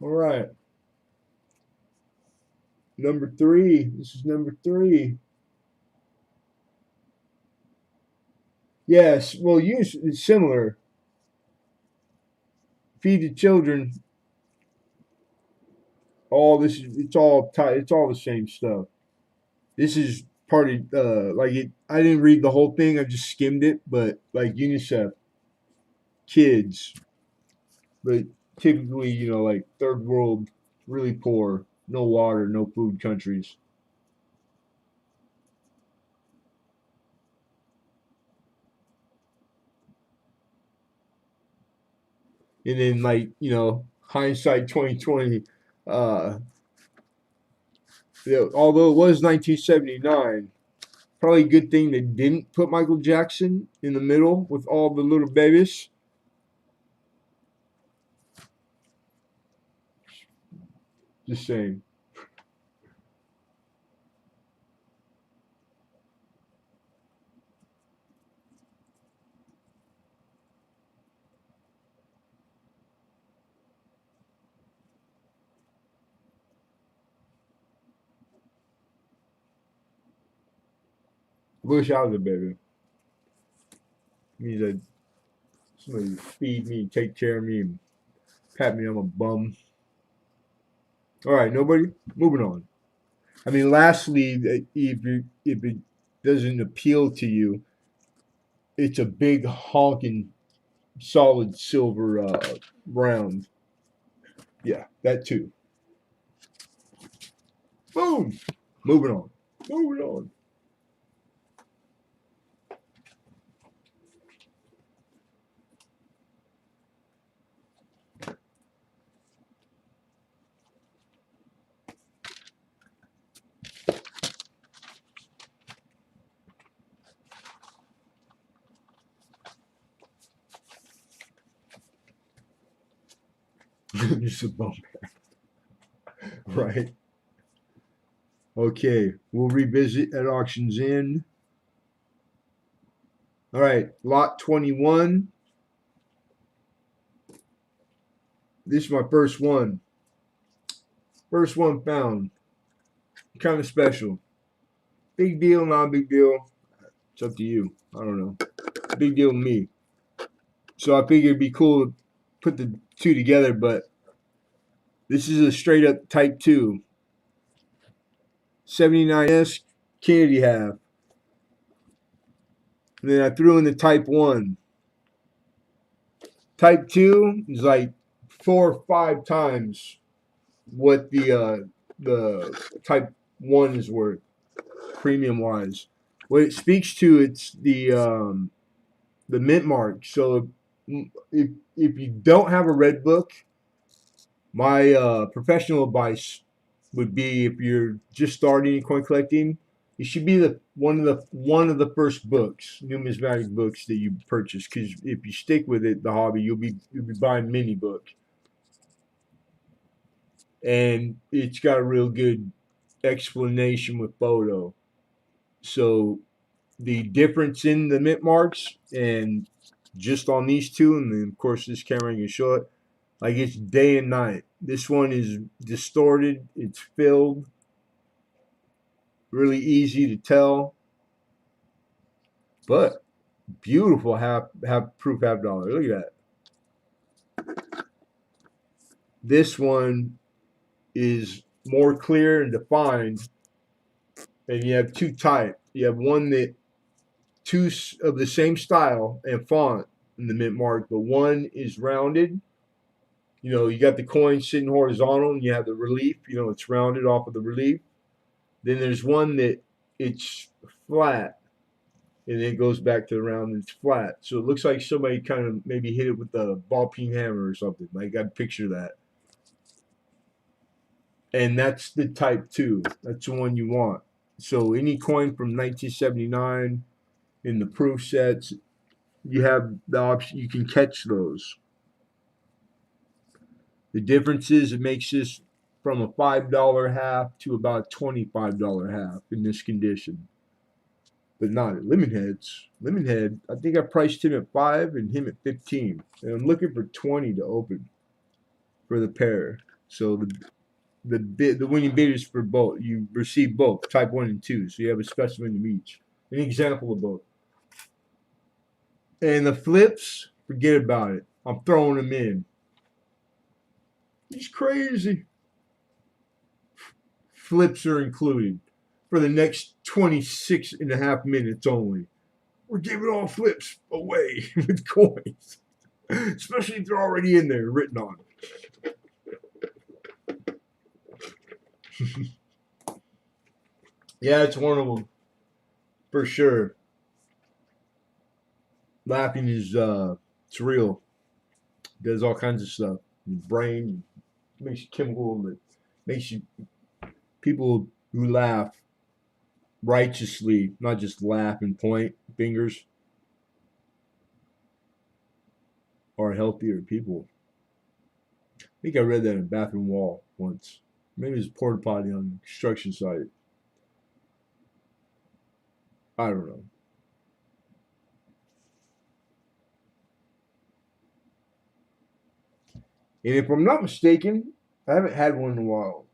[SPEAKER 1] All right. Number three. This is number three. Yes. Well, it's similar. Feed the children. All this is it's all tied. It's all the same stuff. This is part of like it. I didn't read the whole thing. I just skimmed it. But like UNICEF, kids, but typically like third world, really poor, no water, no food countries. And then like hindsight 2020. Uh, although it was 1979, probably a good thing they didn't put Michael Jackson in the middle with all the little babies. Just saying. Wish I was a baby. It means that somebody feed me, take care of me, and pat me on my bum. All right, nobody. Moving on. I mean, lastly, if it doesn't appeal to you, it's a big honking solid silver round. Yeah, that too. Boom. Moving on. Moving on. Just a bum, right? Okay, we'll revisit at auctions in. All right, lot 21. This is my first one. First one found. Kind of special. Big deal, not big deal. It's up to you. I don't know. Big deal to me. So I figured it'd be cool to put the two together, but this is a straight up Type 2. 79S Kennedy have. And then I threw in the Type 1. Type 2 is like 4 or 5 times what the Type 1 is worth, premium wise. What it speaks to, it's the mint mark. So if you don't have a red book, my professional advice would be if you're just starting in coin collecting, it should be the one of the first books, numismatic books that you purchase. Because if you stick with it, the hobby, you'll be buying many books, and it's got a real good explanation with photo. So the difference in the mint marks and just on these two, and then of course this camera can show it. Like it's day and night. This one is distorted. It's filled. Really easy to tell, but beautiful half proof half dollar. Look at that. This one is more clear and defined, and you have two type. You have one that two of the same style and font in the mint mark, but one is rounded. You got the coin sitting horizontal, and you have the relief. It's rounded off of the relief. Then there's one that it's flat, and it goes back to the round and it's flat. So it looks like somebody kind of maybe hit it with a ball peen hammer or something. Like I'd picture that. And that's the Type 2. That's the one you want. So any coin from 1979 in the proof sets, you have the option. You can catch those. The difference is it makes this from a $5 half to about $25 half in this condition. But not at Lemonhead's. Lemonhead, I think I priced him at 5 and him at 15. And I'm looking for 20 to open for the pair. So the winning bid is for both. You receive both, Type 1 and 2. So you have a specimen of each. An example of both. And the flips, forget about it. I'm throwing them in. He's crazy. flips are included for the next 26 and a half minutes only. We're giving all flips away with coins, especially if they're already in there written on. Yeah, it's one of them for sure. Laughing is it's real. It does all kinds of stuff. Your brain makes you chemical that makes you people who laugh righteously, not just laugh and point fingers, are healthier people. I think I read that in a bathroom wall once. Maybe it was a porta potty on a construction site. I don't know. And if I'm not mistaken, I haven't had one in a while.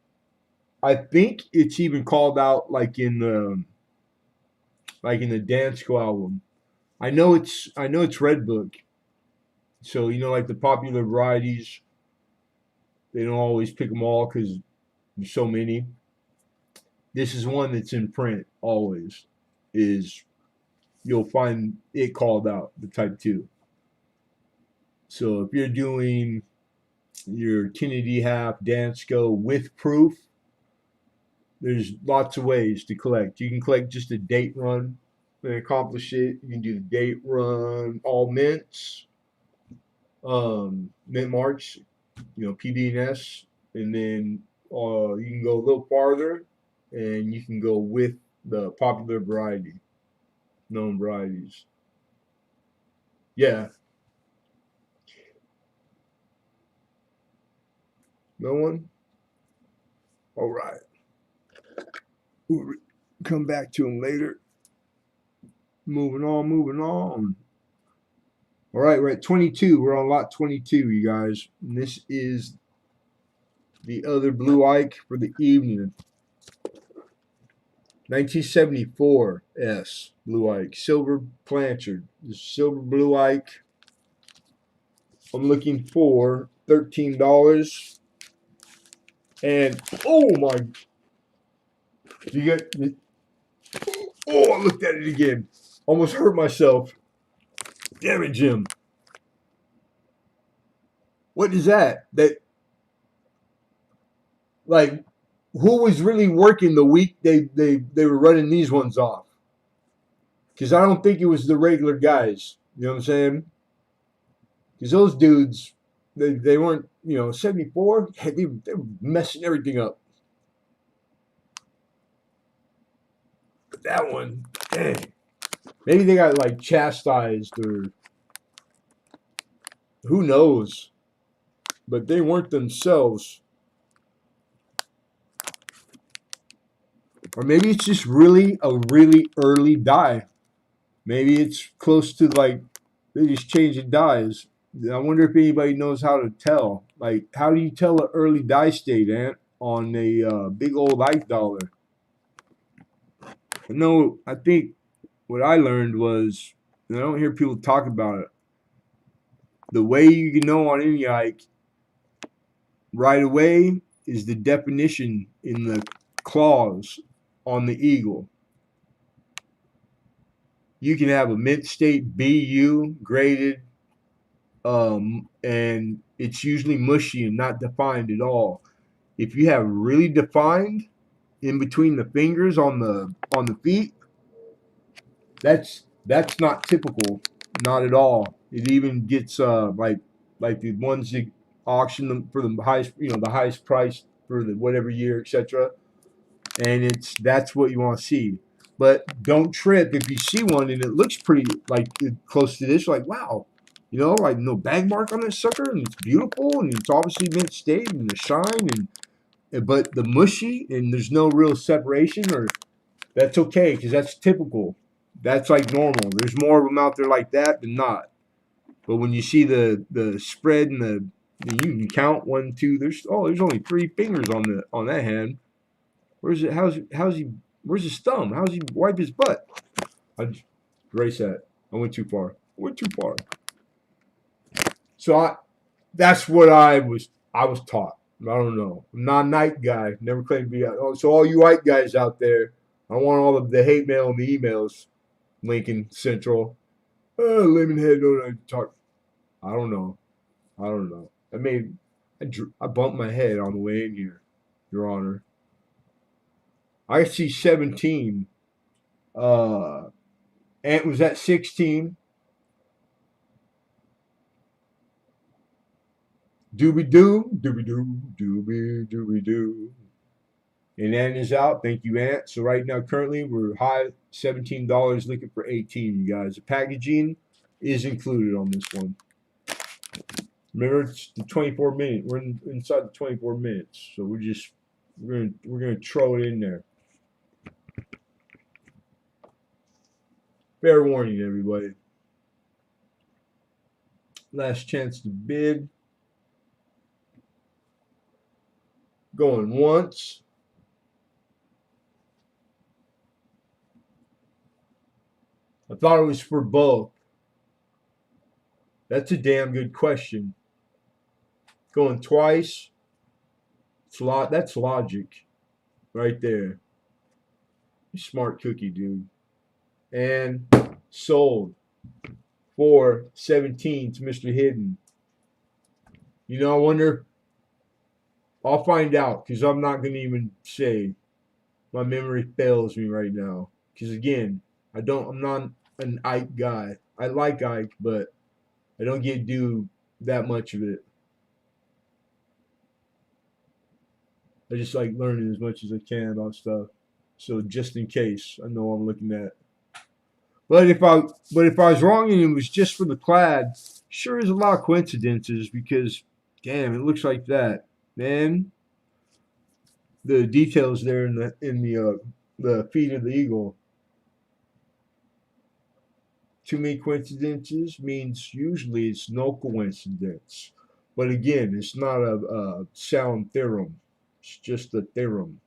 [SPEAKER 1] I think it's even called out like in the Dansko album. I know it's Red Book. So like the popular varieties, they don't always pick them all because there's so many. This is one that's in print always. Is You'll find it called out the type 2. So if you're doing your Kennedy half Dansko with proof, there's lots of ways to collect. You can collect just a date run and accomplish it. You can do the date run all mints, mint marks, PB&S, and then you can go a little farther, and you can go with the popular variety, known varieties. Yeah, no one. All right, we'll come back to them later. Moving on, moving on. All right, we're at 22. We're on lot 22, you guys. And this is the other Blue Ike for the evening. 1974 S Blue Ike, silver planchard. This silver Blue Ike. I'm looking for $13. And oh my! You get? Oh, I looked at it again. Almost hurt myself. Damn it, Jim. What is that? Like, who was really working the week they were running these ones off? Because I don't think it was the regular guys. You know what I'm saying? Because those dudes, they weren't, 74, they were messing everything up. But that one, dang. Maybe they got like chastised or who knows. But they weren't themselves. Or maybe it's just really a really early die. Maybe it's close to like they just changed the dies. I wonder if anybody knows how to tell. Like, how do you tell an early die state, Ant, on a big old Ike dollar? No, I think what I learned was, and I don't hear people talk about it, the way you can know on any Ike right away is the definition in the claws on the eagle. You can have a mint state BU graded, and it's usually mushy and not defined at all. If you have really defined in between the fingers on the feet, that's not typical, not at all. It even gets like the ones that auction them for the highest, the highest price for the whatever year, etc. And that's what you want to see. But don't trip if you see one and it looks pretty like close to this. Like, wow, like no bag mark on this sucker, and it's beautiful, and it's obviously mint state and the shine, but the mushy and there's no real separation, or that's okay because that's typical. That's like normal. There's more of them out there like that than not. But when you see the spread and you can count 1, 2. There's only 3 fingers on that hand. Where's it? How's he? Where's his thumb? How's he wipe his butt? I erase that. I went too far. So that's what I was taught. I don't know. I'm not a night guy. Never claimed to be. Oh, so all you white guys out there, I want all of the hate mail and the emails. Lincoln Central. Lemonhead don't know how to talk. I don't know. I don't know. I bumped my head on the way in here, Your Honor. I see 17. Ant was at 16. Dooby doo, dooby doo, dooby dooby doo. And Ant is out. Thank you, Ant. So right now, currently, we're high $17, looking for 18. You guys, the packaging is included on this one. Remember, it's the 24 minute. We're inside the 24 minutes, so we're gonna throw it in there. Fair warning, everybody. Last chance to bid. Going once. I thought it was for both. That's a damn good question. Going twice. That's logic right there. Smart cookie, dude. And sold for 17 to Mr. Hidden. You know, I wonder. I'll find out because I'm not going to even say. My memory fails me right now. Because again, I'm not an Ike guy. I like Ike, but I don't get to do that much of it. I just like learning as much as I can about stuff. So just in case, I know what I'm looking at. But if I was wrong and it was just for the clad, sure is a lot of coincidences because damn, it looks like that. Man, the details there in the feet of the eagle. Too many coincidences means usually it's no coincidence. But again, it's not a sound theorem. It's just a theorem.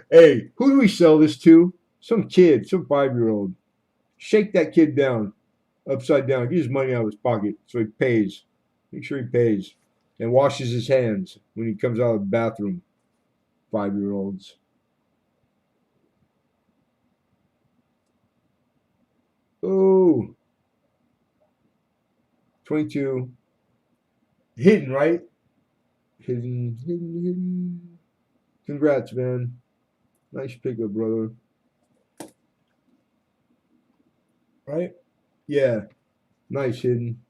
[SPEAKER 1] Hey, who do we sell this to? Some kid, some 5-year-old. Shake that kid down, upside down. Get his money out of his pocket so he pays. Make sure he pays. And washes his hands when he comes out of the bathroom. 5-year-olds. Oh, 22. Hidden, right? Hidden, hidden, hidden. Congrats, man. Nice pickup, brother. Right? Yeah. Nice hidden.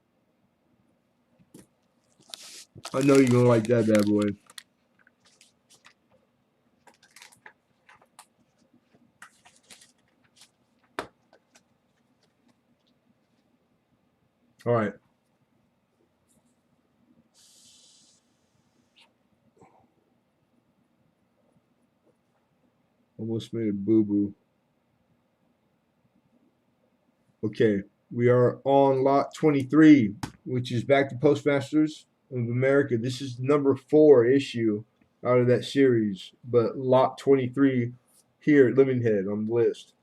[SPEAKER 1] I know you're gonna like that bad boy. All right. Almost made a boo boo. Okay. We are on lot 23, which is back to Postmasters of America. This is number 4 issue out of that series, but lot 23 here at Lemonhead on the list.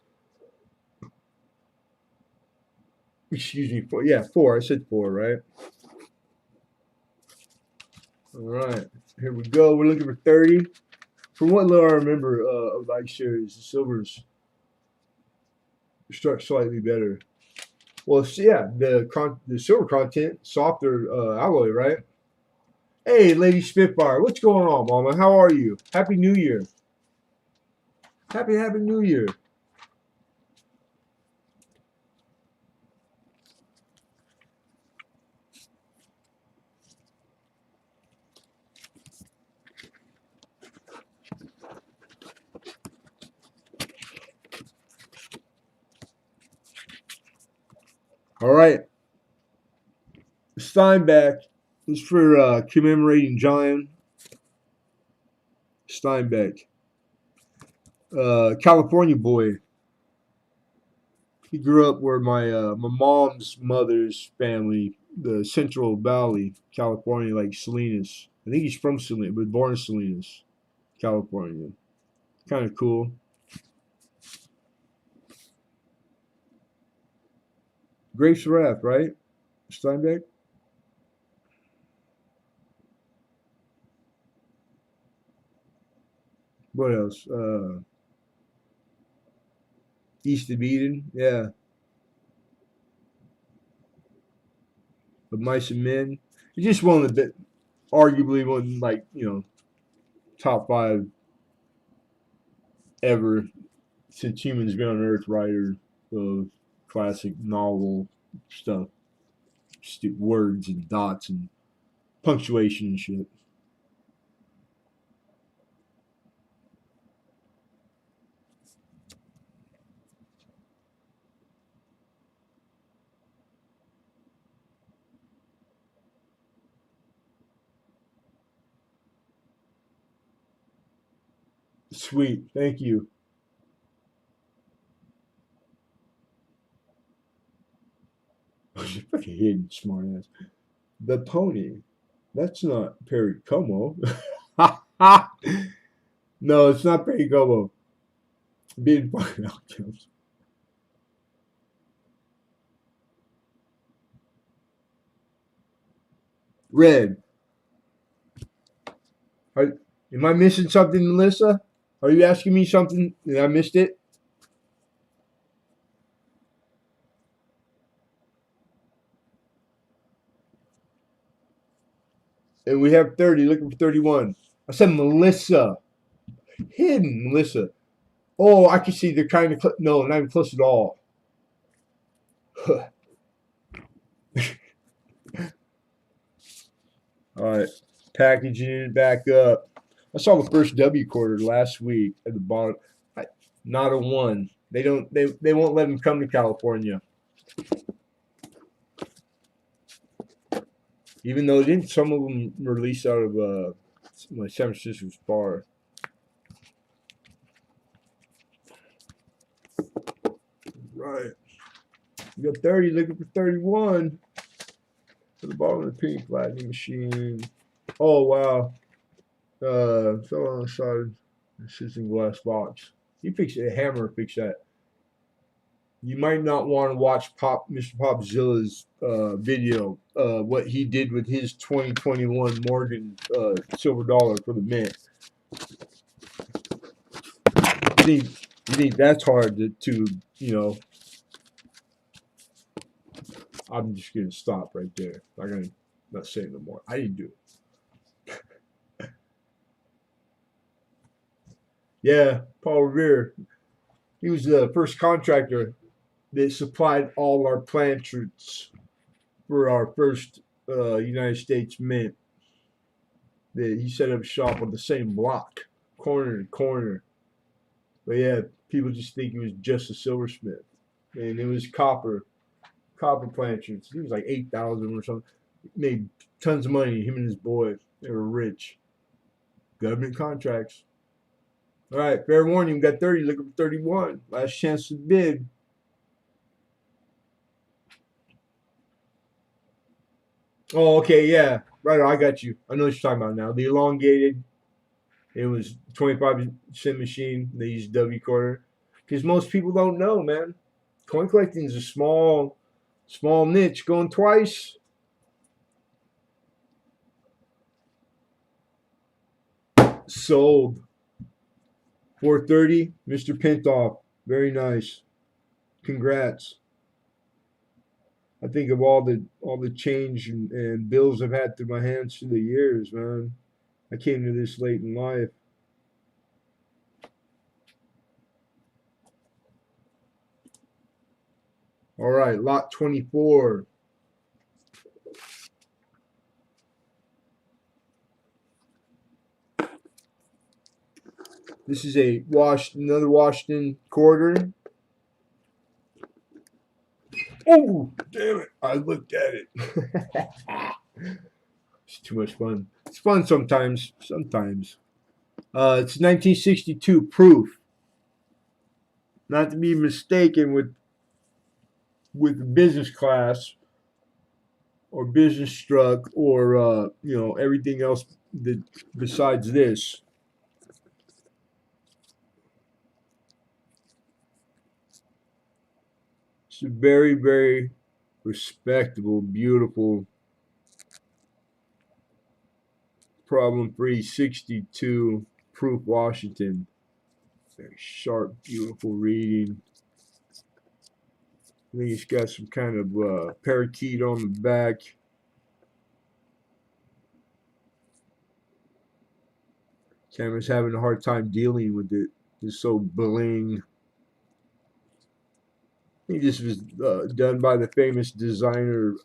[SPEAKER 1] Excuse me, 4. Yeah, 4. I said 4, right? All right. Here we go. We're looking for 30. From what little I remember of the Ike series, the silvers start slightly better. Well, yeah, the silver content, softer alloy, right? Hey, Lady Spitfire, what's going on, Mama? How are you? Happy New Year. Happy New Year. All right, Steinbeck is for commemorating John Steinbeck, California boy. He grew up where my mom's mother's family, the Central Valley, California, like Salinas. I think he's from Salinas, but born in Salinas, California. Kind of cool. Grapes of Wrath, right? Steinbeck. What else? East of Eden. Yeah. Of Mice and Men. It's just one of the arguably one like top five ever since humans been on Earth writer of classic novel stuff, words and dots and punctuation and shit. Sweet, thank you. You fucking hidden smartass. The pony. That's not Perry Como. No, it's not Perry Como. Being fucking outcomes. Red. Are, am I missing something, Melissa? Are you asking me something and I missed it? And we have 30, looking for 31. I said Melissa. Hidden Melissa. Oh, I can see they're kind of no, not even close at all. All right, packaging it back up. I saw the first W quarter last week at the bottom. Not a one. They don't. They won't let them come to California, even though didn't some of them release out of like San Francisco's bar. Right. You got 30. Looking for 31. To the bottom of the pink lightning machine. Oh wow. Fell on the side. Sits in glass box. He fixed it. A hammer fixed that. You might not want to watch Mr. Popzilla's video. What he did with his 2021 Morgan silver dollar for the mint. You think that's hard to I'm just gonna stop right there. Not say no more. I didn't do it. Yeah, Paul Revere. He was the first contractor that supplied all our planters for our first United States mint. That he set up shop on the same block, corner to corner. But yeah, people just think he was just a silversmith, and it was copper planters. He was like 8,000 or something. Made tons of money. Him and his boy, they were rich. Government contracts. All right, fair warning. We got 30. Looking for 31. Last chance to bid. Oh, okay, yeah. Right, I got you. I know what you're talking about now. The elongated. It was 25-cent machine. They used W quarter. Because most people don't know, man. Coin collecting is a small niche. Going twice. Sold. 430. Mr. Pintoff. Very nice. Congrats. I think of all the change and bills I've had through my hands through the years, man. I came to this late in life. All right, lot 24. This is another Washington quarter. Oh, damn it. I looked at it. It's too much fun. It's fun sometimes. It's 1962 proof. Not to be mistaken with business class or business struck or everything else that besides this. It's a very, very respectable, beautiful, problem-free 62 Proof Washington. Very sharp, beautiful reading. I think it's got some kind of parakeet on the back. Camera's having a hard time dealing with it. It's so bling. I think this was done by the famous designer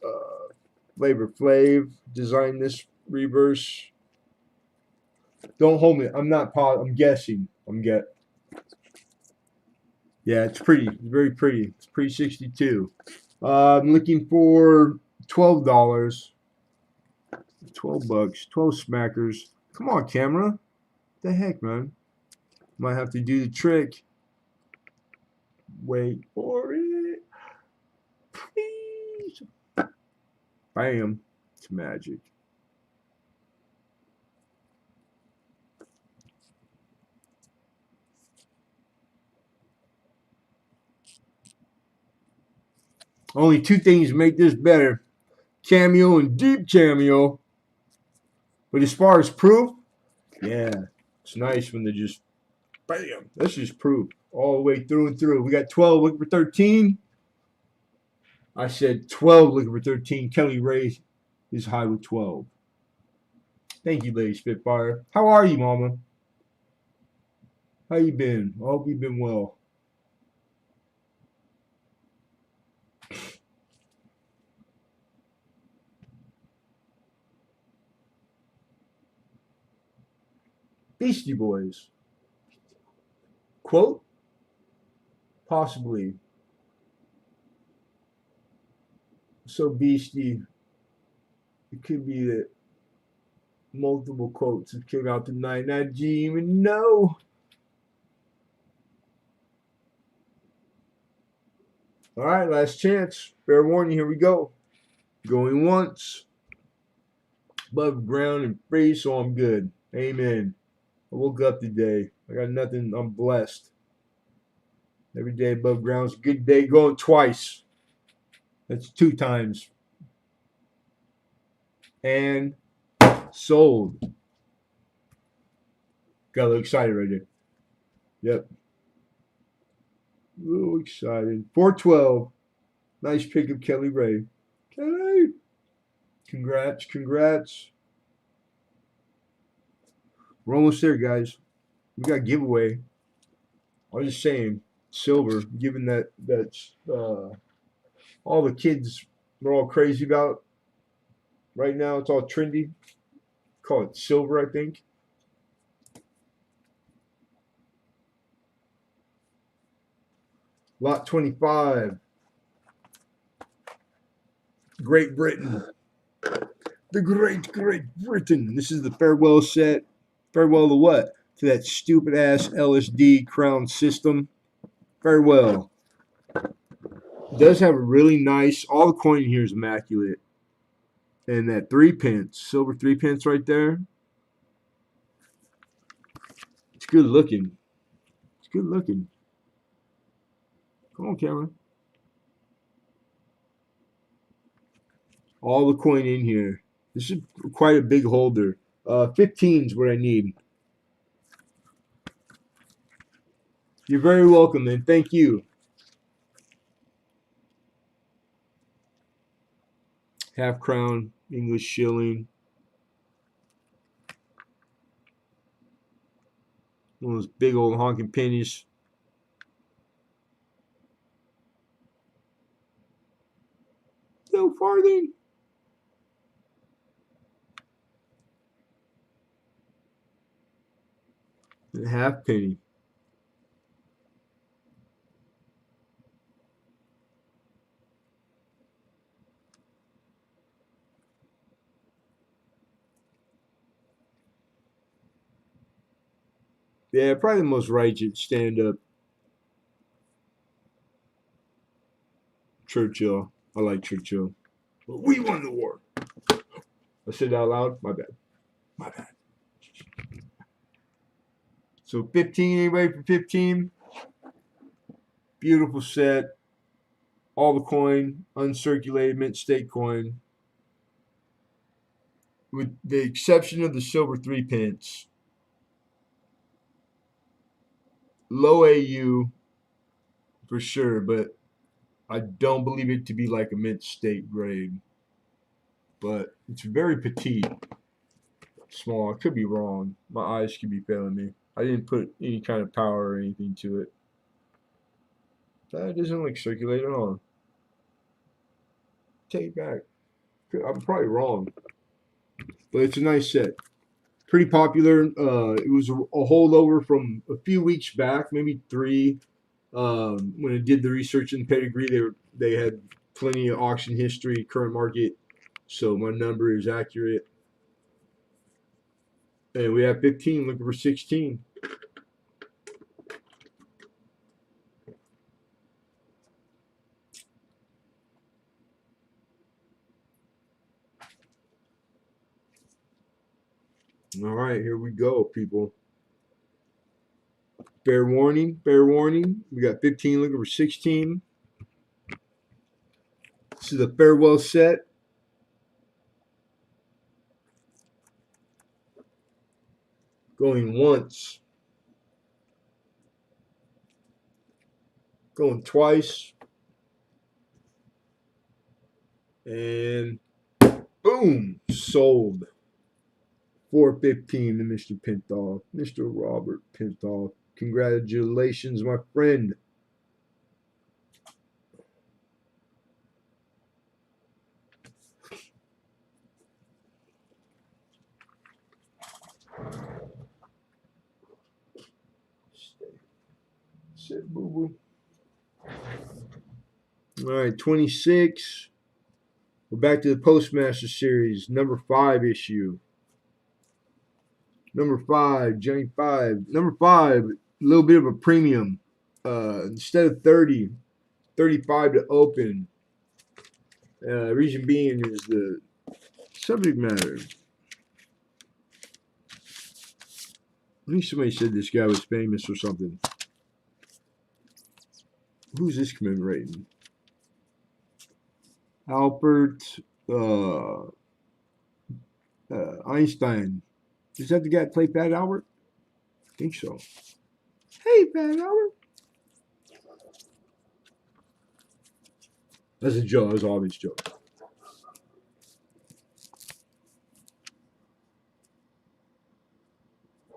[SPEAKER 1] Flavor Flav. Designed this reverse. Don't hold me. I'm not positive. I'm guessing. Yeah, it's pretty. It's very pretty. It's pre-62. I'm looking for $12. $12. 12 smackers. Come on, camera. What the heck, man? Might have to do the trick. Wait for it. Please. Bam. It's magic. Only two things make this better. Cameo and deep cameo. But as far as proof, yeah, it's nice when they just bam. That's just proof all the way through and through. We got 12 looking for 13. I said 12 looking for 13. Kelly Ray is high with 12. Thank you, Lady Spitfire. How are you, Mama? How you been? I hope you've been well. Beastie Boys. Quote? Possibly. So beastie. It could be that multiple quotes have came out tonight and I didn't even know. All right, last chance. Fair warning, here we go. Going once. Above ground and free, so I'm good. Amen. I woke up today. I got nothing. I'm blessed. Every day above ground's a good day. Going twice. That's 2 times. And sold. Got a little excited right there. Yep. A little excited. 412. Nice pick of Kelly Ray. Kelly. Congrats. Congrats. We're almost there, guys. We got a giveaway. I was just saying, silver, given that that's all the kids are all crazy about right now. It's all trendy. Call it silver, I think. Lot 25. Great Britain. The Great Britain. This is the farewell set. Farewell to what? To that stupid ass LSD crown system. Farewell. It does have a really nice, all the coin in here is immaculate. And that 3 pence, silver 3 pence right there. It's good looking. It's good looking. Come on, camera. All the coin in here. This is quite a big holder. 15 is what I need. You're very welcome, and thank you. Half crown, English shilling. One of those big old honking pennies. No farthing. And a half penny. Yeah, probably the most righteous stand-up. Churchill. I like Churchill. But we won the war. I said that out loud. My bad. My bad. So 15, anybody for 15? Beautiful set. All the coin, uncirculated mint state coin. With the exception of the silver 3 pence. low AU for sure, but I don't believe it to be like a mint state grade. But it's very petite, small. I could be wrong. My eyes could be failing me. I didn't put any kind of power or anything to it. That doesn't like circulate at all. Take it back. I'm probably wrong, but it's a nice set. Pretty popular. It was a holdover from a few weeks back, maybe three. When I did the research in pedigree, they had plenty of auction history, current market, so my number is accurate. And we have 15 looking for 16. All right, here we go, people. Fair warning, fair warning. We got 15 looking for 16. This is a farewell set. Going once, going twice, and boom, sold. 415 to Mr. Pintoff, Mr. Robert Pintoff. Congratulations, my friend. Sit, boo boo. All right, 26. We're back to the Postmaster Series, number 5 issue. Number 5, Johnny 5. Number 5, a little bit of a premium. Instead of 30, 35 to open. Reason being is the subject matter. I think somebody said this guy was famous or something. Who's this commemorating? Albert Einstein. Is that the guy that played Fat Albert? I think so. Hey, Fat Albert. That's a joke. That's an obvious joke.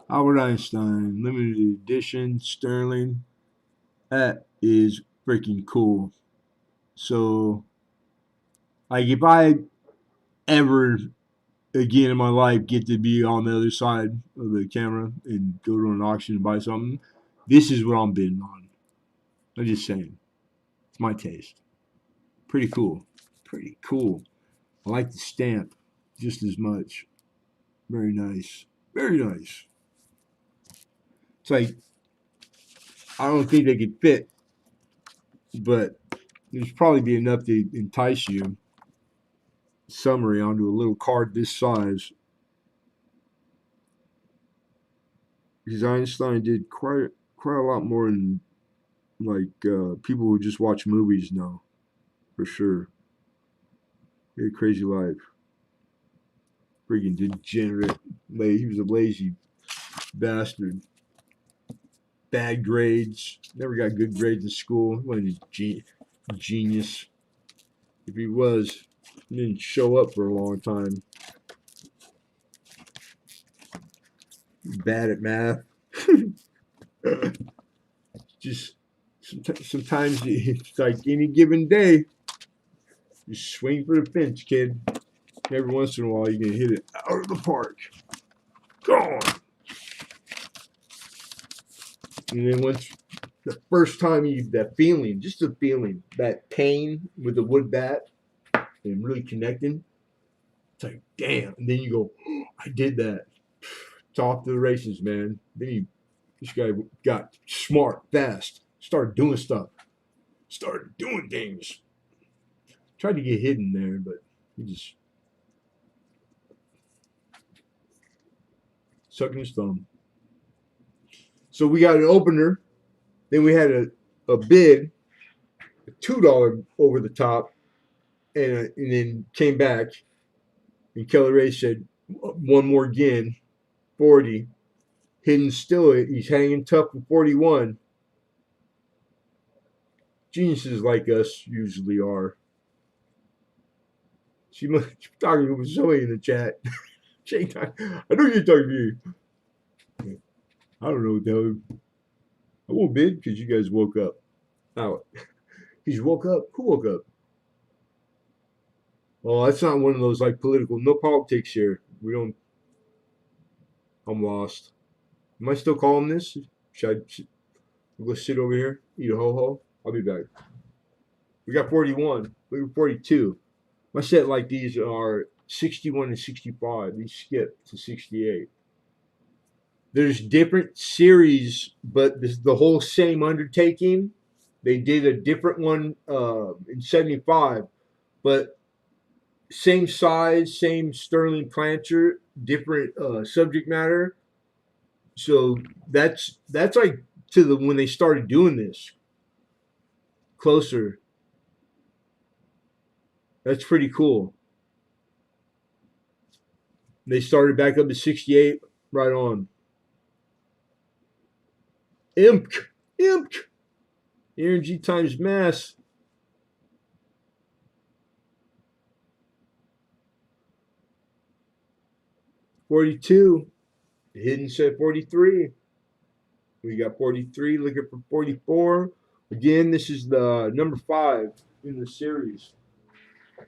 [SPEAKER 1] Albert Einstein, limited edition, Sterling. That is freaking cool. So, like, if I ever again in my life get to be on the other side of the camera and go to an auction and buy something, this is what I'm bidding on. I'm just saying. It's my taste. Pretty cool. Pretty cool. I like the stamp just as much. Very nice. Very nice. It's like, I don't think they could fit, but there's probably be enough to entice you. Summary onto a little card this size. Because Einstein did quite a lot more than like people who just watch movies know, for sure. He had a crazy life. Freaking degenerate. He was a lazy bastard. Bad grades. Never got good grades in school. He wasn't a genius. If he was, he didn't show up for a long time. Bad at math. Just sometimes it's like any given day, you swing for the fence, kid. Every once in a while, you can hit it out of the park. Go on. And then once the first time that feeling, just the feeling, that pain with the wood bat and really connecting, it's like, damn. And then you go, oh, I did that. It's off to the races, man. Then this guy got smart, fast, started doing stuff, started doing things. Tried to get hidden there, but he just sucking his thumb. So we got an opener. Then we had a bid, a $2 over the top, and then came back. And Kelly Ray said, one more again, 40. Hidden still, he's hanging tough with 41. Geniuses like us usually are. She must be talking with Zoe in the chat. I know you're talking to me. I don't know what the hell. I won't bid because you guys woke up. Oh, he's woke up? Who woke up? Oh, that's not one of those like political. No politics here. We don't. I'm lost. Am I still calling this? Should I go sit over here, eat a ho ho? I'll be back. We got 41. We got 42. My set like these are 61 and 65. These skip to 68. There's different series, but this the whole same undertaking. They did a different one in 75, but same size, same sterling plancher, different subject matter. So that's like to the when they started doing this closer. That's pretty cool. They started back up to 68, right on. Imp, imp, energy times mass. 42. Hidden set 43. We got 43 looking for 44. Again, this is the number 5 in the series.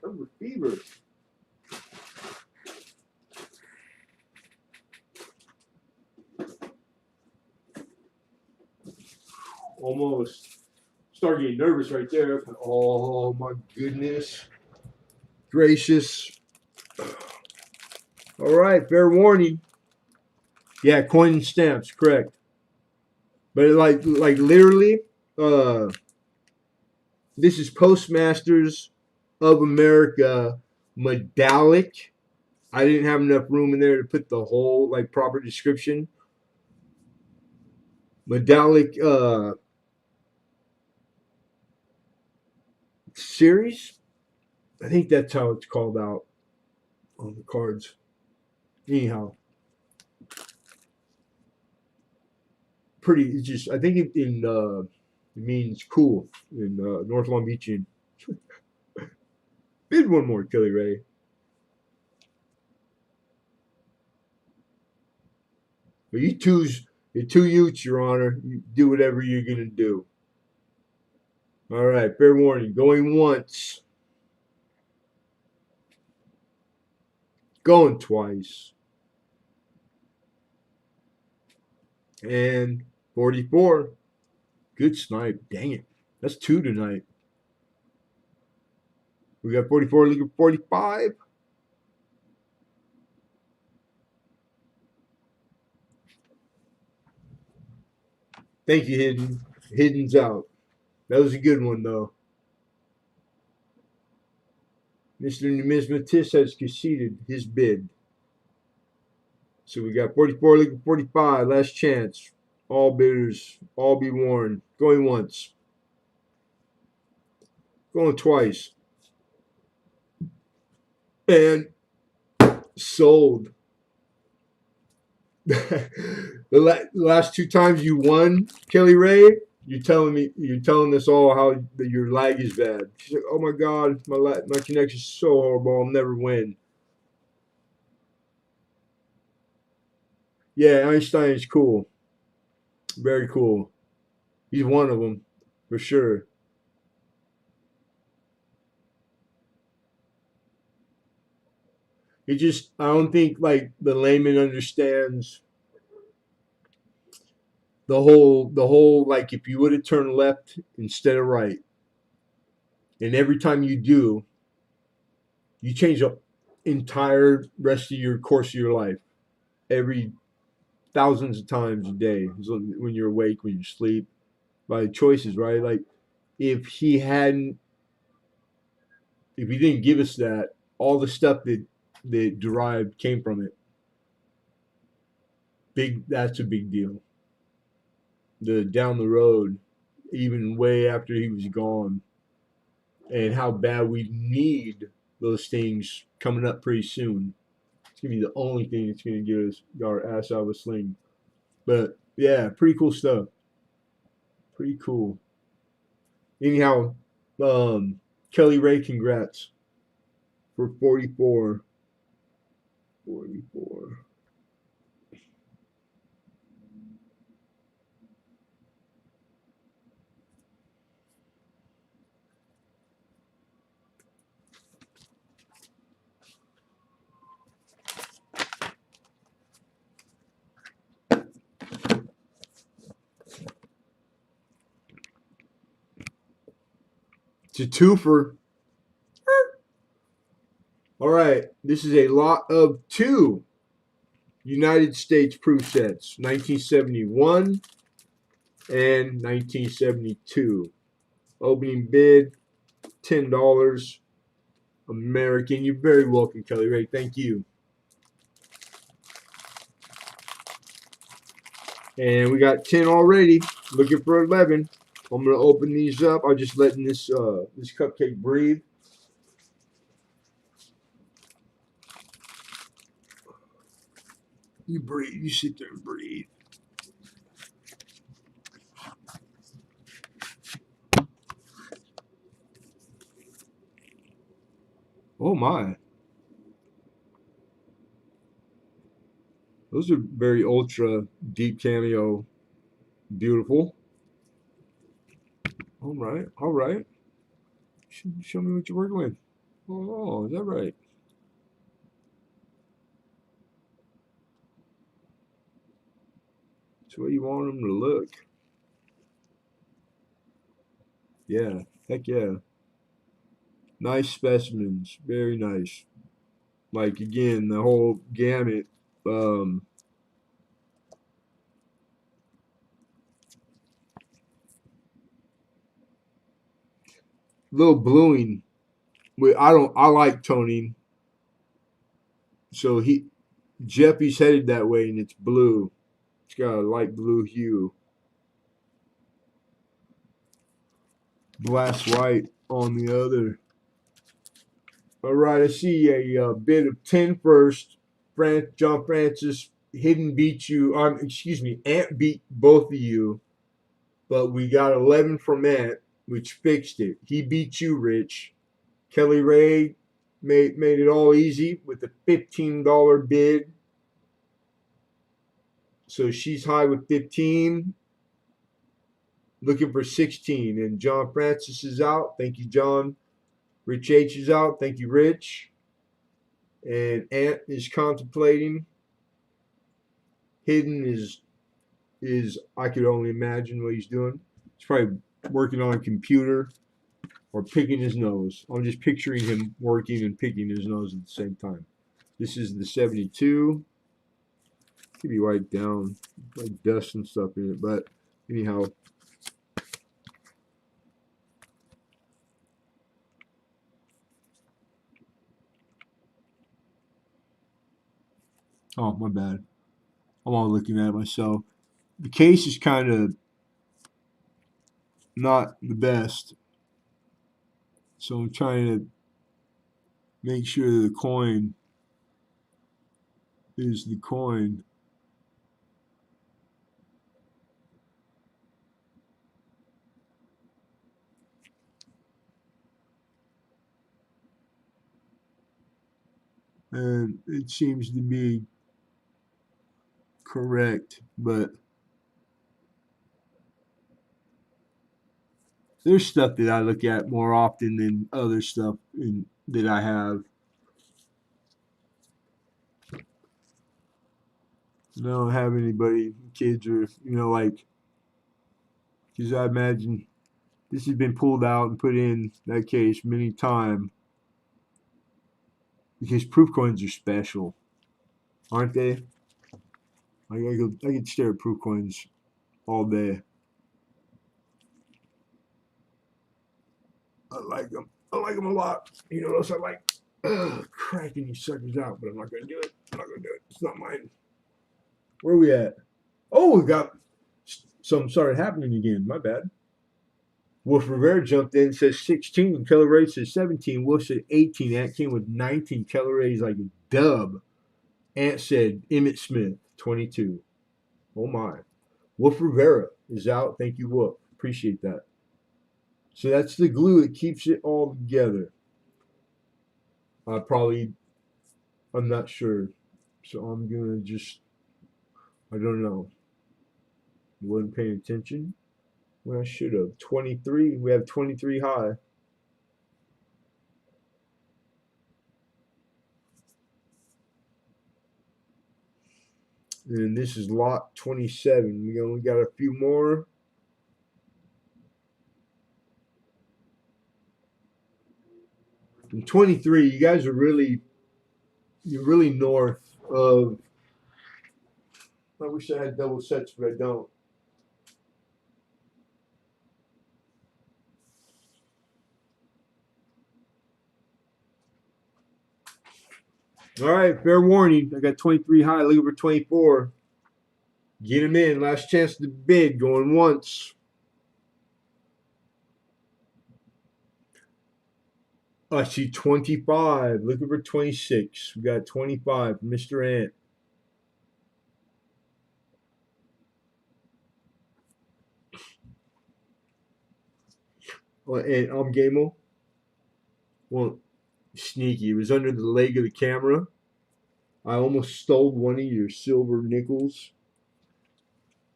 [SPEAKER 1] Number fever. Almost. Start getting nervous right there. Oh my goodness. Gracious. All right, fair warning. Yeah, coin and stamps, correct. But like literally, this is Postmasters of America medallic. I didn't have enough room in there to put the whole like proper description. Medallic series. I think that's how it's called out on the cards. Anyhow, pretty. It's just I think it means cool in North Long Beach. And bid one more, Kelly Ray. But you're two Utes, Your Honor. You do whatever you're gonna do. All right, fair warning. Going once, going twice, and 44. Good snipe. Dang it. That's 2 tonight. We got 44, looking at 45. Thank you, Hidden. Hidden's out. That was a good one, though. Mr. Numismatist has conceded his bid. So we got 44, looking at 45. Last chance. All bidders, all be warned. Going once. Going twice. And sold. The last 2 times you won, Kelly Ray, you're telling us all how your lag is bad. She's like, oh my God, my connection's so horrible, I'll never win. Yeah, Einstein is cool. Very cool. He's one of them, for sure. I don't think like the layman understands the whole like if you would have turned left instead of right, and every time you do, you change the entire rest of your course of your life. Every thousands of times a day when you're awake, when you sleep, by choices, right? Like if he hadn't, if he didn't give us that, all the stuff that derived came from it. That's a big deal. The down the road, even way after he was gone, and how bad we need those things coming up pretty soon. It's gonna be the only thing that's gonna get us our ass out of a sling. But yeah, pretty cool stuff. Pretty cool. Anyhow, Kelly Ray, congrats for 44. 44. It's a twofer. All right, this is a lot of two United States proof sets, 1971 and 1972. Opening bid $10. American. You're very welcome, Kelly Ray. Thank you. And we got 10 already. Looking for 11. I'm gonna open these up. I'm just letting this cupcake breathe. You breathe. You sit there and breathe. Oh my. Those are very ultra deep cameo. Beautiful. All right. All right. Show me what you're working with. Oh, is that right? That's the way you want them to look. Yeah. Heck yeah. Nice specimens. Very nice. Like again, the whole gamut. Um, Little bluing. I don't. I like toning. So Jeffy's headed that way, and it's blue. It's got a light blue hue. Glass white on the other. All right, I see a bid of 10 first. John Francis, Hidden beat you. Excuse me, Ant beat both of you, but we got 11 from Ant, which fixed it. He beat you, Rich. Kelly Ray made it all easy with a $15 bid. So she's high with 15, looking for 16. And John Francis is out. Thank you, John. Rich H is out. Thank you, Rich. And Ant is contemplating. Hidden is I could only imagine what he's doing. He's probably working on a computer or picking his nose. I'm just picturing him working and picking his nose at the same time. This is the 72. Could be wiped down, like dust and stuff in it, but anyhow. Oh, my bad. I'm all looking at it myself. The case is kind of not the best, so I'm trying to make sure the coin is the coin. And it seems to be correct, but there's stuff that I look at more often than other stuff that I have. I don't have anybody, kids, or like, because I imagine this has been pulled out and put in that case many times because proof coins are special, aren't they? I could stare at proof coins all day. I like them. I like them a lot. You know what else I like? Cracking these suckers out, but I'm not gonna do it. I'm not gonna do it. It's not mine. Where are we at? Oh, we got something started happening again. My bad. Wolf Rivera jumped in, says 16. Keller Ray says 17. Wolf said 18. Ant came with 19. Keller Ray's like a dub. Ant said Emmett Smith, 22. Oh my. Wolf Rivera is out. Thank you, Wolf. Appreciate that. So that's the glue that keeps it all together. I'm not sure. So I'm gonna just, I don't know. Wasn't paying attention when I should have. 23. We have 23 high. And this is lot 27. We only got a few more. And 23, you guys are you're really north of. I wish I had double sets, but I don't. All right, fair warning. I got 23 high, looking for 24. Get him in. Last chance to bid. Going once. I see 25. Looking for 26. We got 25. Mr. Ant. And I'm Gamo. Well, sneaky. It was under the leg of the camera. I almost stole one of your silver nickels.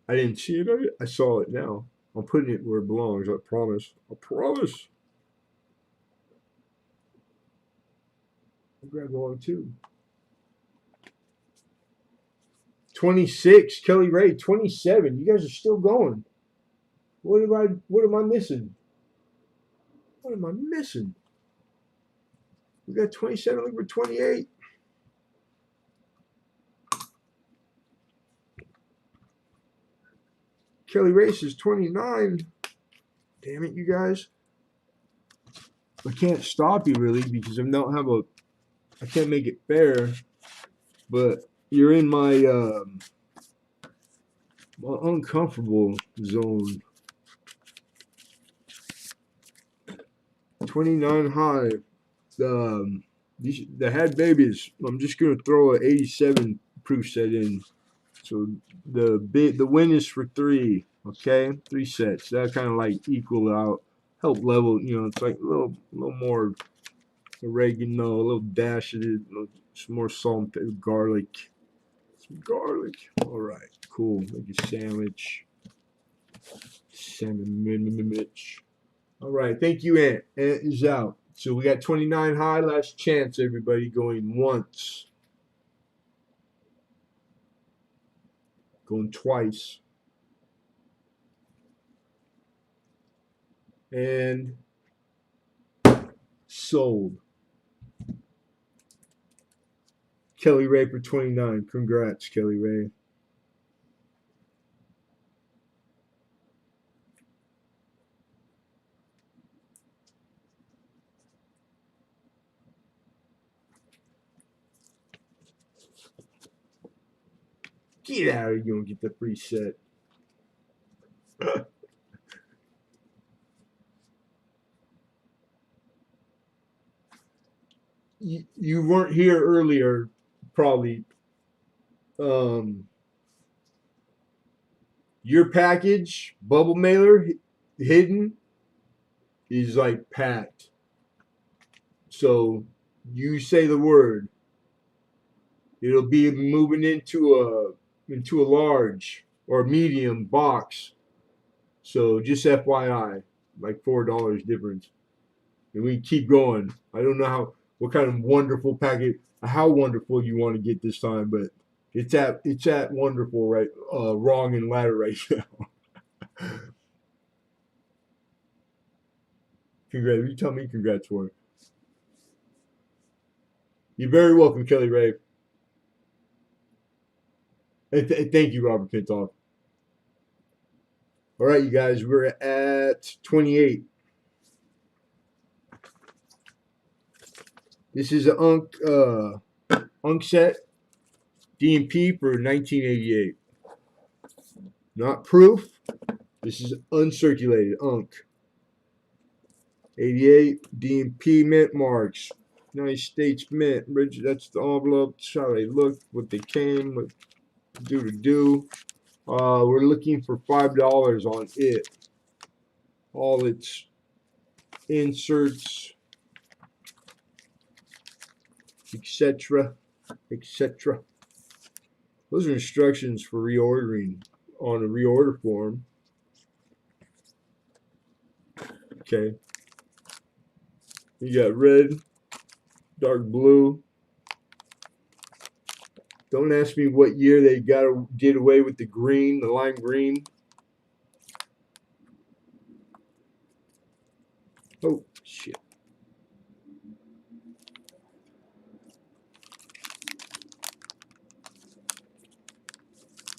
[SPEAKER 1] I didn't see it. I saw it now. I'm putting it where it belongs. I promise. I promise. I grabbed one too. 26. Kelly Ray. 27. You guys are still going. What am I missing? What am I missing? We got 27. Look for 28. Kelly Race is 29. Damn it, you guys. I can't stop you really because I can't make it fair. But you're in my uncomfortable zone. 29 high. The Had Babies. I'm just gonna throw an 87 proof set in. So the win is for 3. Okay, 3 sets. That kind of like equal out, help level. It's like a little more oregano, a little dash of it, some more salt and garlic. Some garlic. All right, cool. Make a sandwich. Sandwich. All right, thank you, Ant. Ant is out. So we got 29 high. Last chance, everybody, going once. Going twice. And sold. Kelly Ray for 29. Congrats, Kelly Ray. Get out of here. You don't get the free set. You weren't here earlier, probably. Um, your package, bubble mailer, hidden, is like packed. So you say the word, it'll be moving into a large or medium box. So just FYI, like $4 difference, and we keep going. I don't know what kind of wonderful package, how wonderful you want to get this time, but it's at wonderful right, wrong and ladder right now. Congrats! You tell me congrats for it. You're very welcome, Kelly Ray. And thank you, Robert Pintoff. All right, you guys, we're at 28. This is an Unk set D&P for 1988. Not proof. This is uncirculated Unk. 88 D&P mint marks. United States Mint. That's the envelope. That's how they look. What they came. What do to do. We're looking for $5 on it. All its inserts, etc., etc. Those are instructions for reordering on a reorder form. Okay. You got red, dark blue. Don't ask me what year they did away with the green, the lime green. Oh shit.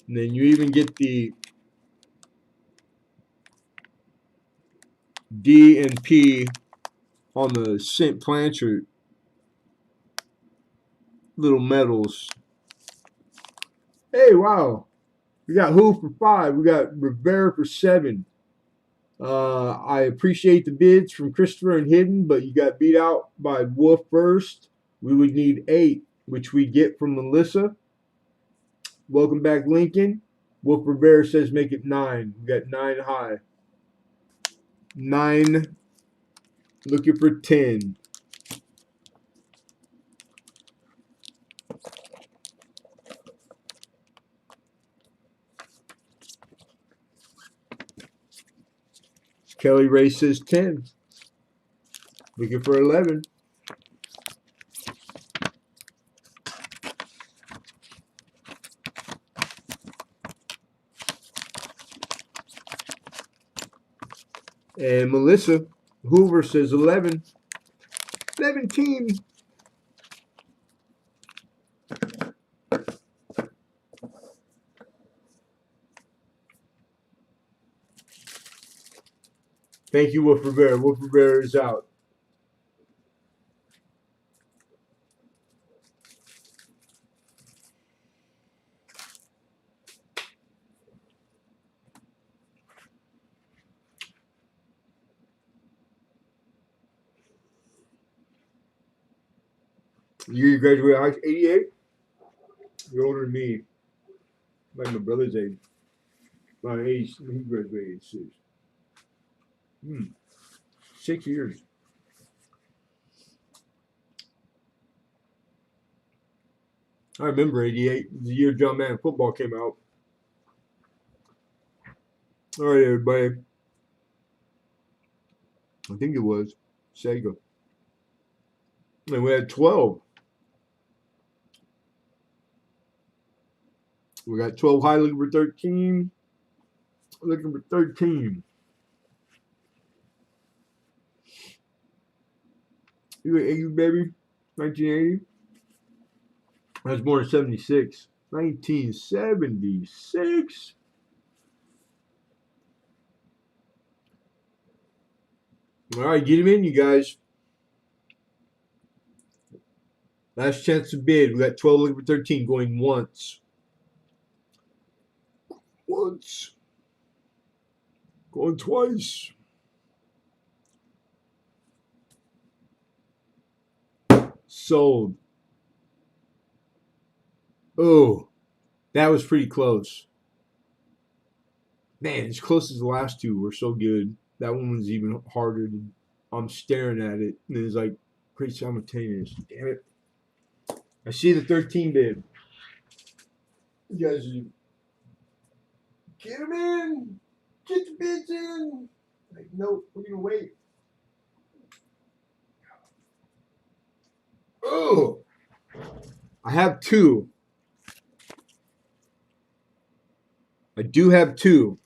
[SPEAKER 1] And then you even get the D and P on the St. Blanchard little medals. Hey, wow. We got Who for 5. We got Rivera for 7. I appreciate the bids from Christopher and Hidden, but you got beat out by Wolf first. We would need 8, which we get from Melissa. Welcome back, Lincoln. Wolf Rivera says make it 9. We got 9 high. 9. Looking for 10. Kelly Ray says 10. Looking for 11. And Melissa Hoover says 11. 17. Thank you, Wolf Rivera. Wolf Rivera is out. You graduated high school 88? You're older than me. Like my brother's age. My age, he graduated 86. 6 years. I remember 88, the year John Madden football came out. All right, everybody. I think it was Sega. And we had 12. We got 12 high, looking for 13. Looking for 13. You 80, baby? 1980? I was born in 76. 1976? All right, get him in, you guys. Last chance to bid. We got 12 looking for 13 going once. Once. Going twice. Sold. Oh, that was pretty close. Man, as close as the last two were so good. That one was even harder. I'm staring at it, and it's like pretty simultaneous. Damn it. I see the 13 bid. You guys are, get them in. Get the bids in. Like, nope, we're going to wait. Oh, I have 2. I do have 2.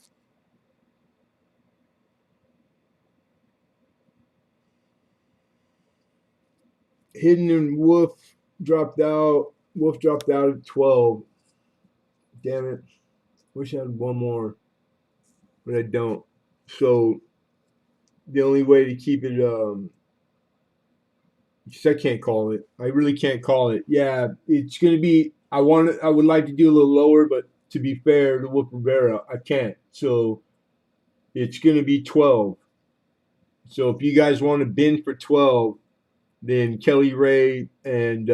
[SPEAKER 1] Hidden and Wolf dropped out. Wolf dropped out at 12. Damn it. Wish I had one more, but I don't. So the only way to keep it, because I can't call it. I really can't call it. Yeah, it's gonna be. I would like to do a little lower, but to be fair to Wolf Rivera, I can't. So it's gonna be 12. So if you guys want to bid for 12, then Kelly Ray and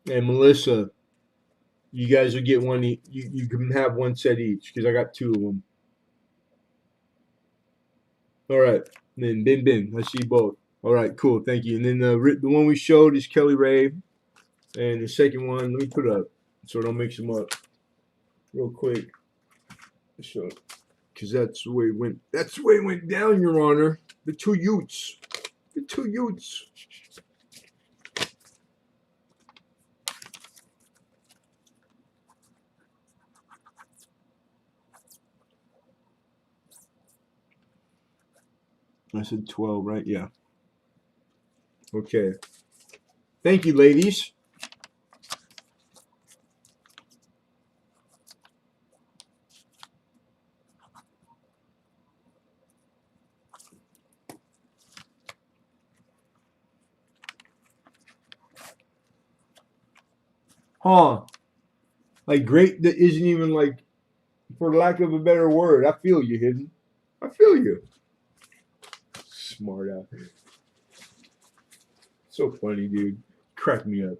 [SPEAKER 1] Melissa, You guys will get one. You can have one set each because I got two of them. All right. And then bin. I see both. All right, cool. Thank you. And then the one we showed is Kelly Ray, and the second one, let me put it up so I don't mix them up real quick. So, because that's the way it went. That's the way it went down, Your Honor. The two Utes. The two Utes. I said 12, right? Yeah. Okay. Thank you, ladies. Huh. Like, great that isn't even like, for lack of a better word. I feel you, Hidden. I feel you. Smart out. So funny, dude. Crack me up.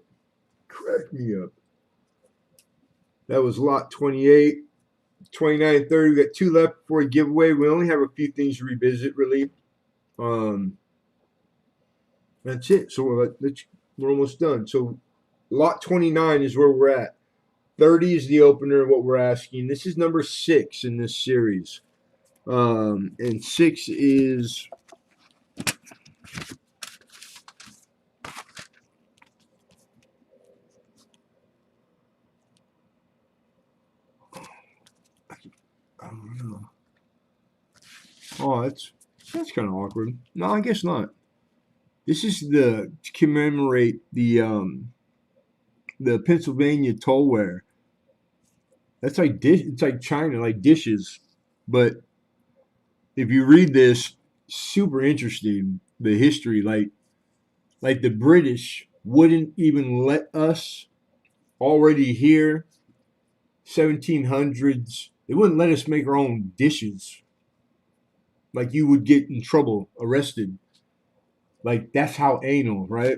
[SPEAKER 1] Crack me up. That was lot 28. 29 and 30. We got two left before a giveaway. We only have a few things to revisit, really. Um, that's it. So we're almost done. So lot 29 is where we're at. 30 is the opener, what we're asking. This is number 6 in this series. And 6 is I don't know. Oh, that's kind of awkward. No, I guess not. This is to commemorate the Pennsylvania tollware. That's like it's like China, like dishes. But if you read this, super interesting. The history, like the British wouldn't even let us already here, 1700s. They wouldn't let us make our own dishes. Like you would get in trouble, arrested. Like that's how anal, right?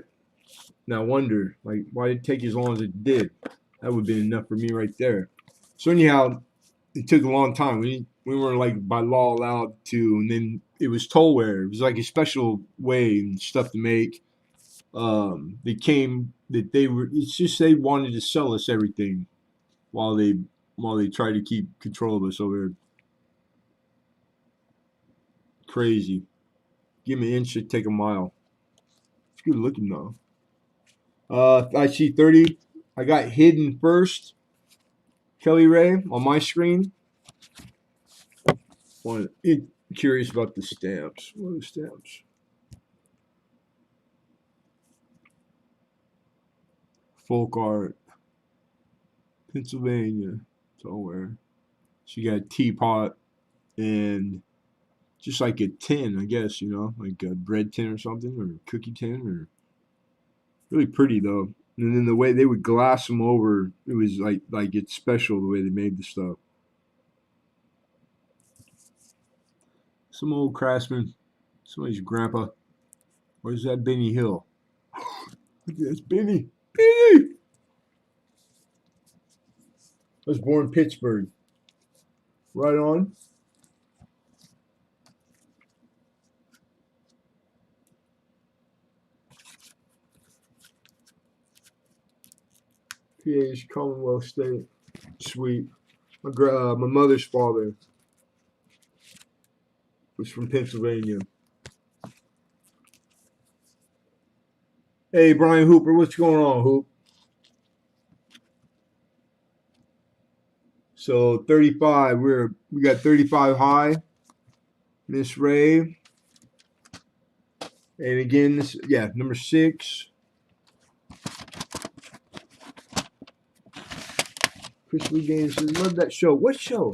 [SPEAKER 1] Now I wonder, like, why did it take as long as it did? That would have been enough for me right there. So anyhow, it took a long time. We weren't like by law allowed to, and then it was tollware. It was like a special way and stuff to make. They came that they were. It's just they wanted to sell us everything while they tried to keep control of us over. Crazy. Give me an inch, take a mile. It's good looking though. I see 30. I got hidden first. Kelly Ray on my screen. Curious about the stamps. What are the stamps? Folk art, Pennsylvania. Somewhere. She got a teapot and just like a tin, I guess, like a bread tin or something, or a cookie tin, or really pretty though. And then the way they would glass them over, it was like it's special the way they made the stuff. Some old craftsman, somebody's grandpa. Where's that Benny Hill? Look at this Benny. Benny! I was born in Pittsburgh. Right on. PA's Commonwealth State. Sweet. My mother's father was from Pennsylvania. Hey, Brian Hooper, what's going on, Hoop? So 35, we got 35 high. Miss Ray. And again, number 6. Chris Lee Gaines says, love that show. What show?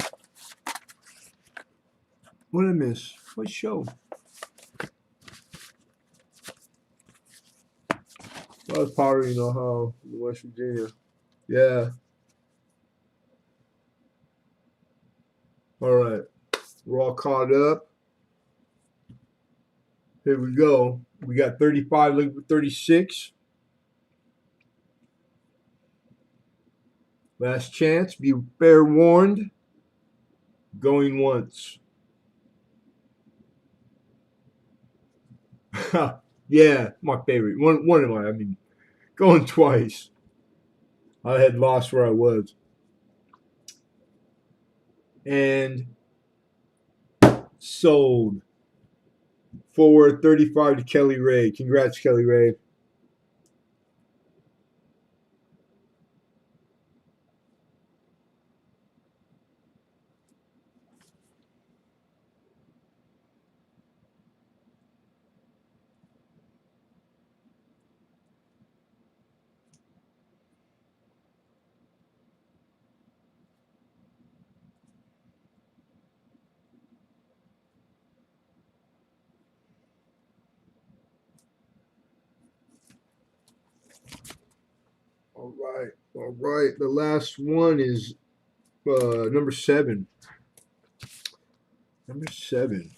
[SPEAKER 1] What did I miss? What show? That was Power, how in West Virginia. Yeah. All right. We're all caught up. Here we go. We got 35, looking for 36. Last chance. Be fair warned. Going once. Yeah, my favorite. One of my. I mean, going twice. I had lost where I was. And sold for 35 to Kelly Ray. Congrats, Kelly Ray. All right. All right. The last one is number 7. Number 7.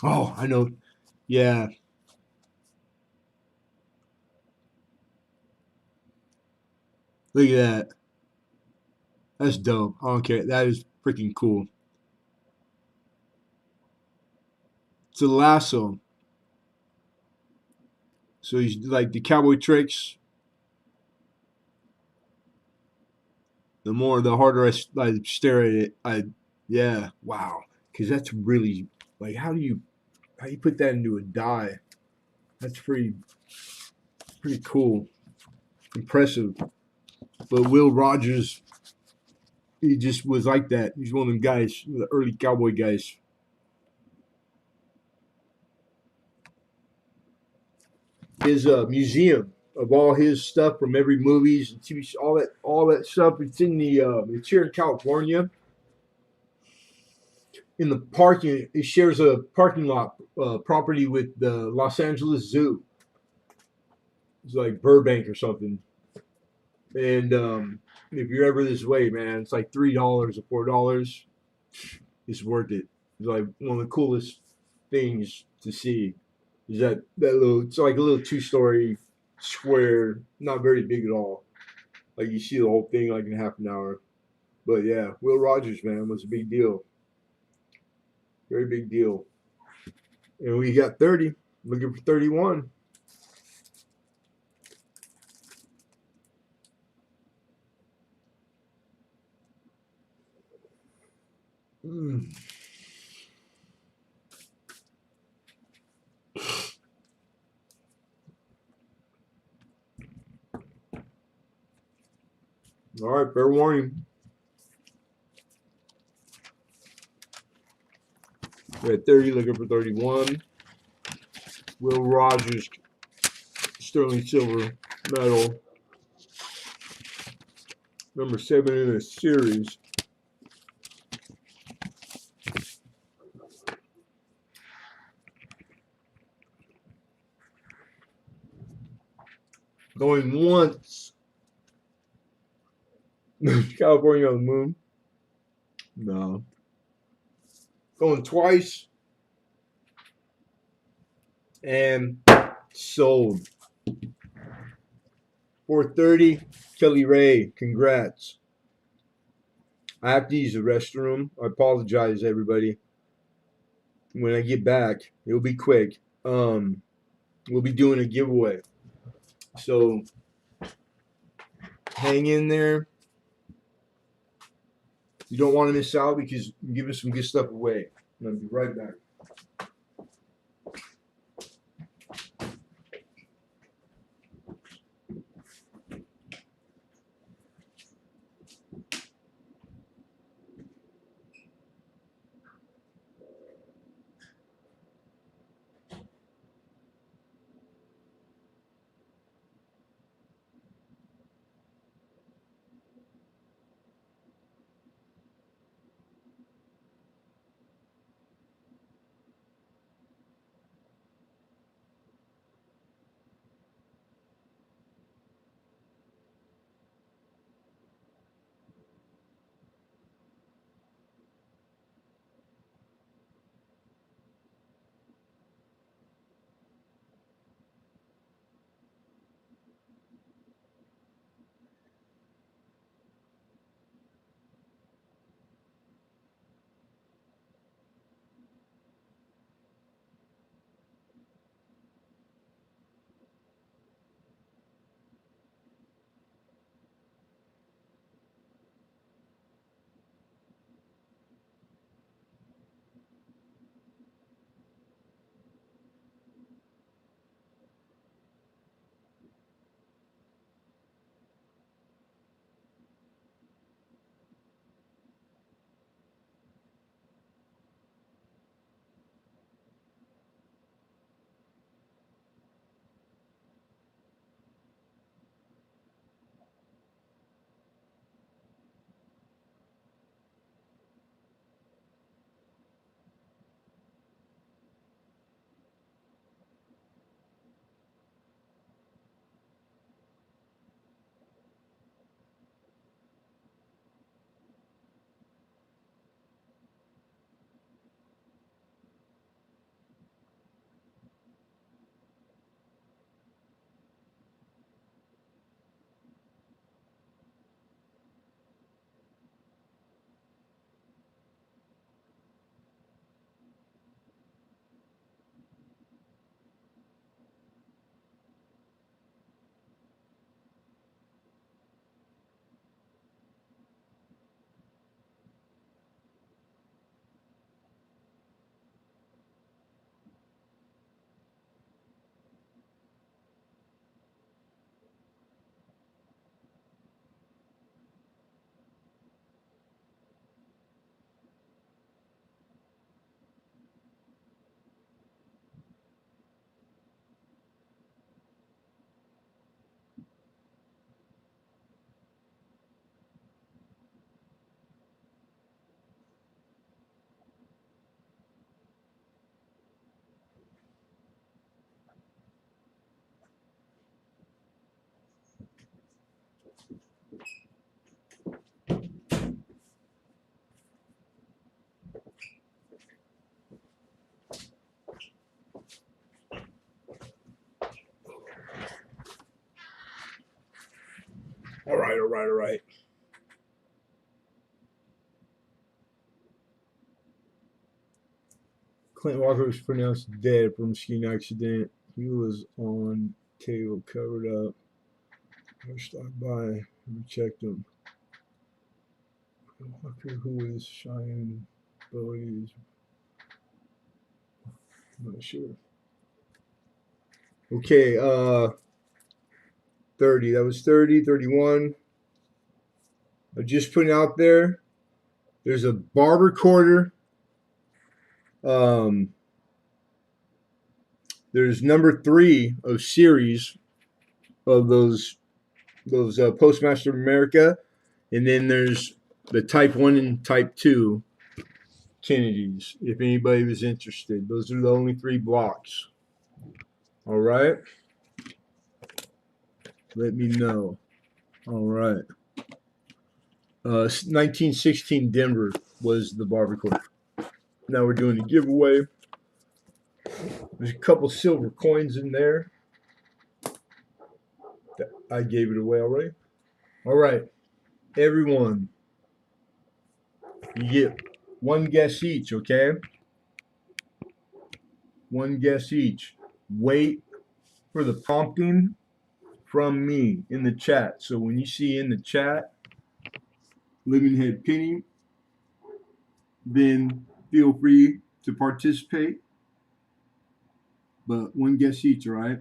[SPEAKER 1] Oh, I know. Yeah. Look at that. That's dope. I don't care. That is freaking cool. It's a lasso. So he's like the cowboy tricks. The harder I stare at it, yeah, wow. Because that's really like how you put that into a die? That's pretty cool, impressive. But Will Rogers, he just was like that. He's one of them guys, the early cowboy guys. His museum of all his stuff from every movies and TV, all that stuff. It's in it's here in California. In the parking, it shares a parking lot property with the Los Angeles Zoo. It's like Burbank or something. And if you're ever this way, man, it's like $3 or $4. It's worth it. It's like one of the coolest things to see. Is that little? It's like a little 2-story square, not very big at all. Like you see the whole thing like in half an hour. But yeah, Will Rogers, man, was a big deal. Very big deal. And we got 30. Looking for 31. Mm. All right, fair warning. We're at 30, looking for 31. Will Rogers, sterling silver medal, number 7 in a series. Going once. California on the moon. No. Going twice. And sold. 430. Kelly Ray, congrats. I have to use the restroom. I apologize, everybody. When I get back, it'll be quick. We'll be doing a giveaway. So hang in there. You don't want to miss out because I'm giving some good stuff away. I'll be right back. All right, all right, all right. Clint Walker was pronounced dead from a skiing accident. He was on table covered up. I stopped by and checked him. Walker, who is Cheyenne Bodie's, I'm not sure. Okay, 30. That was 30, 31. I just putting out there. There's a bar recorder. Um, there's number 3 of series of those Postmaster of America, and then there's the Type 1 and Type 2 Kennedys. If anybody was interested, those are the only 3 blocks. All right, let me know. All right. 1916 Denver was the bar recorder. Now we're doing a giveaway. There's a couple silver coins in there. I gave it away already. All right, everyone, you get one guess each, okay? One guess each. Wait for the prompting from me in the chat. So when you see in the chat, Lemonhead Penny, then feel free to participate. But one guess each, all right?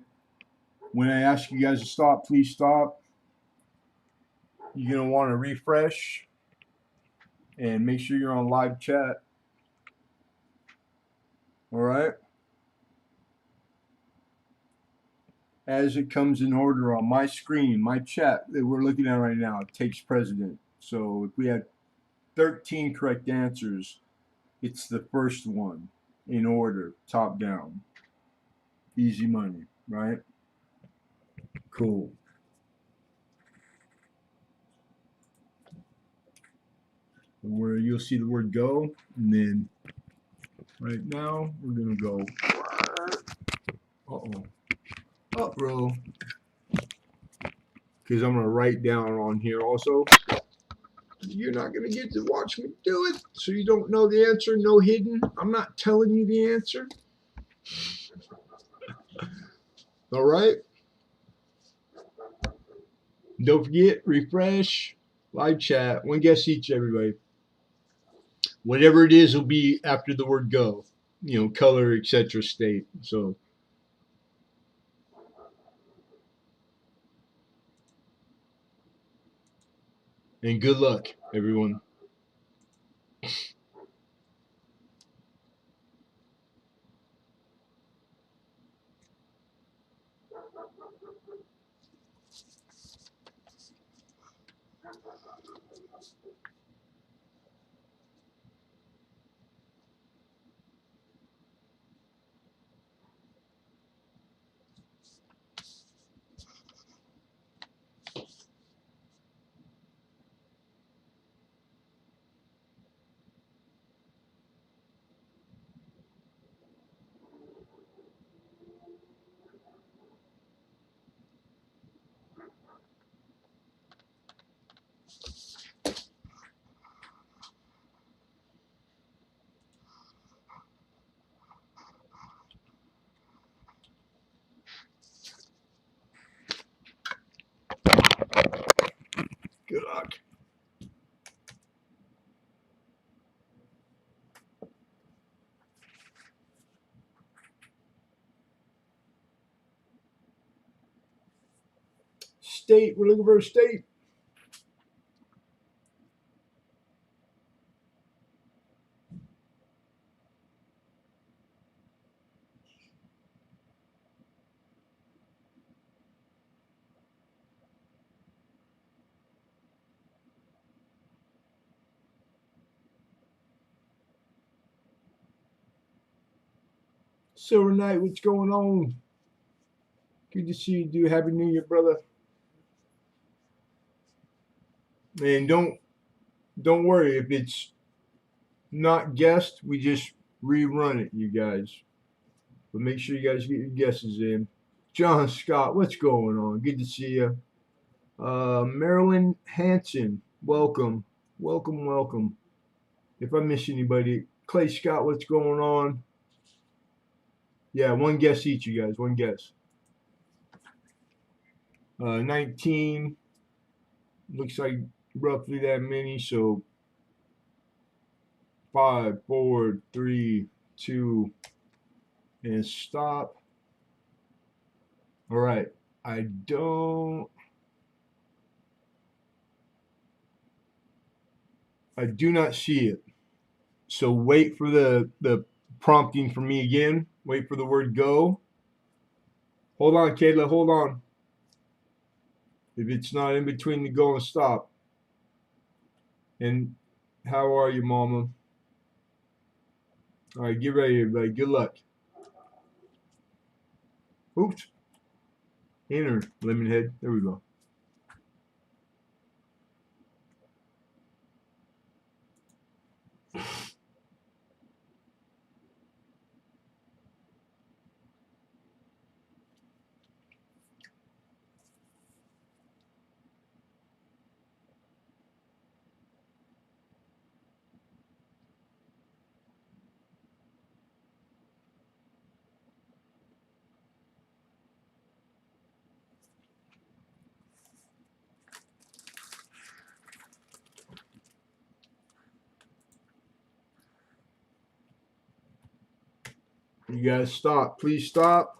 [SPEAKER 1] When I ask you guys to stop, please stop. You're going to want to refresh and make sure you're on live chat. All right? As it comes in order on my screen, my chat that we're looking at right now, it takes precedent. So if we had 13 correct answers, it's the first one in order, top down. Easy money, right? Cool. Where you'll see the word go, and then right now we're gonna go up row, because I'm gonna write down on here also. You're not gonna get to watch me do it, so you don't know the answer. No hidden. I'm not telling you the answer. All right. Don't forget, refresh, live chat, one guess each, everybody. Whatever it is will be after the word go. You know, color, etc. state. So. And good luck, everyone. Good luck. State, we're looking for a state. Silver Knight, what's going on? Good to see you, dude. Happy New Year, brother. And don't worry if it's not guessed. We just rerun it, you guys. But make sure you guys get your guesses in. John Scott, what's going on? Good to see you. Marilyn Hanson, welcome, welcome, welcome. If I miss anybody, Clay Scott, what's going on? Yeah, one guess each, you guys. One guess. 19 looks like roughly that many. So 5, 4, 3, 2, and stop. All right. I don't. I do not see it. So wait for the prompting from me again. Wait for the word go. Hold on, Kayla. Hold on. If it's not in between the go and stop. And how are you, Mama? All right, get ready, everybody. Good luck. Oops. Enter, Lemonhead. There we go. You guys stop. Please stop.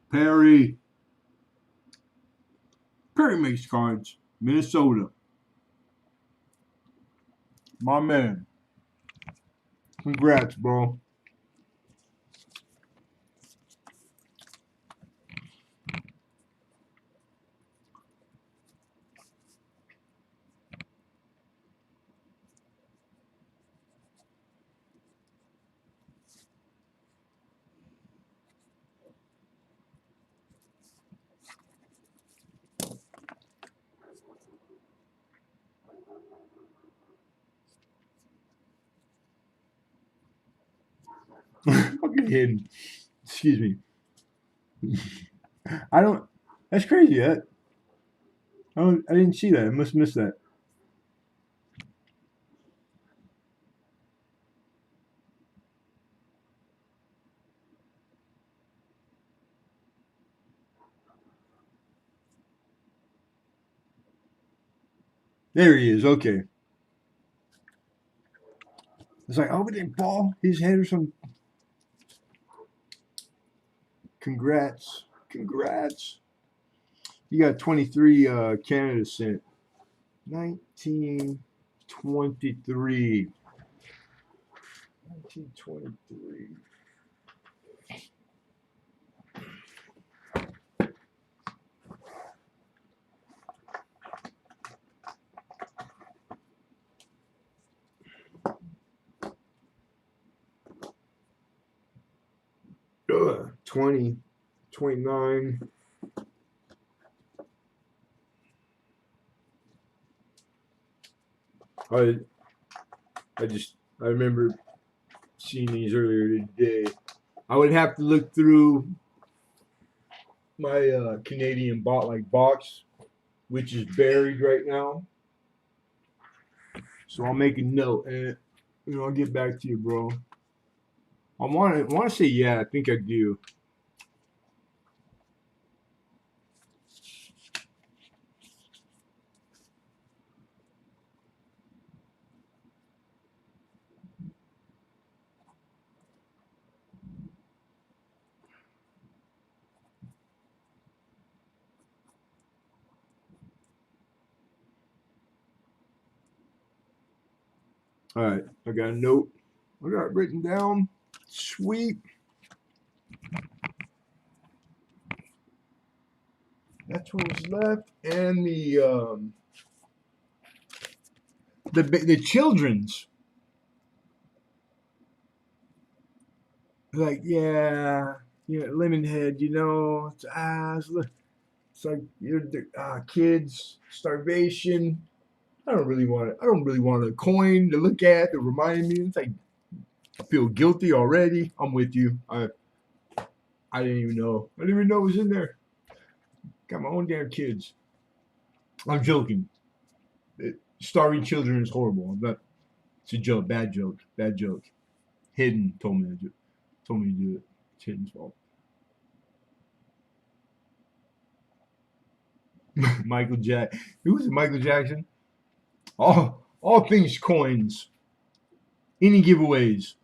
[SPEAKER 1] Perry. Perry makes cards. Minnesota. My man. Congrats, bro. 'Fucking hidden. Excuse me. I don't. That's crazy. I didn't see that. I must have missed that. There he is. Okay. It's like, oh, we didn't ball his head or something. Congrats. Congrats. You got 23 Canada cent. 1923. 1923. 20. 29. I I remember seeing these earlier today. I would have to look through my Canadian box, which is buried right now. So I'll make a note and I'll get back to you, bro. I want to say yeah, I think I do. All right, I got a note. I got it written down. Sweet. That's what was left, and the children's. Like, yeah, Lemonhead. It's like kids starvation. I don't really want it. I don't really want a coin to look at to remind me. It's like I feel guilty already. I'm with you. I didn't even know. I didn't even know it was in there. Got my own damn kids. I'm joking. Starving children is horrible. I'm not. It's a joke. Bad joke. Bad joke. Hidden told me to do it. It's Hidden's fault. Michael Jack. Who was it? Michael Jackson. All things coins. Any giveaways?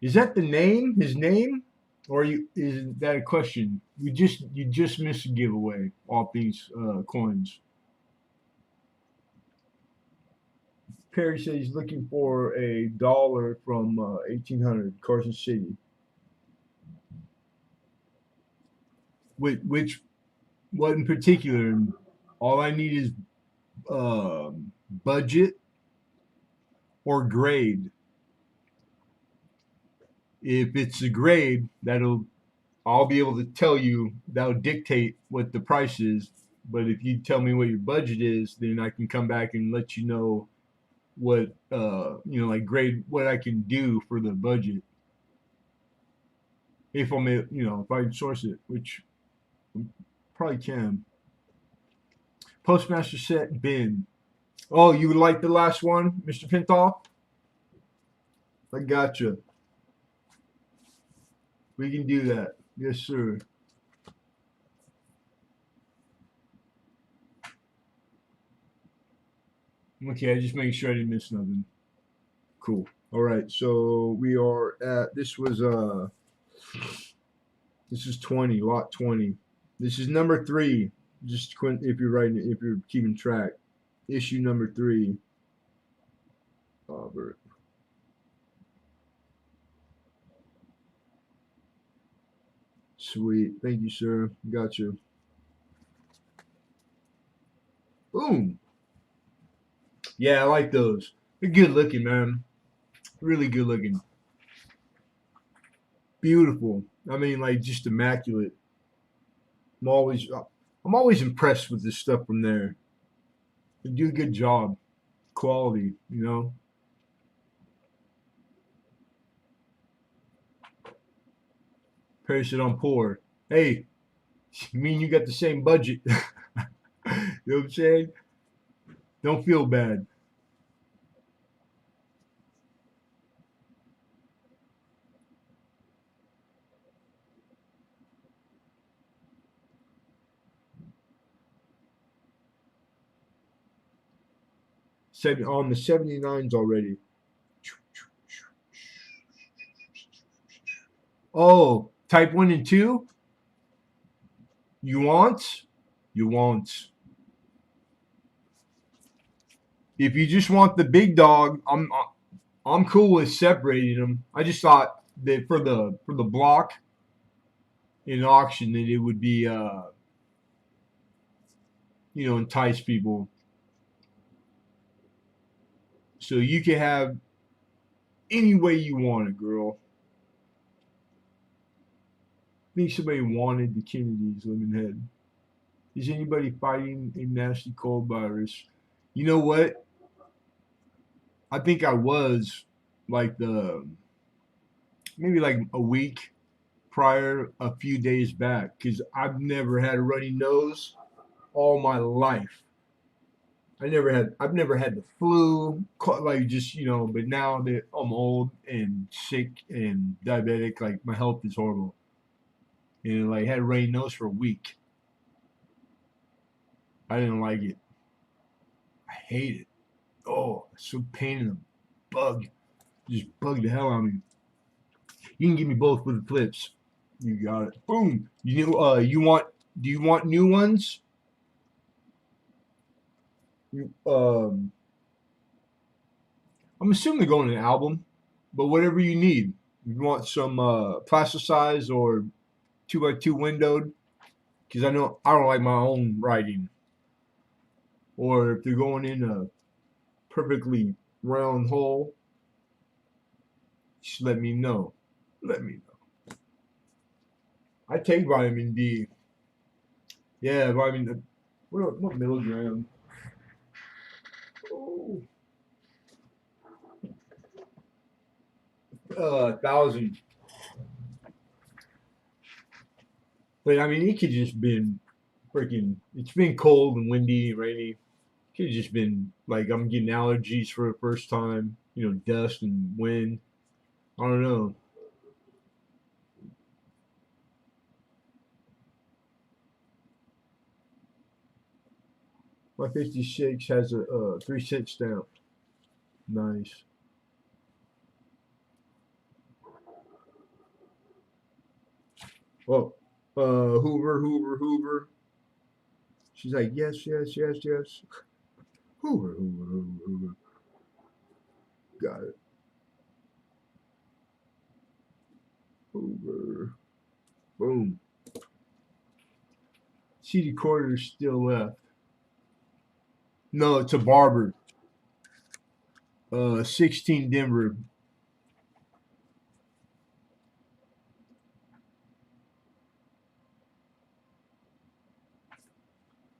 [SPEAKER 1] Is that the name? His name? Or is that a question? You just missed a giveaway. All things coins. Perry said he's looking for a dollar from 1800 Carson City. Which what in particular? All I need is budget or grade. If it's a grade, that'll I'll be able to tell you that'll dictate what the price is. But if you tell me what your budget is, then I can come back and let you know what like grade what I can do for the budget if if I can source it, which I probably can. Postmaster set bin. Oh, you would like the last one, Mr. Pintoff? I gotcha. We can do that. Yes, sir. Okay, I just make sure I didn't miss nothing. Cool. All right, so we are at this is 20, lot 20. This is number 3. Just if you're writing if you're keeping track. Issue number 3. Robert. Sweet. Thank you, sir. Got you. Boom. Yeah, I like those. They're good looking, man. Really good looking. Beautiful. I mean, like just immaculate. I'm always I'm always impressed with this stuff from there. They do a good job. Quality. Perry said I'm poor. Hey, you mean you got the same budget? You know what I'm saying? Don't feel bad. Said on the 79s already. Oh, type 1 and 2? You want? You want. If you just want the big dog, I'm cool with separating them. I just thought that for the block in auction that it would be entice people. So you can have any way you want it, girl. I think somebody wanted the Kennedys Lemonhead. Is anybody fighting a nasty cold virus? You know what? I think I was like the maybe like a week prior, a few days back, because I've never had a runny nose all my life. I've never had the flu, like just but now that I'm old and sick and diabetic, like my health is horrible, and like had a runny nose for a week. I didn't like it. I hate it. Oh, it's so pain in the bug. Just bug the hell out of me. You can give me both with the clips. You got it. Boom. Do you want new ones? You, I'm assuming they're going to an album, but whatever you need. If you want some plasticized or 2x2 windowed, because I know I don't like my own writing. Or if they're going in a perfectly round hole, just let me know. Let me know. I take vitamin D. Yeah, vitamin. What milligram? Oh, 1,000. But I mean, it could just been freaking. It's been cold and windy and rainy. It could have just been like I'm getting allergies for the first time. You know, dust and wind. I don't know. My 56 has a 3 cent stamp. Nice. Oh, Hoover, Hoover, Hoover. She's like, yes, yes, yes, yes. Hoover, Hoover, Hoover, Hoover. Got it. Hoover. Boom. CD quarters still left. No, it's a barber. 16 Denver.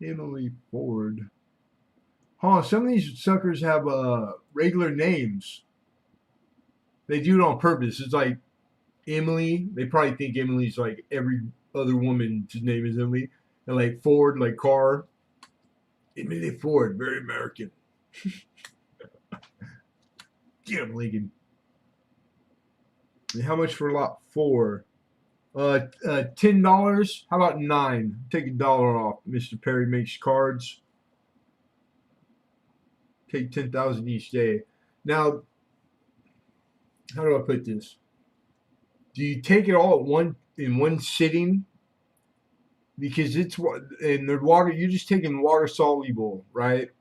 [SPEAKER 1] Emily Ford. Huh, some of these suckers have regular names. They do it on purpose. It's like Emily. They probably think Emily's like every other woman's name is Emily. And like Ford, like car. Emily Ford, very American. Get him, Lincoln. And how much for lot four? $10. How about nine? Take $1 off. Mr. Perry makes cards. Take 10,000 each day. Now, how do I put this? Do you take it all at one in one sitting? Because it's what and the water. You're just taking water soluble, right?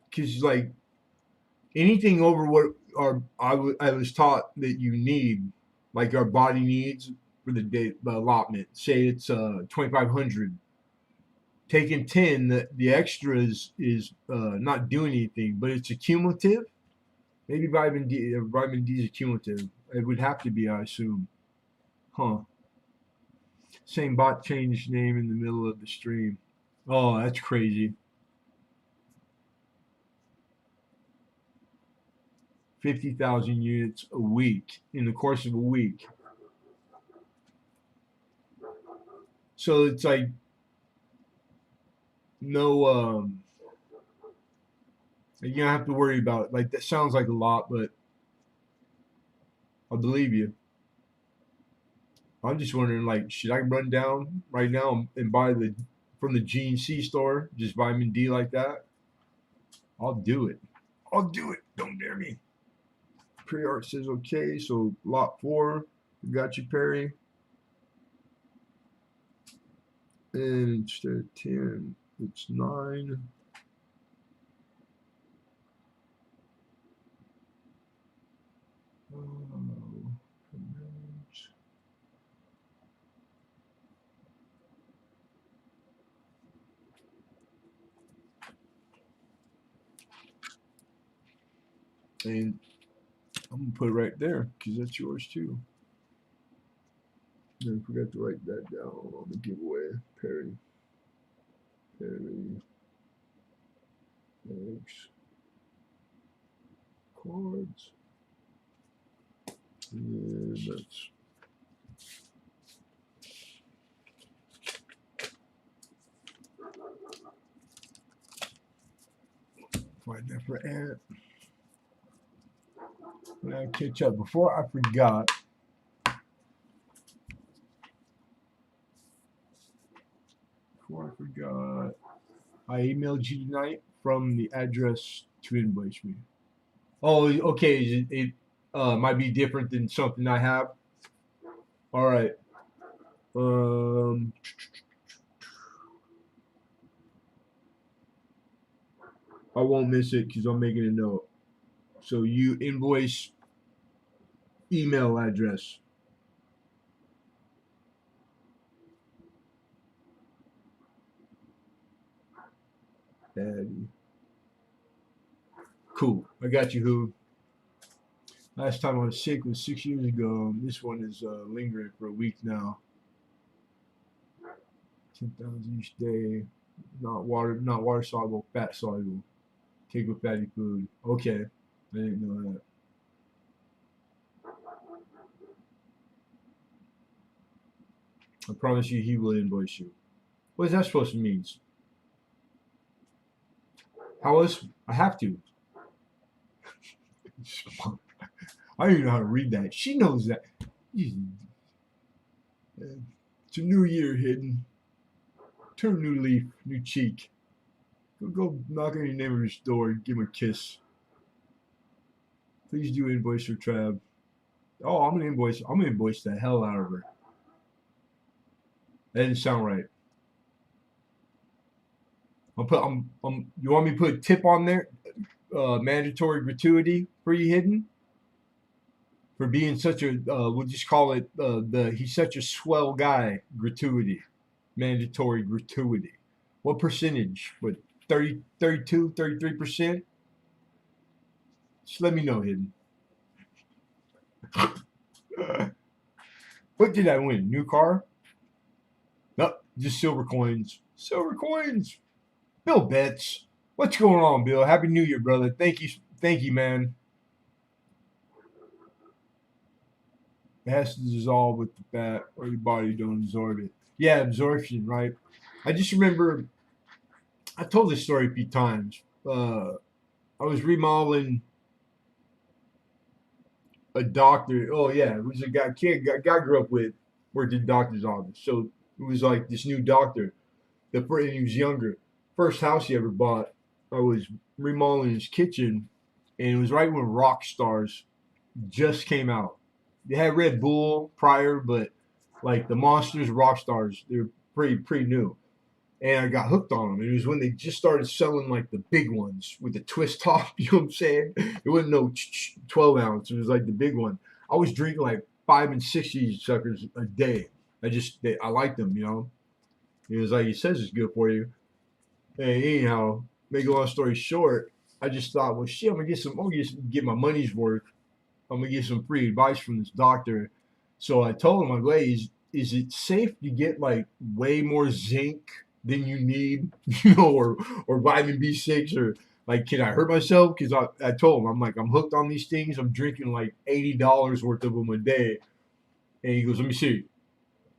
[SPEAKER 1] Because like anything over what I was taught that you need, like our body needs for the day the allotment. Say it's 2,500. Taking 10, the extra is not doing anything, but it's accumulative. Maybe vitamin D is accumulative. It would have to be, I assume. Huh. Same bot changed name in the middle of the stream. Oh, that's crazy. 50,000 units a week in the course of a week. So it's like no, you don't have to worry about it. Like that sounds like a lot, but I believe you. I'm just wondering, like, should I run down right now and buy the from the GNC store, just vitamin D like that? I'll do it. I'll do it. Don't dare me. Pre-art says okay, so lot four, got you, Perry. And instead of 10, it's 9. Oh, and I'm gonna put it right there because that's yours too. I forgot to write that down on the giveaway. Perry, Perry, eggs, cards, and that's find that for Ant. Now catch up. Before I forgot, I emailed you tonight from the address to invoice me. Oh, okay. It might be different than something I have. All right. Um, I won't miss it because I'm making a note. So you invoice email address. Daddy. Cool. I got you, who. Last time I was sick was 6 years ago. This one is lingering for a week now. 10,000 each day. Not water soluble, fat soluble. Take with fatty food. Okay, I didn't know that. I promise you, he will invoice you. What is that supposed to mean? How else? I have to. I don't even know how to read that. She knows that. It's a new year hidden. Turn a new leaf, new cheek. Go knock on your neighbor's door and give him a kiss. Please do invoice your Trav. Oh, I'm gonna invoice. I'm gonna invoice the hell out of her. That didn't sound right. You want me to put a tip on there? Mandatory gratuity for you hidden for being such a. We'll just call it the. He's such a swell guy. Gratuity, mandatory gratuity. What percentage? What 30, 32, 33%? Just let me know, hidden. What did I win? New car? No, just silver coins. Silver coins. Bill Betts. What's going on, Bill? Happy New Year, brother. Thank you, man. It has to dissolve with the fat, or your body don't absorb it. Yeah, absorption, right? I just remember I told this story a few times. I was remodeling a doctor. Oh yeah, it was a guy I grew up with, worked in the doctor's office. So it was like this new doctor. And he was younger. First house he ever bought. I was remodeling his kitchen, and it was right when Rock Stars just came out. They had Red Bull prior, but like the Monsters, Rock Stars, they're pretty new. And I got hooked on them. It was when they just started selling like the big ones with the twist top. You know what I'm saying? It wasn't no 12 ounce. It was like the big one. I was drinking like 5 and 6 of these suckers a day. I liked them. You know. It was like he says it's good for you. And anyhow, make a long story short, I just thought, well, shit, I'm gonna get my money's worth. I'm gonna get some free advice from this doctor. So I told him, I go, hey, is it safe to get like way more zinc than you need, or vitamin B6, or like, can I hurt myself? Because I told him, I'm like, I'm hooked on these things. I'm drinking like $80 worth of them a day. And he goes, let me see.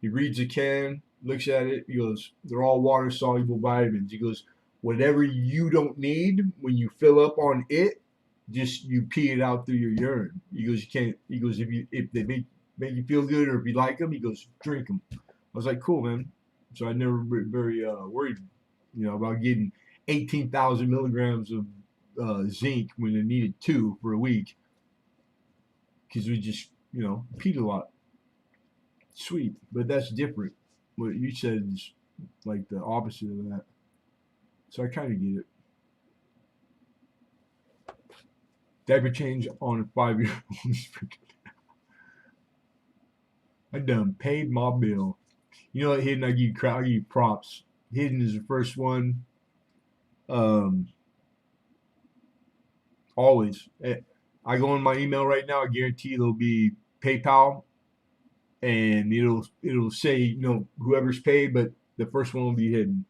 [SPEAKER 1] He reads a can, looks at it. He goes, they're all water soluble vitamins. He goes, whatever you don't need when you fill up on it, just you pee it out through your urine. He goes, you can't. He goes, if they make you feel good or if you like them, he goes, drink them. I was like, cool, man. So I never been very worried, about getting 18,000 milligrams of zinc when I needed 2 for a week because we just peed a lot. Sweet, but that's different. What you said is like the opposite of that. So I kind of get it. Diaper change on a 5-year-old. I done paid my bill. You know what, Hidden? I give you props. Hidden is the first one. Um, always. I go on my email right now. I guarantee there'll be PayPal, and it'll say whoever's paid, but the first one will be hidden.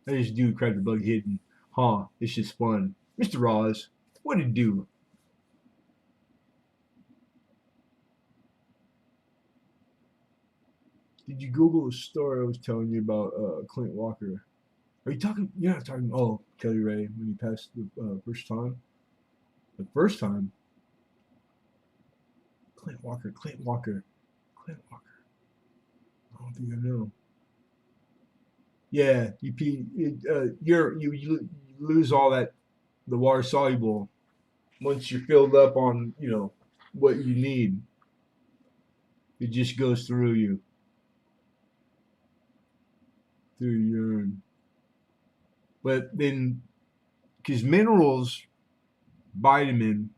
[SPEAKER 1] I just do credit bug hidden. Huh? It's just fun. Mr. Roz, what did it do? Did you Google the story I was telling you about Clint Walker? Are you talking? You're not talking. Oh, Kelly Ray when he passed the first time. The first time, Clint Walker, Clint Walker, Clint Walker. I don't think I know. Yeah, you pee. You lose all that the water soluble once you're filled up on what you need. It just goes through you. through your urine. But then, because minerals, vitamin,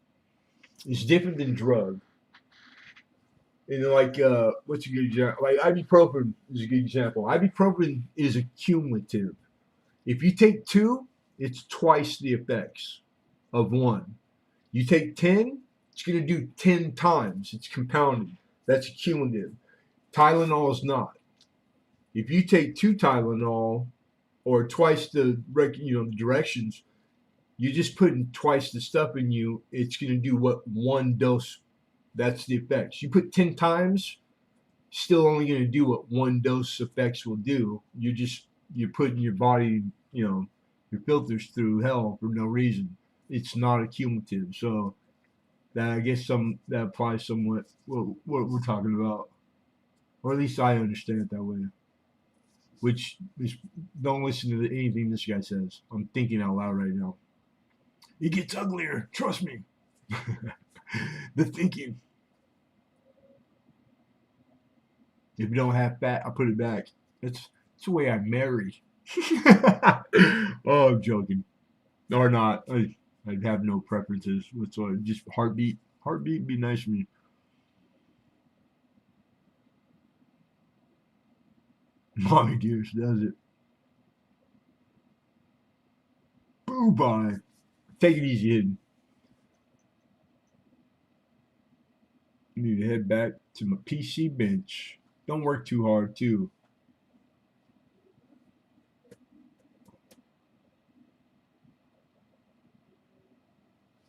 [SPEAKER 1] is different than drug. And like, what's a good example? Like ibuprofen is a good example. Ibuprofen is a cumulative. If you take two, it's twice the effects of one. You take 10, it's going to do 10 times. It's compounded. That's cumulative. Tylenol is not. If you take two Tylenol or twice the directions, you're just putting twice the stuff in you. It's going to do what one dose. That's the effects. You put 10 times, still only going to do what one dose effects will do. You're putting your body, your filters through hell for no reason. It's not a cumulative. So that I guess that applies somewhat what we're talking about, or at least I understand it that way. Which is, don't listen to anything this guy says. I'm thinking out loud right now. It gets uglier. Trust me. The thinking. If you don't have fat, I put it back. It's the way I marry. Oh, I'm joking. Or not. I'd have no preferences whatsoever. Just heartbeat. Heartbeat would be nice for me. Mommy dearest does it. Boo bye. Take it easy, Hidden. I need to head back to my PC bench. Don't work too hard, too.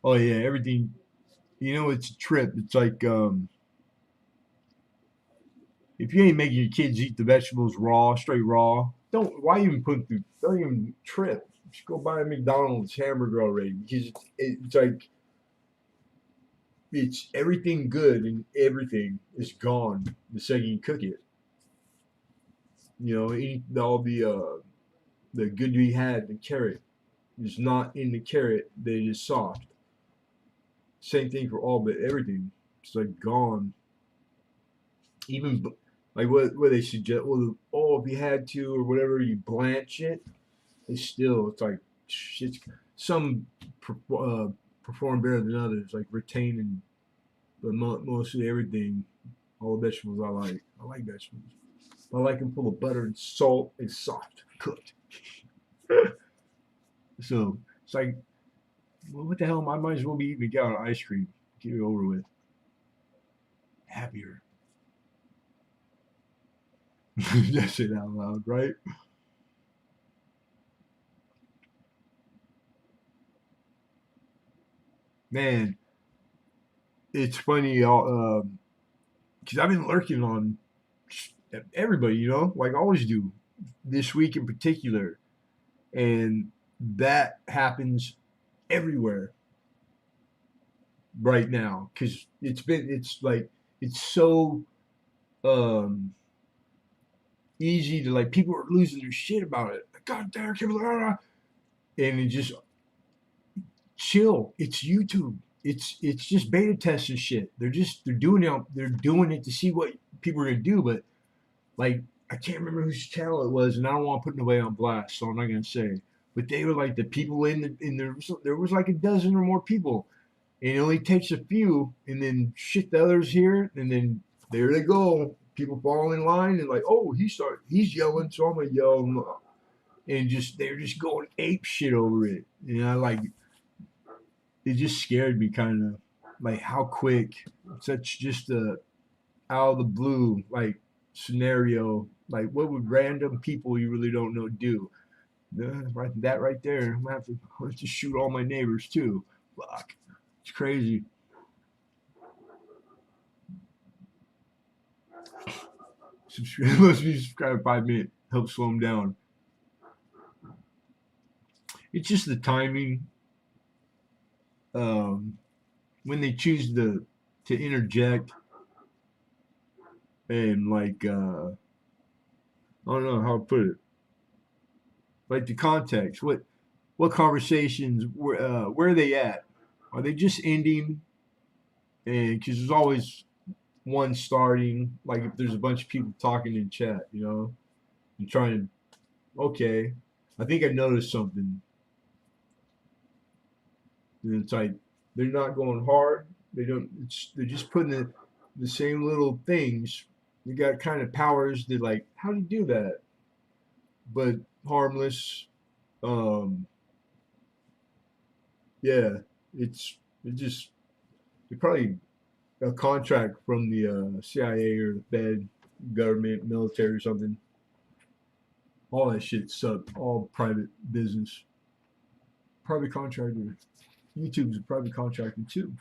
[SPEAKER 1] Oh yeah, everything. It's a trip. It's like if you ain't making your kids eat the vegetables raw, straight raw, don't. Why even put through? Don't even trip. Just go buy a McDonald's hamburger already because it's like it's everything good and everything is gone the second you cook it. Eat all the good we had. The carrot is not in the carrot. That is soft. Same thing for all but everything. It's like gone. Even like what they suggest. Well, if you had to or whatever, you blanch it. It's like shit. Some perform better than others. Like retaining mostly everything. All the vegetables I like. I like vegetables. I like them full of butter and salt and soft cooked. So it's like, well, what the hell? I might as well be eating a gallon of ice cream. Get it over with. Happier. Just say it out loud, right? Man, it's funny, y'all, because I've been lurking on everybody, like I always do, this week in particular, and that happens everywhere right now because it's so um, easy to like people are losing their shit about it. God damn, and it just chill. It's YouTube. It's just beta testing shit. They're doing it to see what people are gonna do, but like I can't remember whose channel it was, and I don't want to put nobody on blast, so I'm not gonna say. But they were like the people there was like a dozen or more people, and it only takes a few, and then shit the others here, and then there they go. People fall in line and like, oh, he's yelling, so I'm gonna yell, and just they're just going ape shit over it, and I like it just scared me kind of like how quick such just a out of the blue like scenario, like what would random people you really don't know do. That right there, I'm gonna have to shoot all my neighbors too. Fuck, it's crazy. Subscribe must be subscribed 5 minutes help slow them down. It's just the timing, um when they choose to interject, and like I don't know how to put it, like the context. What conversations where are they at? Are they just ending? And because there's always one starting. Like if there's a bunch of people talking in chat, and trying to Okay, I think I noticed something. And it's like they're not going hard. They don't. They're just putting the same little things. They got kind of powers that like how do you do that? But harmless. Um, yeah, it just it probably a contract from the CIA or the Fed, government, military or something. All that shit sucked. All private business, private contractor. YouTube's a private contractor too.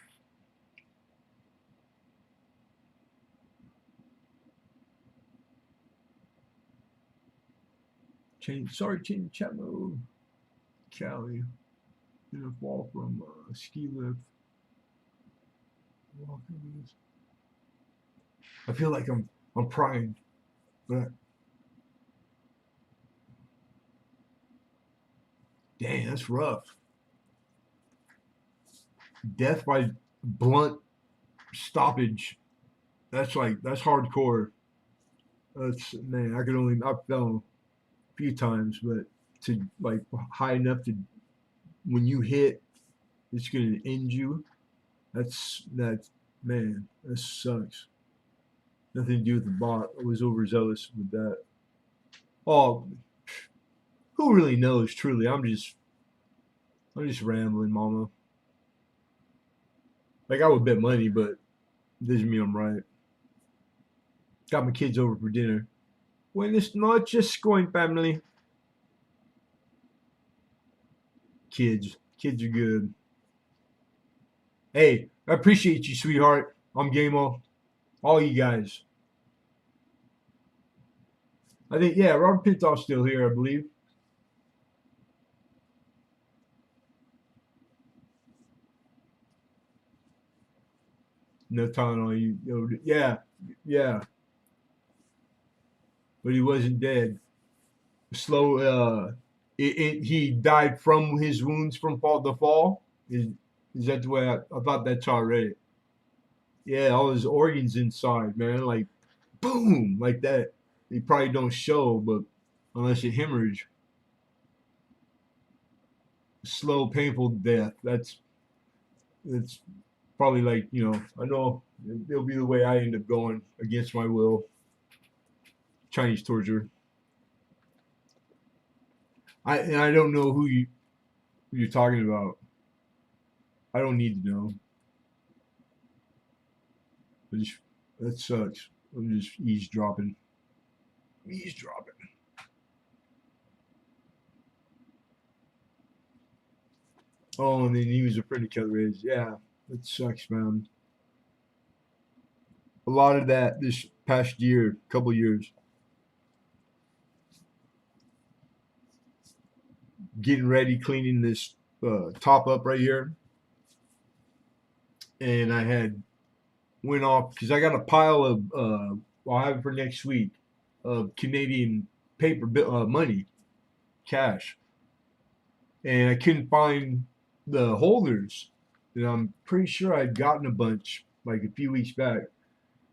[SPEAKER 1] Change the chat mode. Cali in a fall from ski lift. I feel like I'm primed, but dang, that's rough. Death by blunt stoppage. That's hardcore. That's man. I could only I fell a few times, but to like high enough to when you hit, it's gonna end you. That's man. That sucks. Nothing to do with the bot. I was overzealous with that. Oh, who really knows? Truly, I'm just rambling, Mama. Like I would bet money, but it doesn't mean I'm right. Got my kids over for dinner. Buenas noches, going family. Kids are good. Hey, I appreciate you, sweetheart. I'm Gameo. All you guys. I think yeah, Robert Pintoff's still here, I believe. No telling on you. Yeah, yeah, but he wasn't dead. Slow. He died from his wounds from the fall. Is that the way I thought that's how I read it? Yeah, all his organs inside, man, like boom, like that. They probably don't show, but unless you hemorrhage, slow, painful death. That's probably like I know it'll be the way I end up going against my will. Chinese torture. I don't know who you're talking about. I don't need to know. Just, that sucks. I'm just eavesdropping. Eavesdropping. Oh, and then he was a friend of Kelly Ray's. Yeah, that sucks, man. A lot of that this past year, couple years, getting ready, cleaning this top up right here, and I had went off because I got a pile of I'll have it for next week of Canadian paper money, cash, and I couldn't find the holders. And I'm pretty sure I'd gotten a bunch like a few weeks back,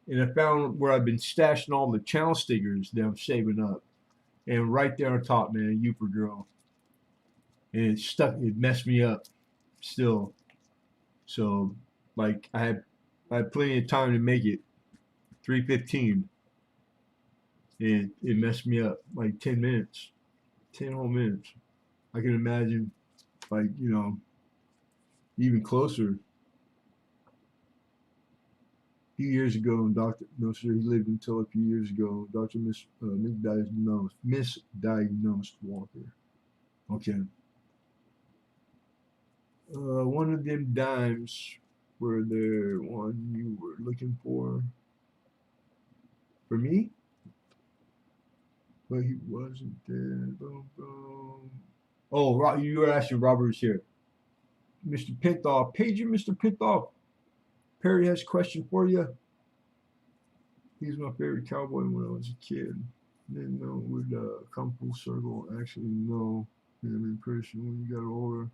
[SPEAKER 1] and I found where I've been stashing all the channel stickers that I'm saving up, and right there on top, man, "U for girl," and it stuck. It messed me up still. So like I had plenty of time to make it 3:15, and it messed me up like 10 minutes, 10 whole minutes. I can imagine like even closer. A few years ago, Doctor no sir, he lived until a few years ago. Doctor misdiagnosed Walker. Okay, one of them dimes were there one you were looking for me, but he wasn't there. Boom, boom. Oh, you were asking Robert's here. Mr. Pintoff, pager Mr. Pintoff. Perry has a question for you. He's my favorite cowboy when I was a kid. Didn't know it would come full circle. Actually, no. Him in person when you got older.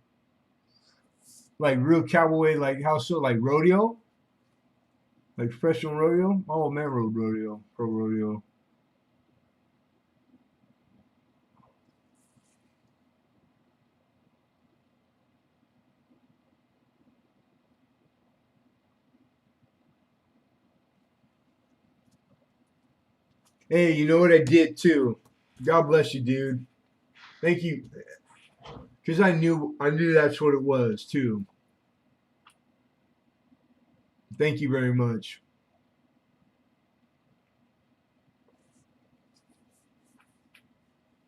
[SPEAKER 1] Like real cowboy, like how so? Like rodeo? Like professional rodeo? Oh man, road rodeo, pro rodeo. Hey, you know what I did too? God bless you, dude. Thank you, because I knew that's what it was too. Thank you very much.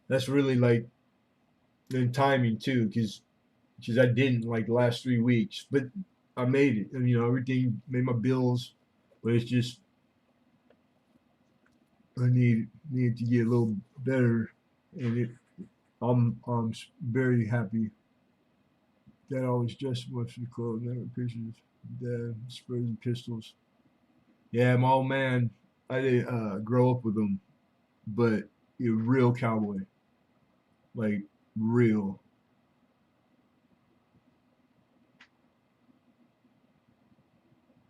[SPEAKER 1] That's really like the timing too, because I didn't like the last 3 weeks, but I made it. And, everything made my bills, but it's just I need to get a little better, and I'm very happy that I was just much for the club. Never pictures, dad, sprays and pistols. Yeah, my old man. I didn't grow up with him, but a real cowboy, like real.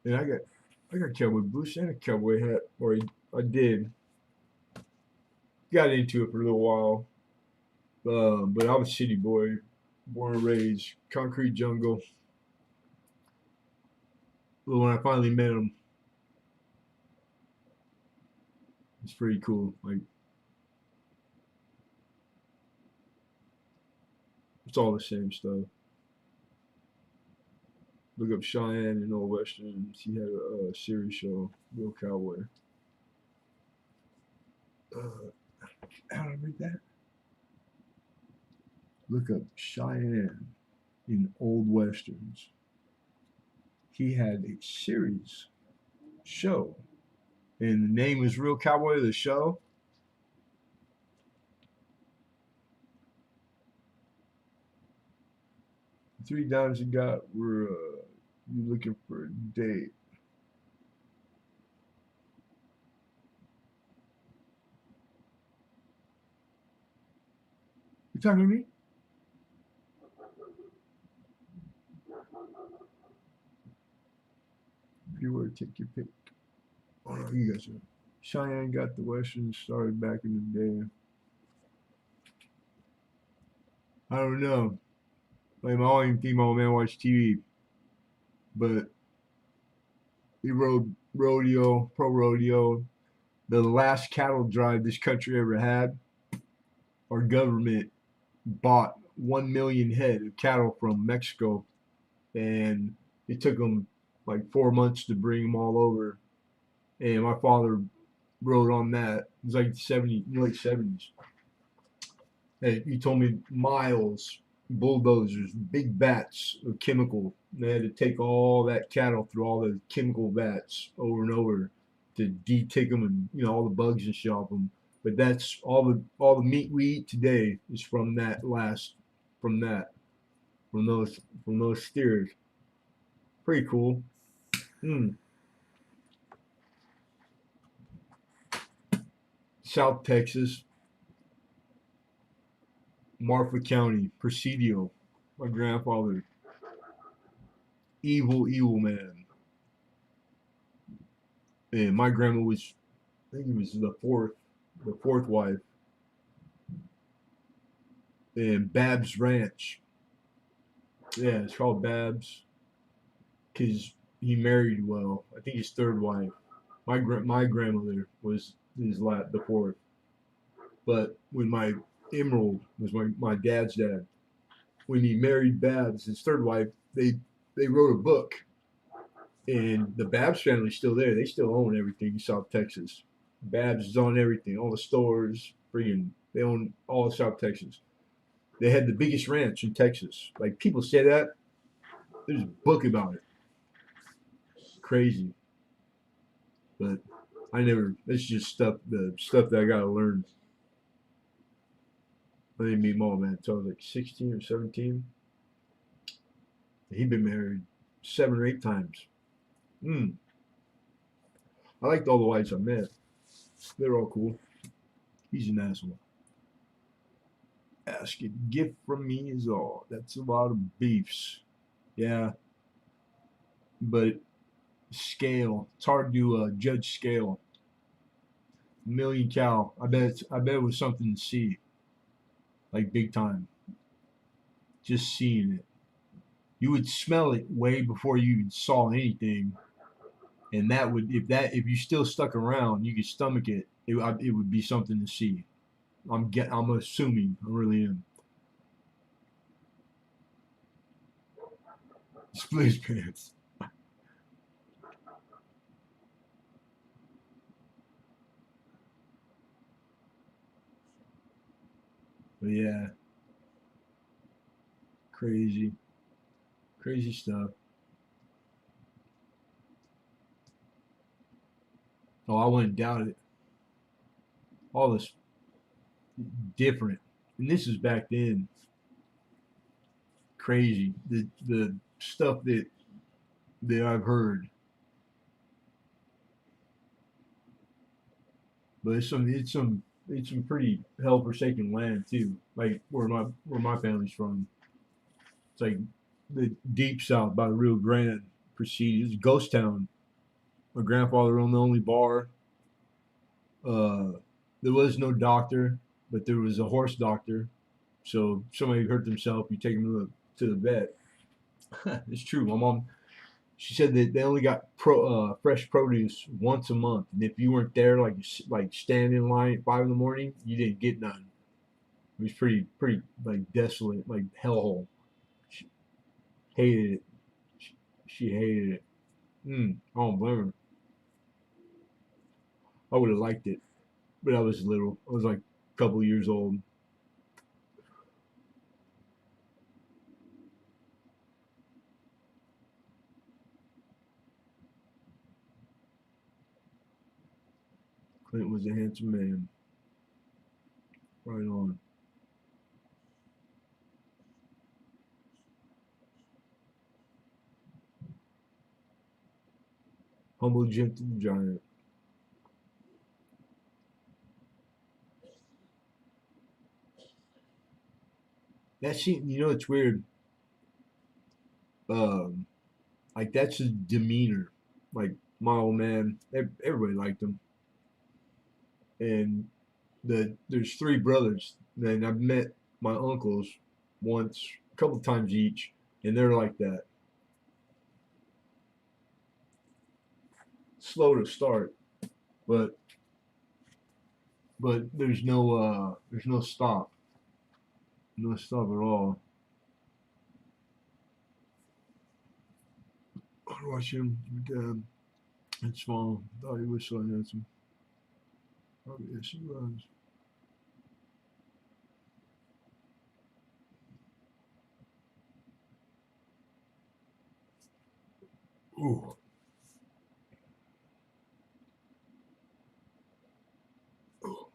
[SPEAKER 1] And I got cowboy boots and a cowboy hat, or I did. Got into it for a little while, but I was a city boy, born and raised, concrete jungle. But when I finally met him, it's pretty cool. Like it's all the same stuff. Look up Cheyenne and Old Westerns. He had a series show, Real Cowboy. Uh, how did I read that? Look up Cheyenne in Old Westerns. He had a series show, and the name was Real Cowboy. The show. The three dimes he got were you looking for a date. You talking to me? If you were to take your pick. Oh no, you guys are. Cheyenne got the Westerns started back in the day. I don't know. Like, I don't even think my old man watched TV, but he rode rodeo, pro rodeo. The last cattle drive this country ever had, our government bought 1 million head of cattle from Mexico, and it took them like 4 months to bring them all over. And my father rode on that. It was like 70, late 70s. Hey, he told me miles, bulldozers, big vats of chemical. They had to take all that cattle through all the chemical vats over and over to de-tick them and all the bugs and shit off them. But that's all the meat we eat today is from that last from that from those steers. Pretty cool. Mm. South Texas, Marfa County, Presidio. My grandfather, evil man. And my grandma was, I think it was the fourth wife. And Babs Ranch. Yeah, it's called Babs because he married well. I think his third wife. My grandmother was the fourth. But when my Emerald was my dad's dad, when he married Babs, his third wife, they wrote a book, and the Babs family's still there. They still own everything in South Texas. Babs is on everything, all the stores, freaking. They own all of South Texas. They had the biggest ranch in Texas. Like people say that. There's a book about it. Crazy, but I never. It's just the stuff that I gotta learn. I didn't meet mom man until I was like 16 or 17. He'd been married 7 or 8 times. Mm. I liked all the wives I met. They're all cool. He's an asshole. Ask it. Gift from me is all. That's a lot of beefs. Yeah, but scale. It's hard to judge scale. Million cow. I bet it was something to see, like big time. Just seeing it. You would smell it way before you even saw anything, and that would if you still stuck around, you could stomach it. it would be something to see. I'm assuming, I really am. Split his pants. But yeah, crazy, crazy stuff. Oh, I wouldn't doubt it. All this different, and this is back then. Crazy. The stuff that I've heard, but it's some pretty hell forsaken land too. Like where my family's from. It's like the deep south by the Rio Grande. Proceeded. It's a ghost town. My grandfather owned the only bar. Uh, there was no doctor, but there was a horse doctor. So if somebody hurt themselves, you take them to the vet. It's true. My mom, she said that they only got fresh produce once a month, and if you weren't there, like standing in line at 5 in the morning, you didn't get none. It was pretty like desolate, like hellhole. She hated it. She hated it. I don't blame her. I would have liked it, but I was little. I was like a couple years old. Clint was a handsome man. Right on. Humble, gentle giant. That scene, it's weird. Um, like that's his demeanor. Like my old man, everybody liked him, and there's three brothers. And I've met my uncles once, a couple times each, and they're like that. Slow to start, but there's no stop, no stop at all. I watch him again. And small. Thought he was so handsome. Oh yes, he was. Ooh, ooh.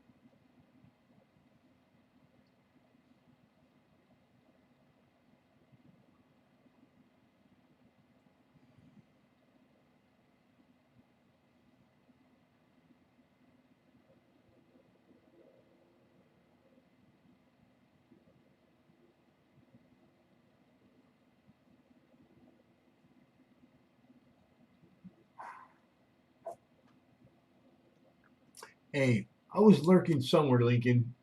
[SPEAKER 1] Hey, I was lurking somewhere, Lincoln,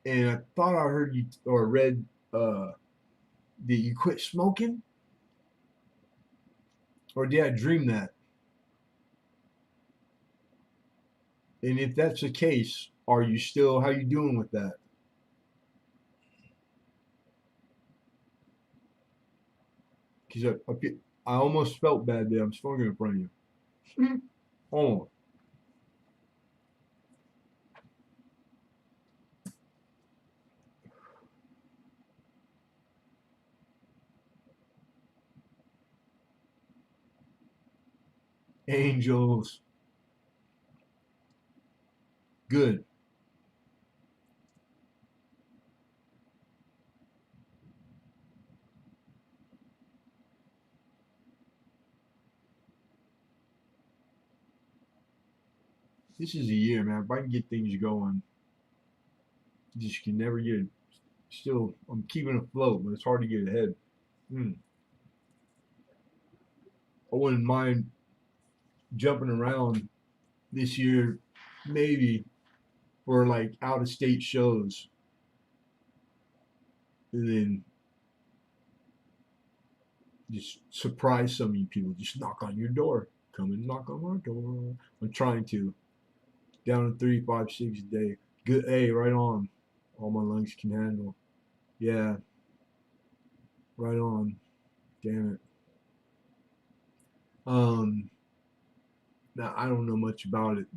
[SPEAKER 1] and I thought I heard you or read uh, that you quit smoking, or did I dream that? And if that's the case, are you still? How you doing with that? Because I almost felt bad that I'm smoking in front of you. Oh, angels, good. This is a year, man. If I can get things going, just can never get it. Still, I'm keeping afloat, but it's hard to get ahead. Mm. I wouldn't mind jumping around this year, maybe for like out of state shows, and then just surprise some of you people. Just knock on your door. Come and knock on our door. I'm trying to. Down to 3, 5, 6 a day. Good. Hey, right on. All my lungs can handle. Yeah, right on. Damn it. Um, now I don't know much about it.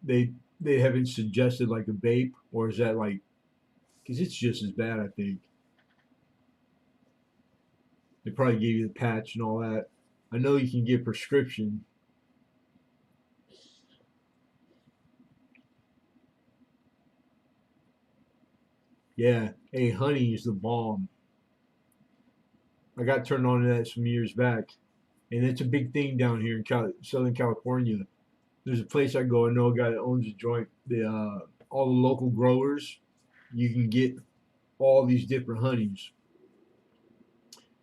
[SPEAKER 1] They they haven't suggested like a vape, or is that like because it's just as bad. I think they probably gave you the patch and all that. I know you can get prescription. Yeah. Hey, honey is the bomb. I got turned on to that some years back, and it's a big thing down here in Southern California. There's a place I go. I know a guy that owns a joint. All the local growers, you can get all these different honeys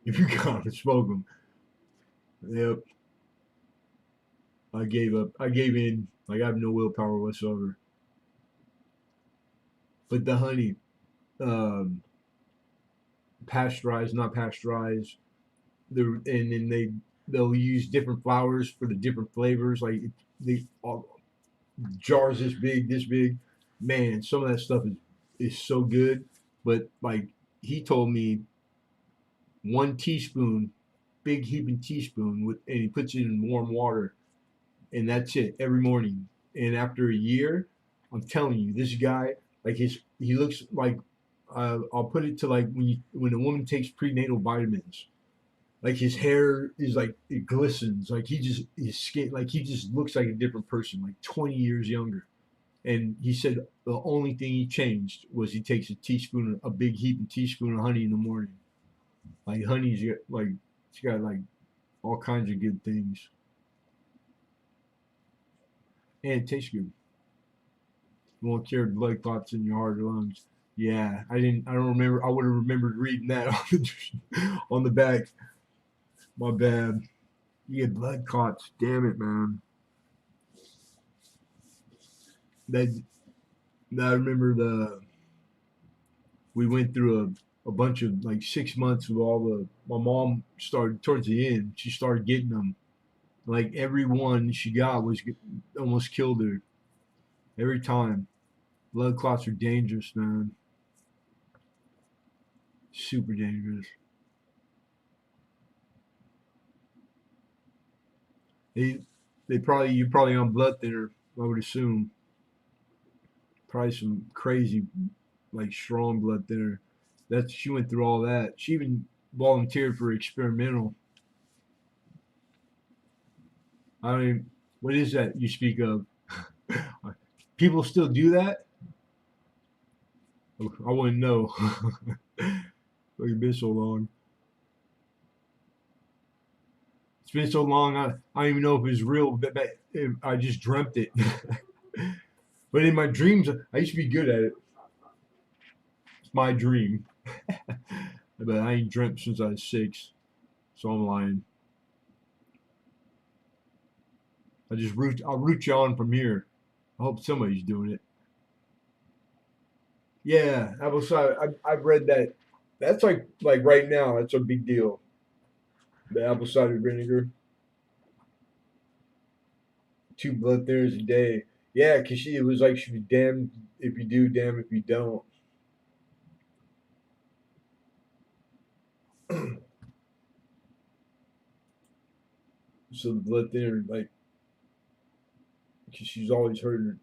[SPEAKER 1] if you gotta smoke them. Yep. I gave up. I gave in. Like I have no willpower whatsoever. But the honey, um, pasteurized, not pasteurized. And then they'll use different flowers for the different flavors. Like they all, jars this big. Man, some of that stuff is so good. But like he told me, 1 teaspoon, big heaping teaspoon, and he puts it in warm water, and that's it every morning. And after a year, I'm telling you, this guy, like he looks like, I'll put it to like when a woman takes prenatal vitamins. Like his hair is like it glistens. Like his skin, like he just looks like a different person, like 20 years younger. And he said the only thing he changed was he takes a big heaping teaspoon of honey in the morning. Like honey's like it's got like all kinds of good things, and it tastes good. You won't cure blood clots in your heart or lungs. Yeah, I didn't. I don't remember. I would have remembered reading that on the back. My bad. You get blood clots. Damn it, man. That I remember we went through a bunch of like 6 months of all the. My mom started towards the end. She started getting them. Like every one she got was almost killed her every time. Blood clots are dangerous, man. Super dangerous. They they probably you're probably on blood thinner. I would assume probably some crazy like strong blood thinner. That she went through all that. She even volunteered for experimental. I mean, what is that you speak of? People still do that? I wouldn't know. It's been so long. It's been so long. I don't even know if it's real. But I just dreamt it. But in my dreams, I used to be good at it. It's my dream. But I ain't dreamt since I was 6, so I'm lying. I'll root you on from here. I hope somebody's doing it. Yeah, apple cider. I've read that. That's like right now. That's a big deal. The apple cider vinegar, 2 blood thinners a day. Yeah, cause it was like she was damned if you do, damn if you don't. So the blood thinner, like, cause she's always hurting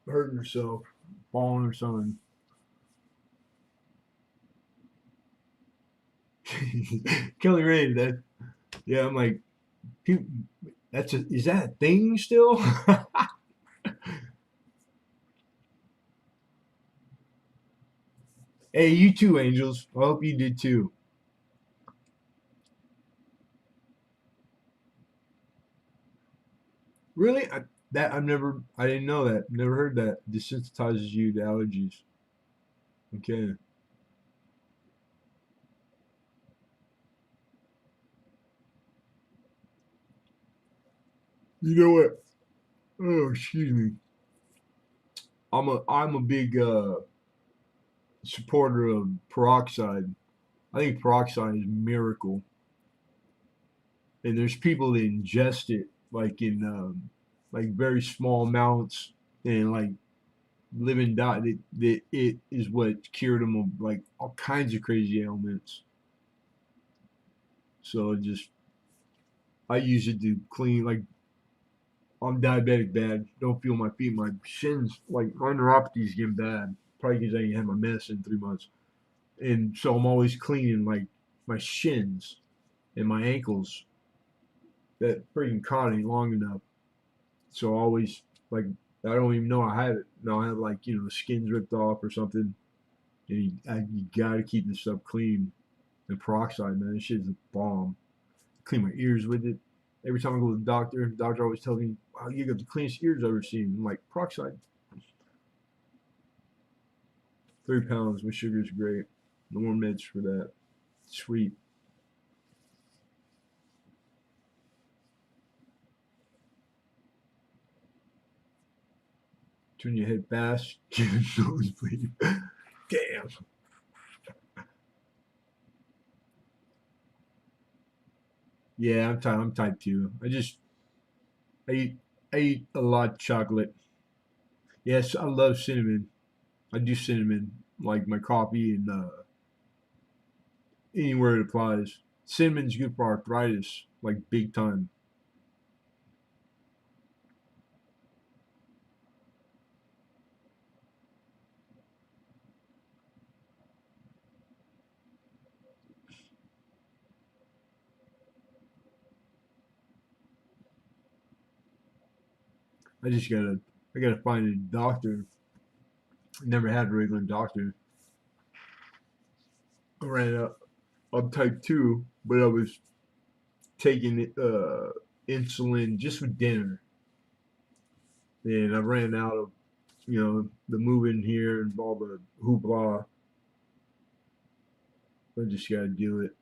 [SPEAKER 1] herself, falling or something. Kelly Ray, that yeah, I'm like, people, is that a thing still? Hey, you too, Angels. I hope you did too. Really? I didn't know that. Never heard that. Desensitizes you to allergies. Okay. You know what? Oh, excuse me. I'm a big supporter of peroxide. I think peroxide is a miracle. And there's people that ingest it, like in like very small amounts, and like living dot that it is what cured him of like all kinds of crazy ailments. So just I use it to clean like I'm diabetic bad. Don't feel my feet. My shins like my neuropathy is getting bad. Probably because I ain't had my medicine in 3 months. And so I'm always cleaning like my shins and my ankles that freaking caught ain't long enough. So I always like I don't even know I have it. No, I have like the skin's ripped off or something. And you gotta keep this stuff clean. And peroxide, man, this shit's a bomb. Clean my ears with it. Every time I go to the doctor always tells me, "Wow, you got the cleanest ears I've ever seen." I'm like, peroxide, 3 pounds with sugar is great. No more meds for that. Sweet. Turn your head fast, get a nosebleed. Damn. Yeah, I'm type 2. I eat I eat a lot of chocolate. Yes, I love cinnamon. I do cinnamon like my coffee and anywhere it applies. Cinnamon's good for arthritis, like big time. I just gotta find a doctor. I never had a regular doctor. I ran out. I'm type 2, but I was taking insulin just for dinner, and I ran out of the moving here and all the hoopla. I just gotta do it.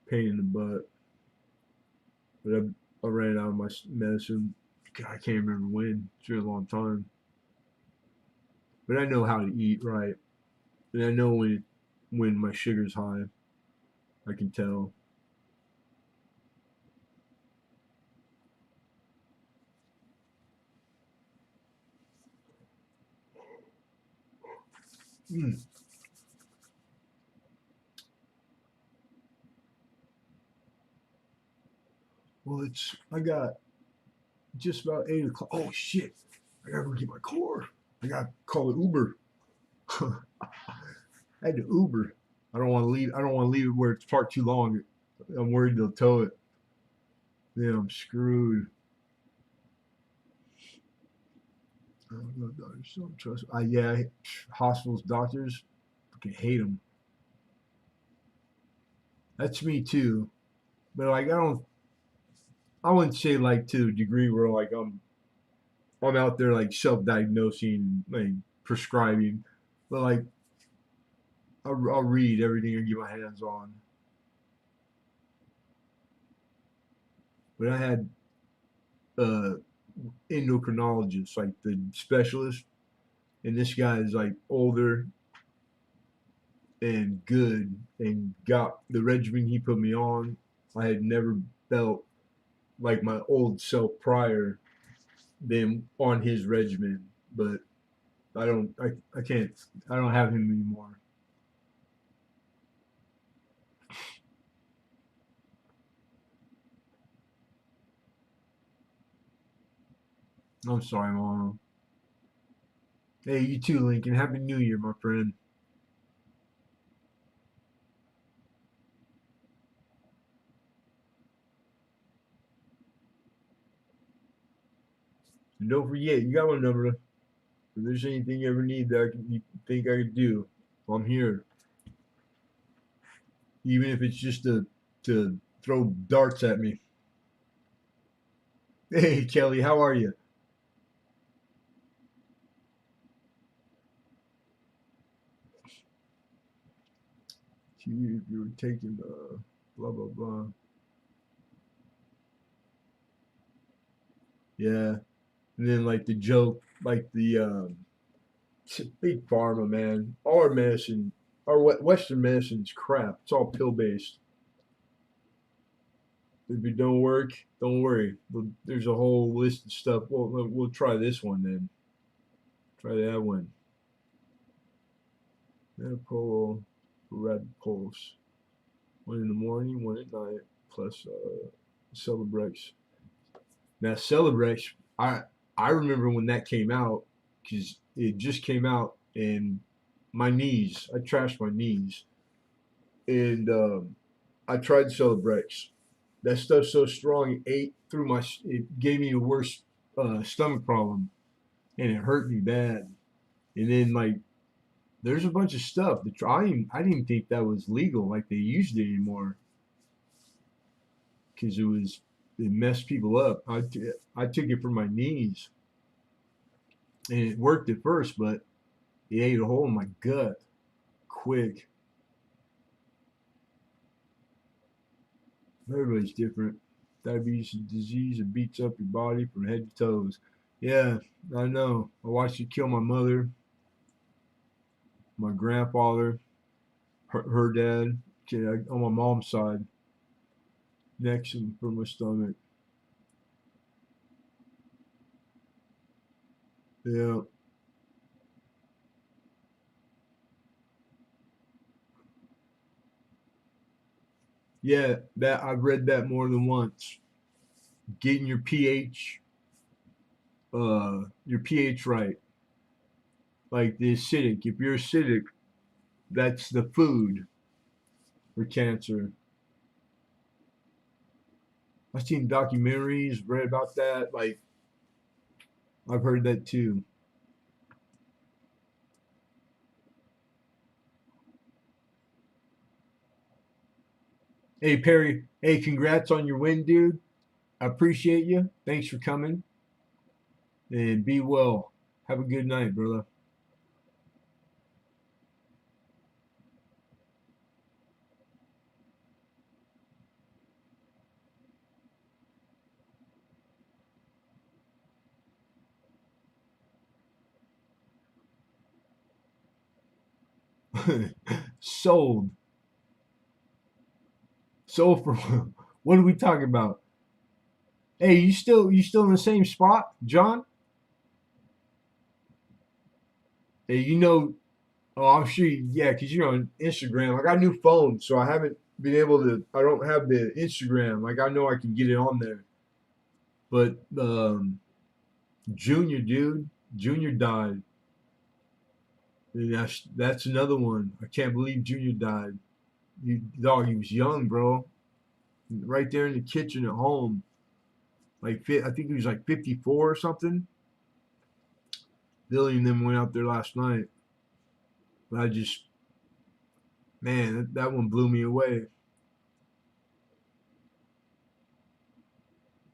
[SPEAKER 1] Pain in the butt. But I ran out of my medicine. God, I can't remember when. It's been a long time. But I know how to eat right, and I know when my sugar's high. I can tell. Mm. Well, it's I got just about 8 o'clock. Oh shit! I gotta go get my car. I gotta call it Uber. I had to Uber. I don't want to leave. I don't want to leave it where it's parked too long. I'm worried they'll tow it. Then I'm screwed. I don't know, doctors don't trust. Yeah, hospitals, doctors, fucking hate them. That's me too. But like, I wouldn't say like to a degree where like I'm out there like self-diagnosing, like prescribing, but like I'll read everything I get my hands on. But I had uh endocrinologist, like the specialist, and this guy is like older and good and got the regimen he put me on. I had never felt like my old self prior than on his regimen, but I can't I don't have him anymore. I'm sorry, mom. Hey, you too, Lincoln. Happy New Year, my friend. And don't forget, you got my number. If there's anything you ever need that you think I could do, I'm here. Even if it's just to throw darts at me. Hey, Kelly, how are you? You were taking blah blah blah. Yeah, and then like the joke, like the big pharma man. All our medicine, our Western medicine's crap. It's all pill based. If it don't work, don't worry. There's a whole list of stuff. We'll try this one then. Try that one. Metapolo, red pulse. One in the morning, one at night, plus Celebrex. Now Celebrex, I remember when that came out because it just came out, and my knees, I trashed my knees, and I tried Celebrex. That stuff's so strong, it ate through my. It gave me a worse stomach problem, and it hurt me bad. And then like, there's a bunch of stuff. I didn't even think that was legal, like they used it anymore, because it messed people up. I took it for my knees, and it worked at first, but it ate a hole in my gut quick. Everybody's different. Diabetes is a disease that beats up your body from head to toes. Yeah, I know. I watched it kill my mother, my grandfather, her dad, on my mom's side, next from my stomach. Yeah, yeah. That I've read that more than once. Getting your pH right, like the acidic. If you're acidic, that's the food for cancer. I've seen documentaries, read about that. Like I've heard that too. Hey Perry, hey, congrats on your win, dude. I appreciate you. Thanks for coming, and be well. Have a good night, brother. Sold. Sold for what are we talking about? Hey, you still in the same spot, John? Hey, oh, I'm sure, yeah, because you're on Instagram. I got a new phone, so I haven't been able to. I don't have the Instagram. Like I know I can get it on there, but Junior, dude, Junior died. And that's another one. I can't believe Junior died. Dog, he was young, bro. Right there in the kitchen at home. Like I think he was like 54 or something. Billy and them went out there last night. But I just, man, that one blew me away.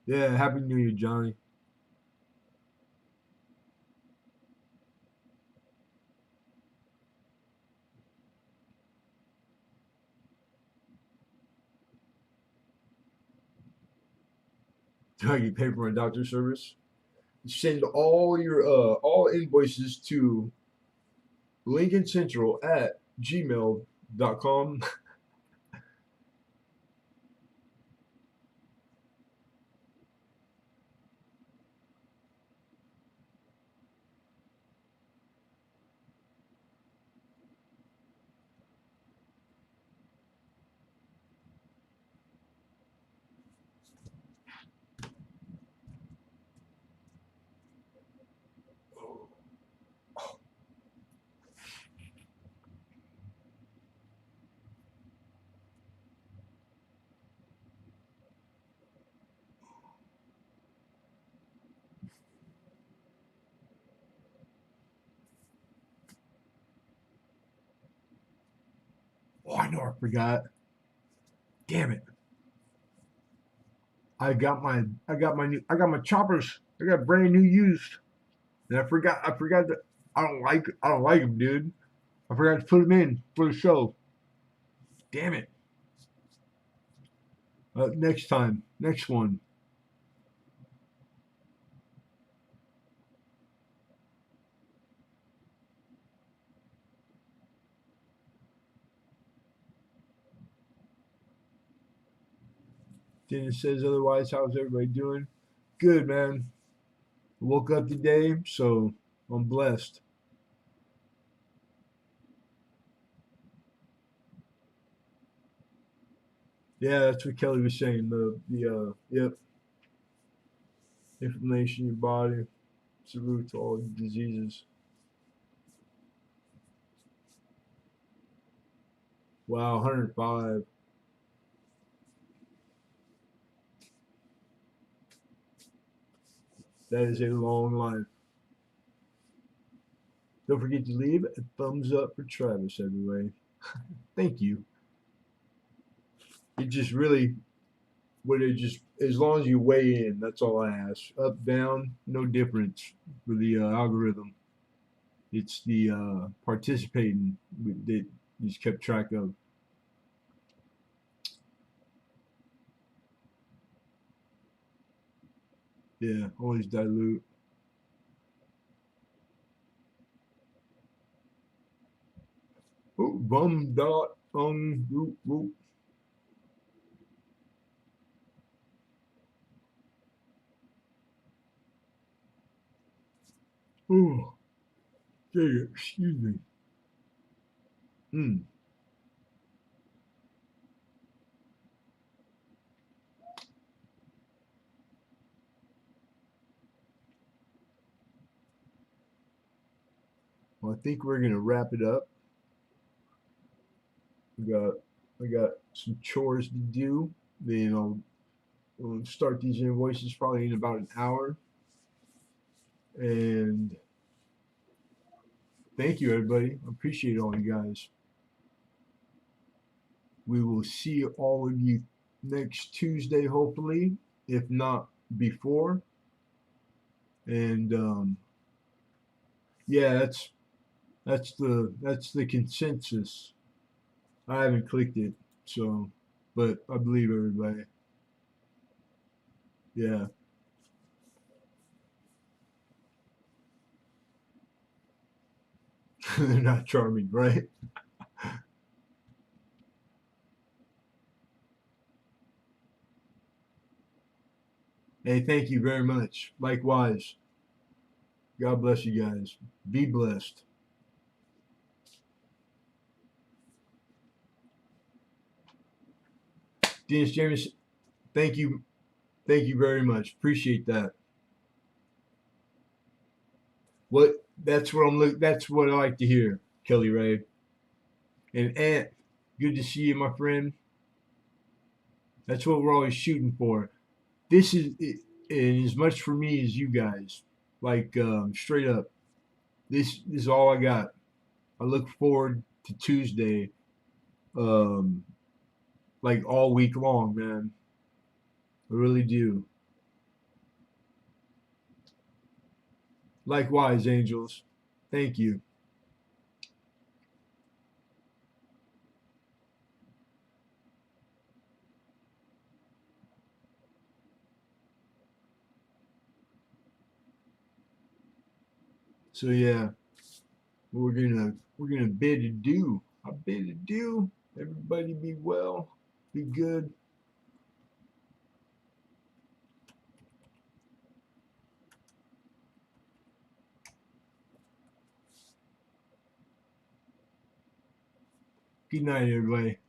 [SPEAKER 1] Yeah, Happy New Year, Johnny. Do I get paid for my doctor service? Send all invoices to Lincoln Central at gmail.com. Oh, I know I forgot. Damn it. I got my choppers. I got brand new used. And I forgot that I don't like them, dude. I forgot to put them in for the show. Damn it. Next time. Next one. Dennis says otherwise. How's everybody doing? Good, man. Woke up today, so I'm blessed. Yeah, that's what Kelly was saying. The yep, inflammation in your body. It's the root to all diseases. Wow, 105. That is a long life. Don't forget to leave a thumbs up for Travis, everybody. Thank you. It just really, what it just, as long as you weigh in, that's all I ask. Up, down, no difference for the algorithm. It's the participating that he's kept track of. Yeah, always dilute. Oh, bum dot whoop, whoop. Oh, excuse me. Mm. Well, I think we're gonna wrap it up. We got I got some chores to do. Then I'll start these invoices probably in about an hour. And thank you, everybody. I appreciate all you guys. We will see all of you next Tuesday, hopefully, if not before. And yeah, that's the consensus. I haven't clicked it, so but I believe everybody. Yeah, they're not charming, right? Hey, thank you very much. Likewise. God bless you guys. Be blessed. Dennis James, thank you. Thank you very much. Appreciate that. What that's what I'm look that's what I like to hear, Kelly Ray. And Ant, good to see you, my friend. That's what we're always shooting for. This is and as much for me as you guys. Like straight up. This is all I got. I look forward to Tuesday, um, like all week long, man. I really do. Likewise, angels. Thank you. So yeah, we're gonna bid adieu. I bid adieu. Everybody be well, be good. Good night, everybody.